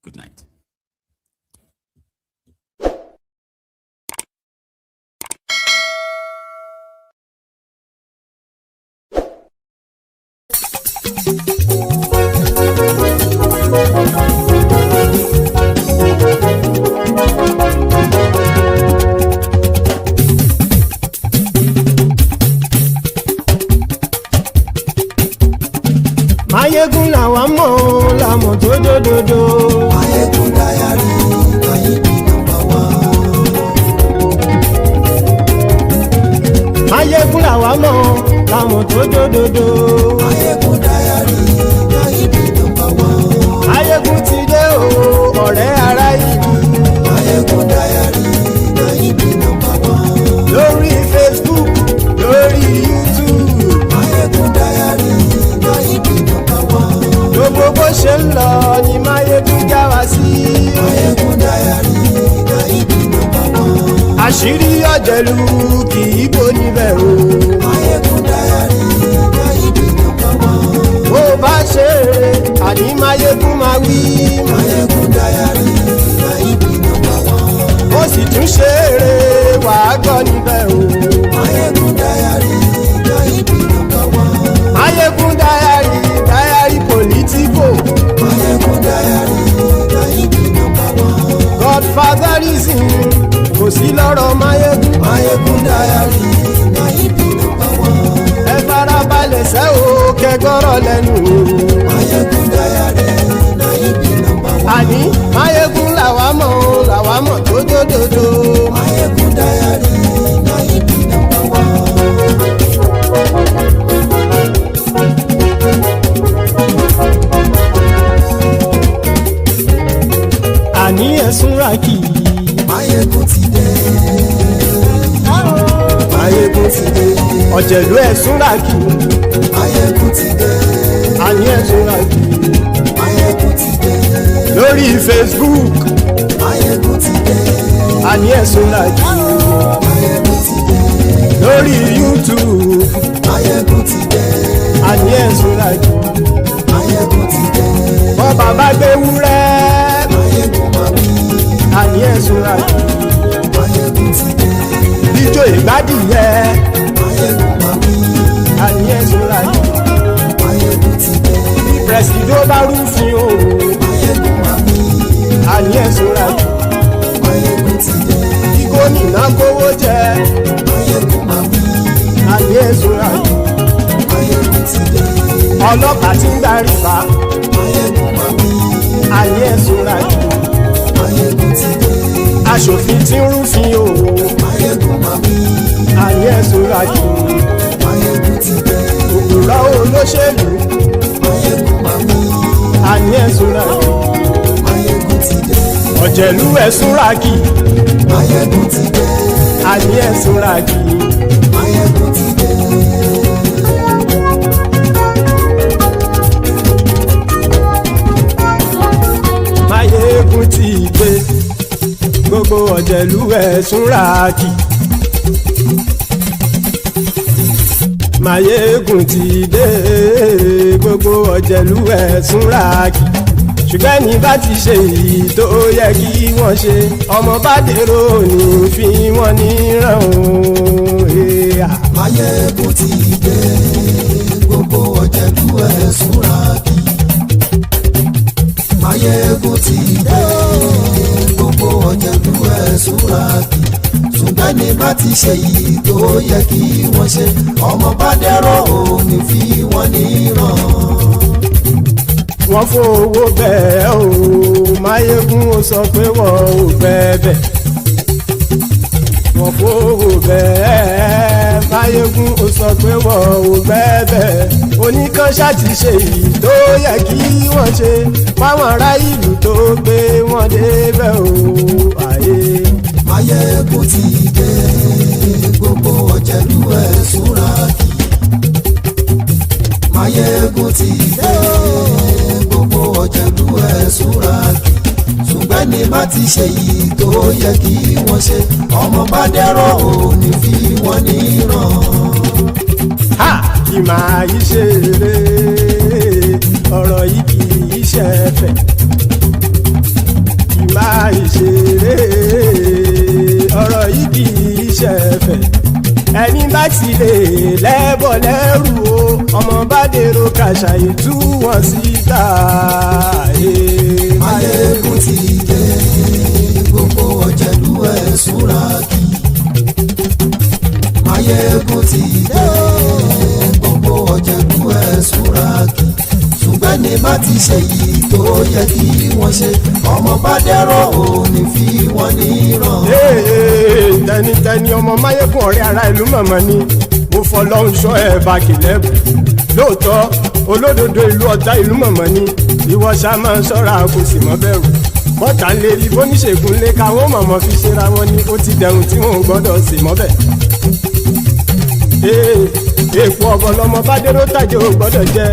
Good night. Maiyegun làwa mọ̀ làmọ̀ tó dòdòdò. Maiyegun dayari Nayibi #1. Maiyegun làwa mọ̀ làmọ̀ tó dòdòdò. Maiyegun dayari Nayibi #1. Maiyegun ti dé o ọ̀rẹ́ ara ìlú. Maiyegun dayari Nayibi #1. Lórí Facebook, lórí YouTube. Maiyegun dayari Nayibi #1. Gbogbo bó ṣe ń lọ ni Maiyegun já wa sí. Maiyegun dayari Nayibi #1. Àṣírí ọ̀jẹ̀lú kì í bò níbẹ̀ o. Maiyegun dayari Nayibi #1. Bó bá ṣe eré àní Maiyegun máa wí. Maiyegun dayari Nayibi #1. Ó sì tún ṣe eré wàá gbọ́ níbẹ̀ o. Maiyegun dayari Nayibi #1. Maiyegun dayari Politico. Maiyegun dayari Nayibi #1. Godfatherism kò sí lọ́rọ̀ Maiyegun. Maiyegun dayari Nayibi #1. Ẹ farabalẹ̀ sẹ́ o kẹgọ́rọ̀ lẹ́nu o. Maiyegun dayari Nayibi #1. Àní Maiyegun làwa mọ̀ làwa làwa mọ̀ tó dódòdó. Maiyegun diary na ibi number one. àní ẹ̀sùn rákì. Maiyegun ti dé. Maiyegun ti dé. ọ̀jẹ̀lú ẹ̀sùn rákì. Maiyegun ti dé. àní ẹ̀sùn rákì. Maiyegun ti dé. lórí Facebook. Maiyegun ti dé. àní ẹ̀sùn rákì. Maiyegun ti dé. lórí YouTube. Maiyegun ti dé. àní ẹ̀sùn rákì. Maiyegun ti dé. bọ́ bàbá gbé wúrẹ́. Maiyegun máa wí. àní ẹ̀sùn rákì. Maiyegun ti dé. ijó ìgbádìyẹ. Maiyegun máa wí. àní ẹ̀sùn rákì. Maiyegun ti dé. pẹ̀sìdó bá rúfin o. Maiyegun máa wí. àní ẹ̀sùn rákì. Maiyegun ti dé. kí gómìnà kówó jẹ. Maiyegun máa wí. àní ẹ̀sùn rákì. Maiyegun ti dé. ọlọ́pàá tí ń darí bá. Maiyegun máa wí. àní ẹ̀sùn rákì. Maiyegun ti dé. aṣòfin tí ń rúfin o. Maiyegun máa wí. àní ẹ̀sùn rákì. Maiyegun ti dé. òkúra olóṣèlú. Maiyegun máa wí. àní ẹ̀sùn rákì. Maiyegun ti dé. ọ̀jẹ̀lú ẹ̀sùn rákì. Maiyegun ti dé. àní ẹ̀sùn rákì. Maiyegun ti dé. Maiyegun ti dé. gbogbo ọ̀jẹ̀lú ẹ̀sùn rákì. Maiyegun ti dé. gbogbo ọ̀jẹ̀lú ẹ̀sùn rákì. ṣùgbọ́n ní bá ti ṣe èyí tó yẹ kí wọ́n ṣe ọmọ bá dèrò ní fi wọ́n níran o. Maiyegun ti dé. gbogbo ọ̀jẹ̀lú ẹ̀sùn rákì. Maiyegun ti dé. gbogbo ọ̀jẹ̀lú ẹ̀sùn rákì. ṣùgbọ́n ní bá ti ṣe èyí tó yẹ kí wọ́n ṣe ọmọ bá dèrò ní fi wọ́n níran. wọ́n fowó bẹ́ẹ̀ o. Maiyegun ó sọ pé wọ́n ò bẹ́ẹ̀. wọ́n fowó bẹ́ẹ̀. Maiyegun ó sọ pé wọ́n ò bẹ́ẹ̀. oníkanṣá ti ṣe èyí tó yẹ kí wọ́n ṣe fáwọn ará ìlú tó gbé wọn débẹ̀ o. ayé. Maiyegun ti dé. gbogbo ọ̀jẹ̀lú ẹ̀sùn rákì. Maiyegun ti dé. gbogbo ọ̀jẹ̀lú ẹ̀sùn rákì. ṣùgbọ́n ní bá ti ṣe yìí tó yẹ kí wọ́n ṣe ọmọ bá dẹ́rọ̀ ò ní fi wọ́n níran. kì máa yí ṣeré ọ̀rọ̀ yìí kì í ṣẹ̀fẹ̀. kì máa yí ṣeré ọ̀rọ̀ yìí kì í ṣẹ̀fẹ̀. ẹni bá ti lè lẹ́bọ̀ lẹ́rù o ọmọ bá dèrò kàṣàyè tú wọn síta. Maiyegun ti dé. gbogbo ọ̀jẹ̀lú ẹ̀sùn rákì. Maiyegun ti dé. gbogbo ọ̀jẹ̀lú ẹ̀sùn rákì. ṣùgbọ́n ní bá ti ṣe yìí tó yẹ kí wọ́n ṣe ọmọ bá dẹ́rọ̀ ò ní fi wọ́n níran. tẹnitẹni ọmọ Maiyegun ọ̀rẹ́ ara ìlú mọ̀mọ́ ni mo fọlọ́run ṣọ́ ẹ̀ bá kìlẹ́bù. lóòótọ́ olódodo ìlú ọ̀tá ìlú mọ̀mọ́ ni ìwọ ṣá máa ń ṣọ́ra kò sì mọ́ bẹ̀rù. bọ́tà ń lè rí bóníṣègùn lé káwọn mọ̀mọ́ fi ṣera wọn ni ó ti dẹrùn tí wọn ò gbọ́dọ̀ sì mọ́ bẹ̀. èèpo ọ̀bọ lọmọ bá dérò tàjẹ́ ò gbọ́dọ̀ jẹ́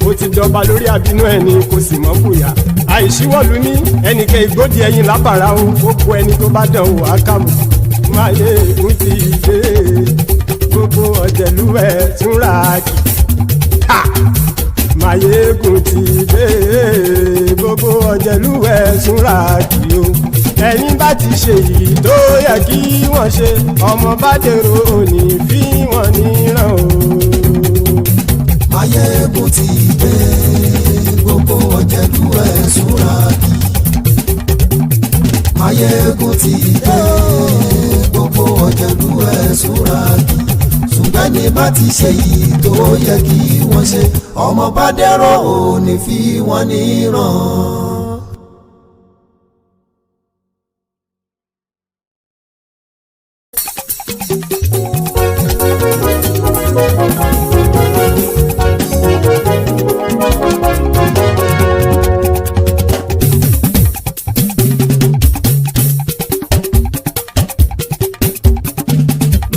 ó ti dọba lórí àbínú ẹni kò sì mọ́ fòyà. àìsíwọ́lu ní ẹnìkẹ́ ìgbódì ẹyin lábàrá o ó kó ẹni tó bá dán o àkàmù. Maiyegun ti dé. gbogbo ọ̀jẹ̀lú ẹ̀sùn rákì. Maiyegun ti dé. gbogbo ọ̀jẹ̀lú ẹ̀sùn rákì o. ẹni bá ti ṣe yìí tó yẹ kí wọ́n ṣe ọmọ bá dèrò òní fi wọ́n níran o. Maiyegun ti dé. gbogbo ọ̀jẹ̀lú ẹ̀sùn rákì. Maiyegun ti dé. gbogbo ọ̀jẹ̀lú ẹ̀sùn rákì. ṣùgbọ́n ní bá ti ṣe yìí tó yẹ kí wọ́n ṣe ọmọ bá dẹ́rọ̀ ò ní fi wọ́n níran.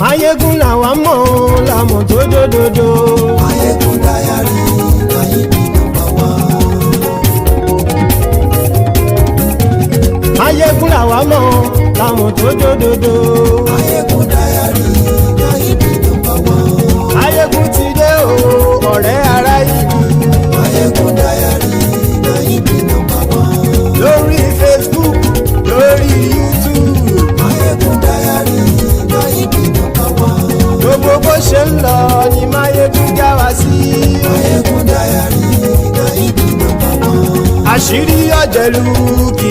Maiyegun làwa mọ̀ làmọ̀ tó dòdòdò. Maiyegun diary na him be number one. Maiyegun làwa mọ̀ làmọ̀ tó dòdòdò. Maiyegun diary na him be number one. Maiyegun ti dé o ọ̀rẹ́ ara ìlú. Maiyegun diary na him be number one. Lórí Facebook lórí YouTube. Maiyegun diary na him be number one. Gbogbo bó ṣe ń lọ ni Maiyegun já wa sí. Maiyegun diary na him be number one. Àṣírí ọ̀jẹ̀lú kì